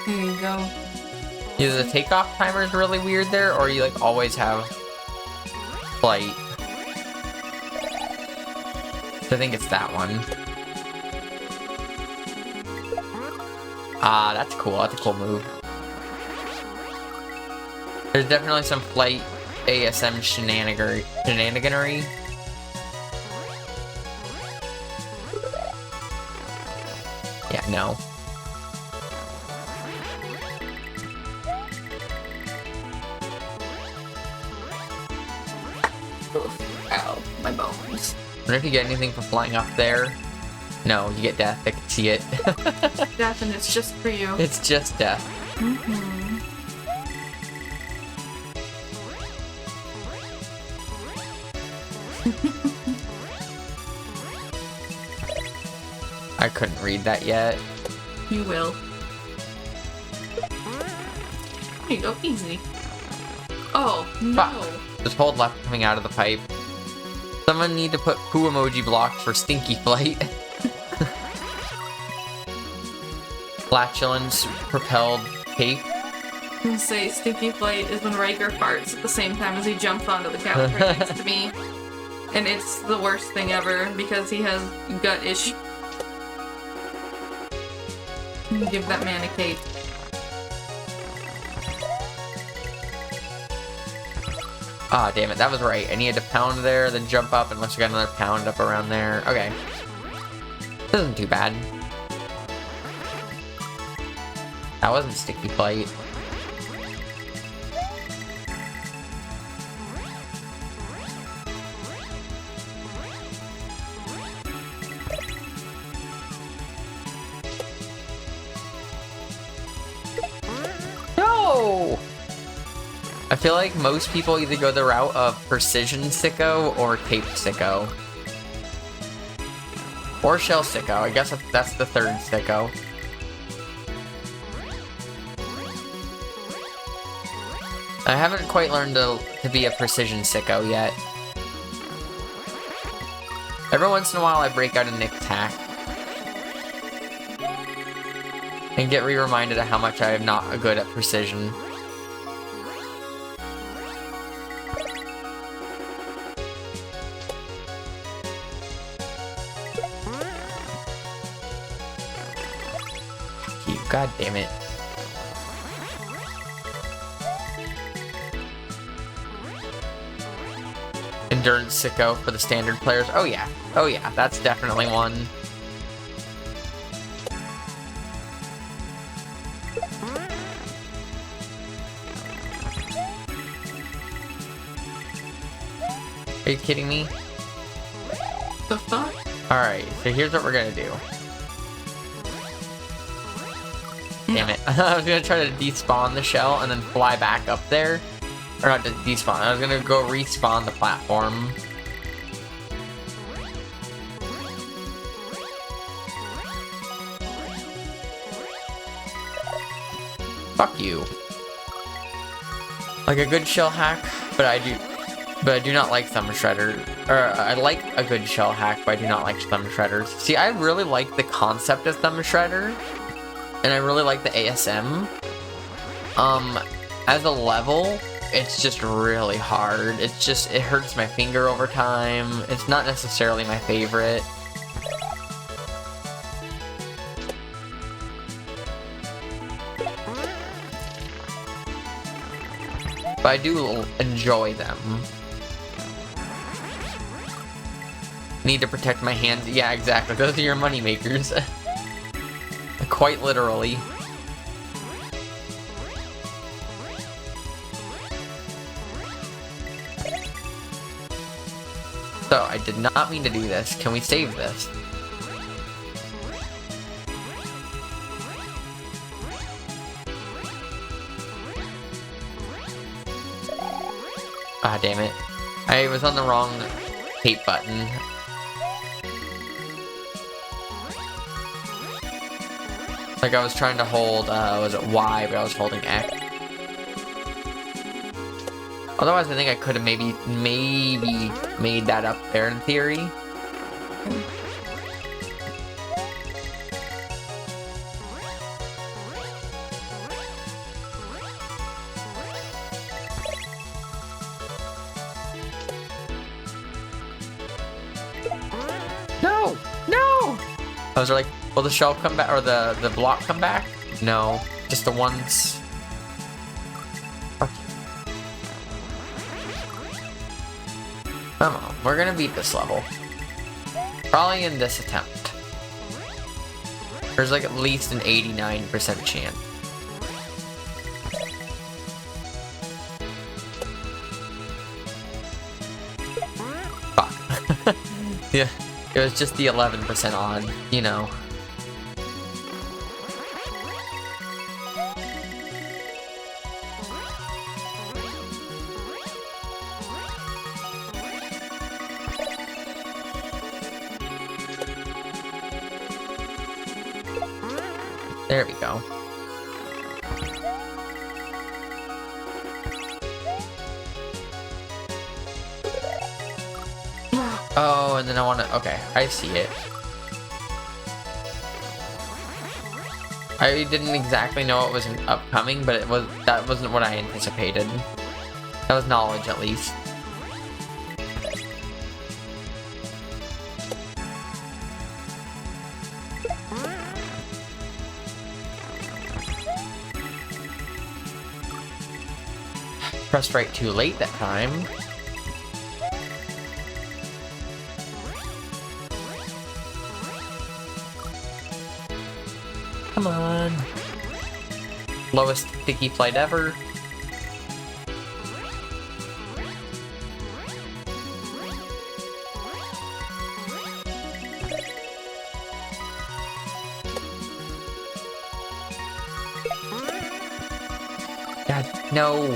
There you go. Either the takeoff timer is really weird there, or you like always have flight. So I think it's that one. Ah, that's cool. That's a cool move. There's definitely some flight ASM shenaniganery. Yeah, no. Ow, my bones. Wonder if you get anything for flying up there. No, you get death. I can see it. Death, and it's just for you. It's just death. Mm-hmm. I couldn't read that yet. You will. There you go, easy. Oh, no. Fuck. Just hold left coming out of the pipe. Someone need to put poo emoji blocks for Stinky Flight. Flatulence propelled cape. And say Stinky Flight is when Riker farts at the same time as he jumps onto the couch right next to me. And it's the worst thing ever because he has gut issues. Give that man a cape. Ah, damn it, that was right. I needed to pound there, then jump up, and once we got another pound up around there. Okay. This isn't too bad. That wasn't Sticky Flight. No! I feel like most people either go the route of Precision Sicko or Cape Sicko. Or Shell Sicko. I guess that's the third Sicko. I haven't quite learned to be a Precision Sicko yet. Every once in a while I break out a Nick Tack. And get re-reminded of how much I am not good at Precision. God damn it. Endurance Sicko for the standard players. Oh yeah. Oh yeah, that's definitely one. Are you kidding me? The fuck? Alright, so here's what we're gonna do. Damn it. I was gonna try to despawn the shell and then fly back up there. Or not to despawn, I was gonna go respawn the platform. Fuck you. Like a good shell hack, but I do not like thumb shredder. Or I like a good shell hack, but I do not like thumb shredders. See, I really like the concept of thumb shredder. And I really like the ASM. As a level, it's just really hard. It hurts my finger over time. It's not necessarily my favorite. But I do enjoy them. Need to protect my hands. Yeah, exactly. Those are your money makers. Quite literally. So, I did not mean to do this. Can we save this? Ah, damn it. I was on the wrong hate button. Like I was trying to hold, was it Y, but I was holding X. Otherwise, I think I could have maybe made that up there in theory. No! No! I was like, will the shell come back, or the block come back? No, just the ones. Fuck you. Come on, we're gonna beat this level. Probably in this attempt. There's like at least an 89% chance. Fuck. Yeah, it was just the 11% on, you know. There we go. Oh, and then I want to... Okay, I see it. I didn't exactly know it was upcoming, but that wasn't what I anticipated. That was knowledge, at least. Pressed right too late that time. Come on. Lowest sticky flight ever. God, no.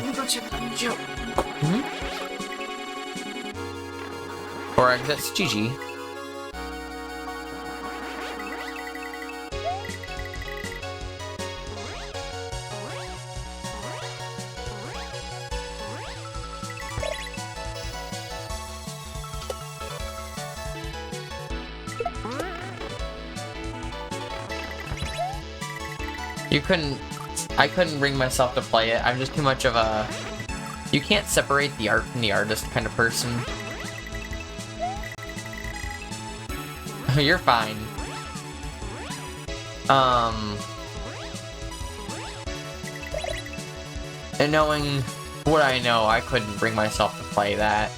Hmm? Or exits GG. I couldn't bring myself to play it. I'm just too much of a... You can't separate the art from the artist kind of person. You're fine. And knowing what I know, I couldn't bring myself to play that.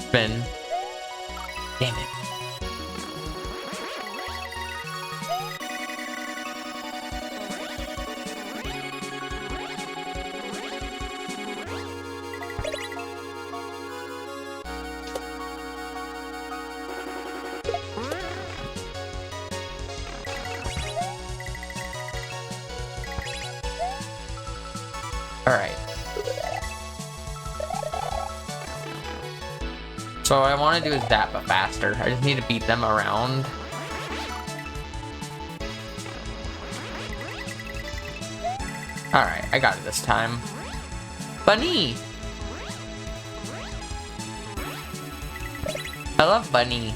Spin. Damn it. Alright. So what I want to do is that, but faster. I just need to beat them around. Alright, I got it this time. Bunny! I love Bunny.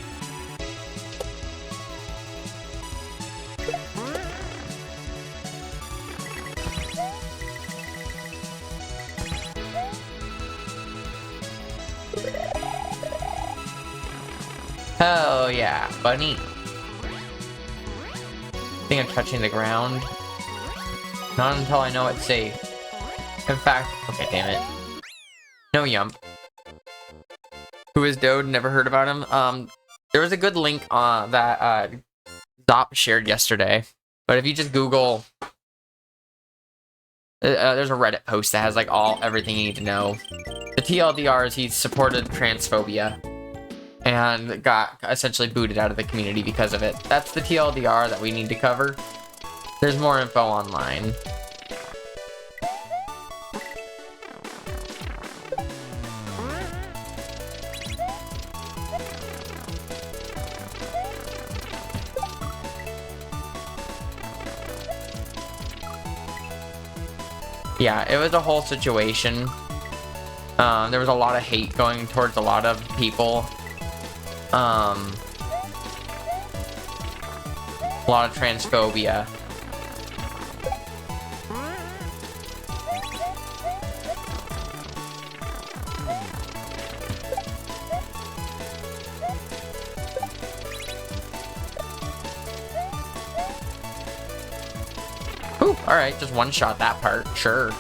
Hell yeah, Bunny. I think I'm touching the ground. Not until I know it's safe. In fact, okay, damn it. No Yump. Who is Dode? Never heard about him. There was a good link that Zop shared yesterday. But if you just Google, there's a Reddit post that has like everything you need to know. The TLDR is he supported transphobia and got essentially booted out of the community because of it. That's the TLDR that we need to cover. There's more info online. Yeah, it was a whole situation. There was a lot of hate going towards a lot of people. A lot of transphobia. Ooh, alright, just one shot that part, sure.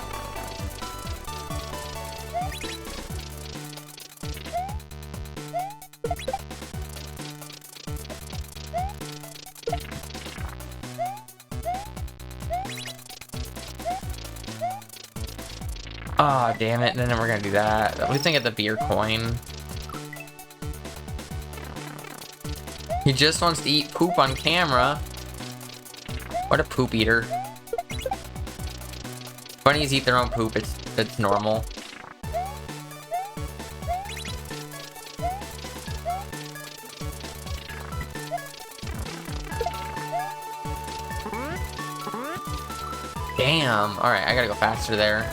Ah, oh, damn it, and then we're gonna do that. At least I get the beer coin. He just wants to eat poop on camera. What a poop eater. Bunnies eat their own poop, it's normal. Damn. Alright, I gotta go faster there.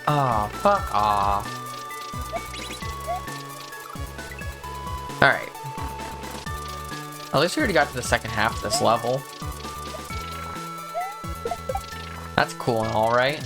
Oh, fuck off. Alright. At least we already got to the second half of this level. That's cool and all, right?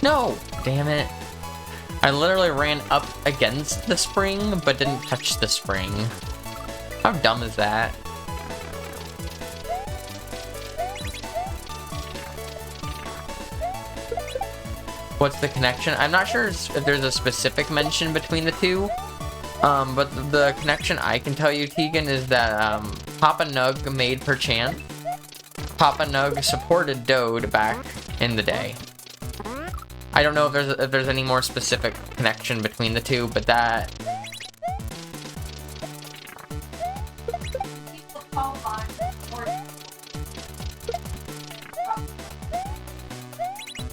No! Damn it. I literally ran up against the spring, but didn't touch the spring. How dumb is that? What's the connection? I'm not sure if there's a specific mention between the two. But the connection I can tell you, Tegan, is that Papa Nug made perchance. Papa Nug supported Dode back in the day. I don't know if there's any more specific connection between the two, but that...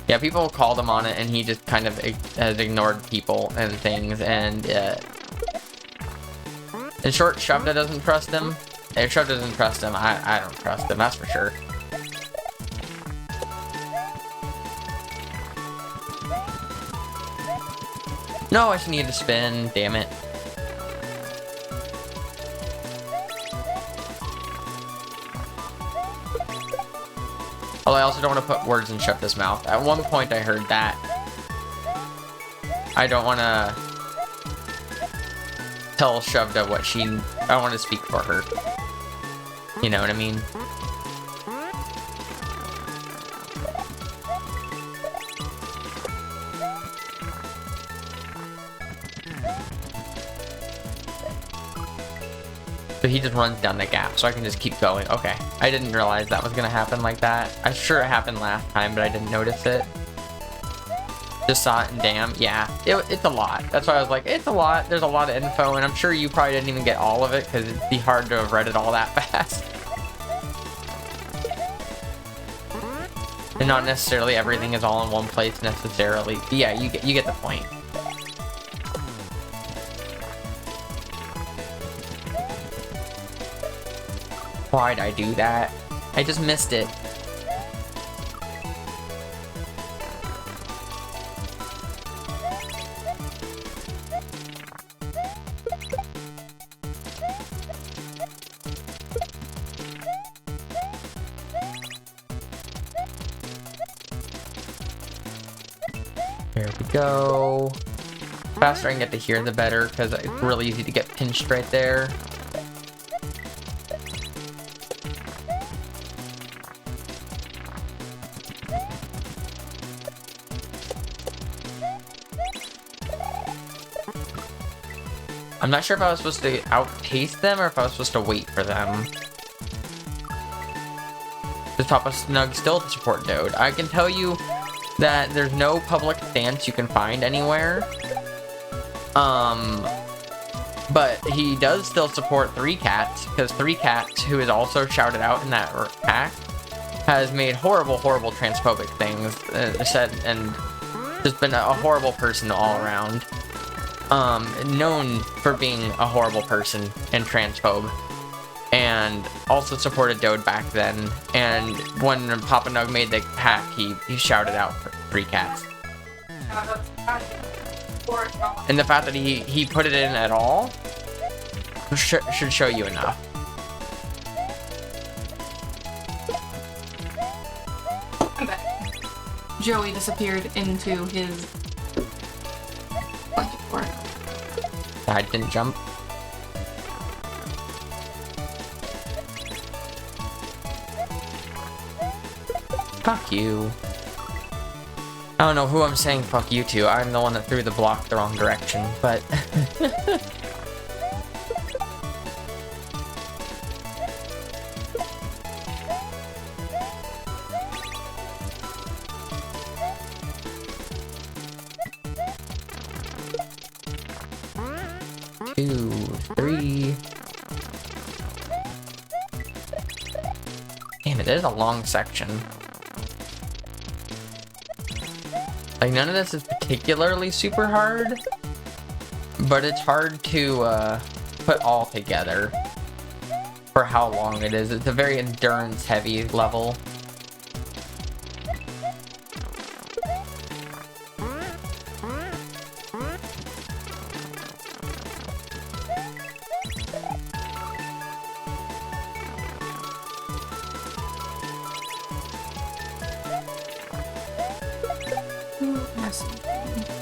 Yeah, people called him on it, and he just kind of has ignored people and things, and in short, Shovda doesn't trust him. If Shovda doesn't trust him, I don't trust him, that's for sure. No, I just need to spin, damn it. Although I also don't want to put words in Shovda's mouth. At one point I heard that. I don't want to tell Shovda what she... I don't want to speak for her. You know what I mean? So he just runs down the gap, so I can just keep going. Okay. I didn't realize that was gonna happen like that. I'm sure it happened last time, but I didn't notice it. Just saw it and damn. Yeah, it's a lot. That's why I was like, it's a lot. There's a lot of info, and I'm sure you probably didn't even get all of it, because it'd be hard to have read it all that fast. And not necessarily everything is all in one place necessarily. But yeah, you get the point. Why'd I do that? I just missed it. There we go. The faster I can get to here, the better, because it's really easy to get pinched right there. I'm not sure if I was supposed to outpace them or if I was supposed to wait for them. Does Papa Snug still support Dode? I can tell you that there's no public stance you can find anywhere. But he does still support Three Cats, because Three Cats, who is also shouted out in that pack, has made horrible, horrible transphobic things, said, and just been a horrible person all around. Known for being a horrible person and transphobe, and also supported Dode back then. And when Papa Nug made the pack, he shouted out for Three Cats. And the fact that he put it in at all should show you enough. I'm back. Joey disappeared into his blanket fort. I didn't jump. Fuck you. I don't know who I'm saying fuck you to. I'm the one that threw the block the wrong direction, but... Two, three... Damn, it is a long section. Like, none of this is particularly super hard, but it's hard to put all together for how long it is. It's a very endurance-heavy level.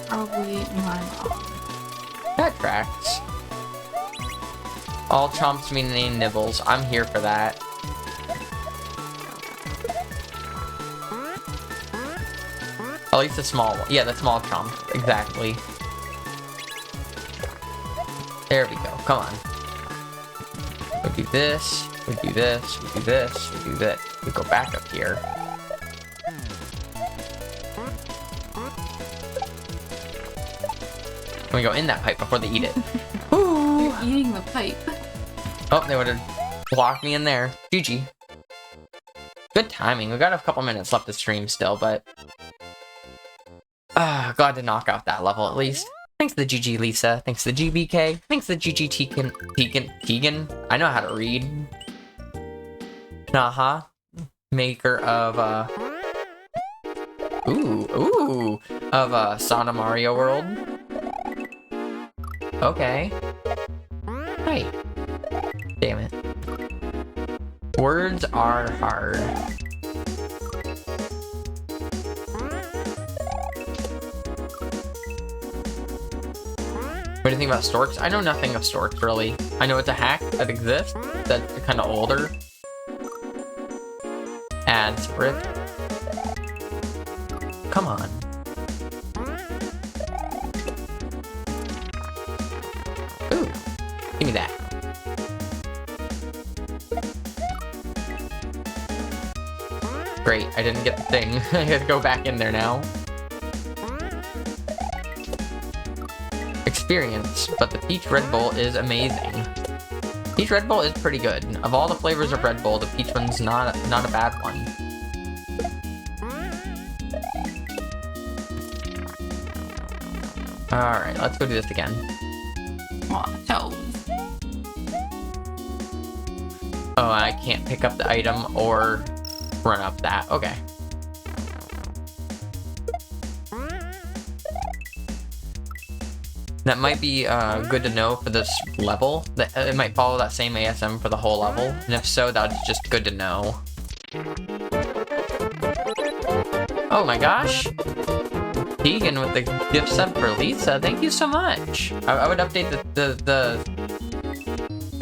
Probably my mom. That tracks. All chomps mean name nibbles. I'm here for that. At least the small one. Yeah, the small chomp. Exactly. There we go. Come on. We do this. We do this. We do this. We do this. We go back up here. We go in that pipe before they eat it. You're eating the pipe. Oh, they would have blocked me in there. GG. Good timing. We got a couple minutes left to stream still, but... glad to knock out that level at least. Thanks to the GG Lisa. Thanks to the GBK. Thanks to the GG Tegan. I know how to read. Naha. Maker of, of, Sana Mario World. Okay. Hey. Damn it. Words are hard. What do you think about storks? I know nothing of storks, really. I know it's a hack that exists, that's kind of older. Ads, rip. Come on. Ooh, give me that. Great, I didn't get the thing. I gotta go back in there now. Experience, but the peach Red Bull is amazing. Peach Red Bull is pretty good. Of all the flavors of Red Bull, the peach one's not a bad one. Alright, let's go do this again. Toes. Oh, I can't pick up the item or run up that. Okay. That might be good to know for this level. That it might follow that same ASM for the whole level, and if so, that's just good to know. Oh my gosh! Tegan with the gift sub for Lisa. Thank you so much. I would update the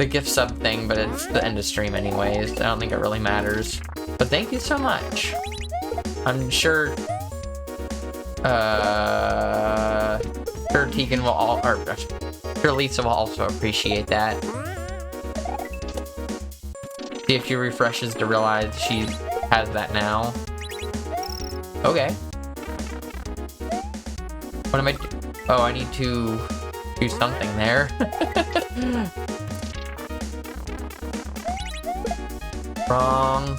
gift sub thing, but it's the end of stream anyways. I don't think it really matters. But thank you so much. I'm sure. Sure Tegan will sure Lisa will also appreciate that. See if she refreshes to realize she has that now. Okay. What am I doing? Oh, I need to do something there. Wrong.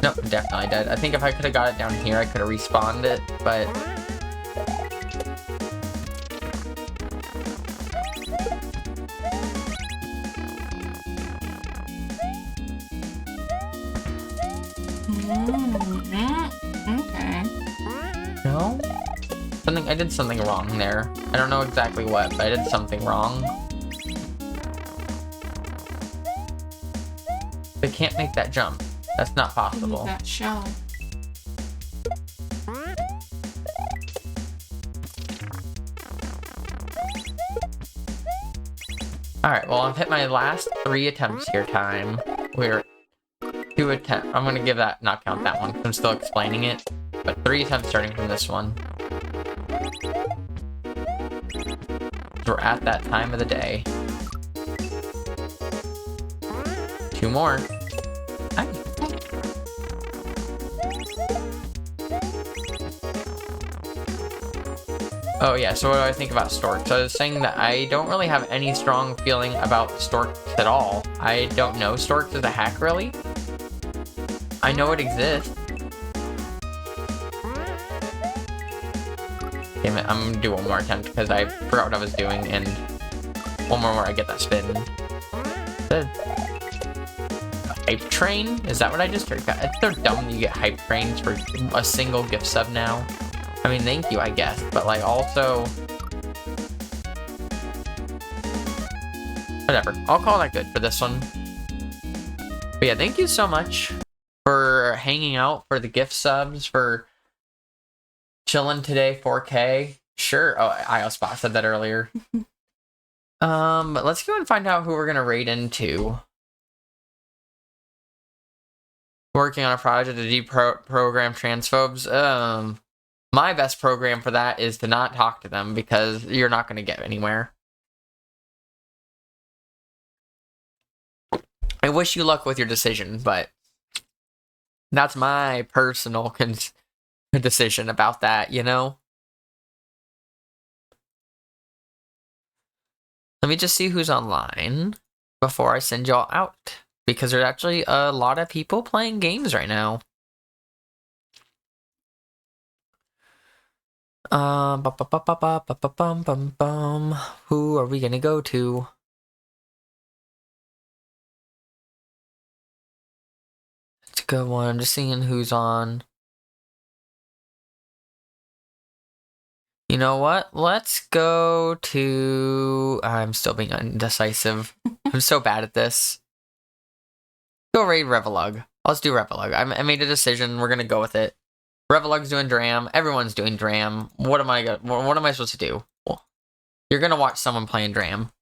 Nope, definitely dead. I think if I could have got it down here, I could have respawned it, but... Okay. No? I did something wrong there. I don't know exactly what, but I did something wrong. I can't make that jump. That's not possible. That shell. Alright, well, I've hit my last 3 attempts here time. We're 2 2 attempts. I'm gonna give that, not count that one, 'cause I'm still explaining it. But 3 attempts starting from this one. We're at that time of the day. 2 more. Oh yeah, so what do I think about storks? So I was saying that I don't really have any strong feeling about storks at all. I don't know storks as a hack, really. I know it exists. Damn it, I'm gonna do one more attempt because I forgot what I was doing, and one more where I get that spin. The hype train? Is that what I just heard? It's so dumb that you get hype trains for a single gift sub now. I mean, thank you, I guess, but like also... Whatever, I'll call that good for this one. But yeah, thank you so much for hanging out, for the gift subs, for chilling today, 4K. Sure, oh, IOSpot said that earlier. But let's go and find out who we're gonna raid into. Working on a project to deprogram transphobes. My best program for that is to not talk to them because you're not going to get anywhere. I wish you luck with your decision, but that's my personal decision about that, you know? Let me just see who's online before I send y'all out, because there's actually a lot of people playing games right now. Who are we gonna go to? It's a good one. I'm just seeing who's on. You know what? Let's go to... I'm still being indecisive. I'm so bad at this. Go raid Revelug. Let's do Revelug. I made a decision. We're gonna go with it. Revelug's doing Dram. Everyone's doing Dram. What am I supposed to do? Well, you're gonna watch someone playing Dram.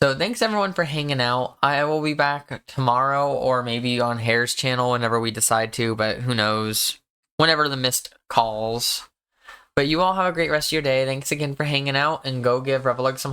So thanks everyone for hanging out. I will be back tomorrow or maybe on Hare's channel whenever we decide to, but who knows? Whenever the mist calls. But you all have a great rest of your day. Thanks again for hanging out, and go give Revelug some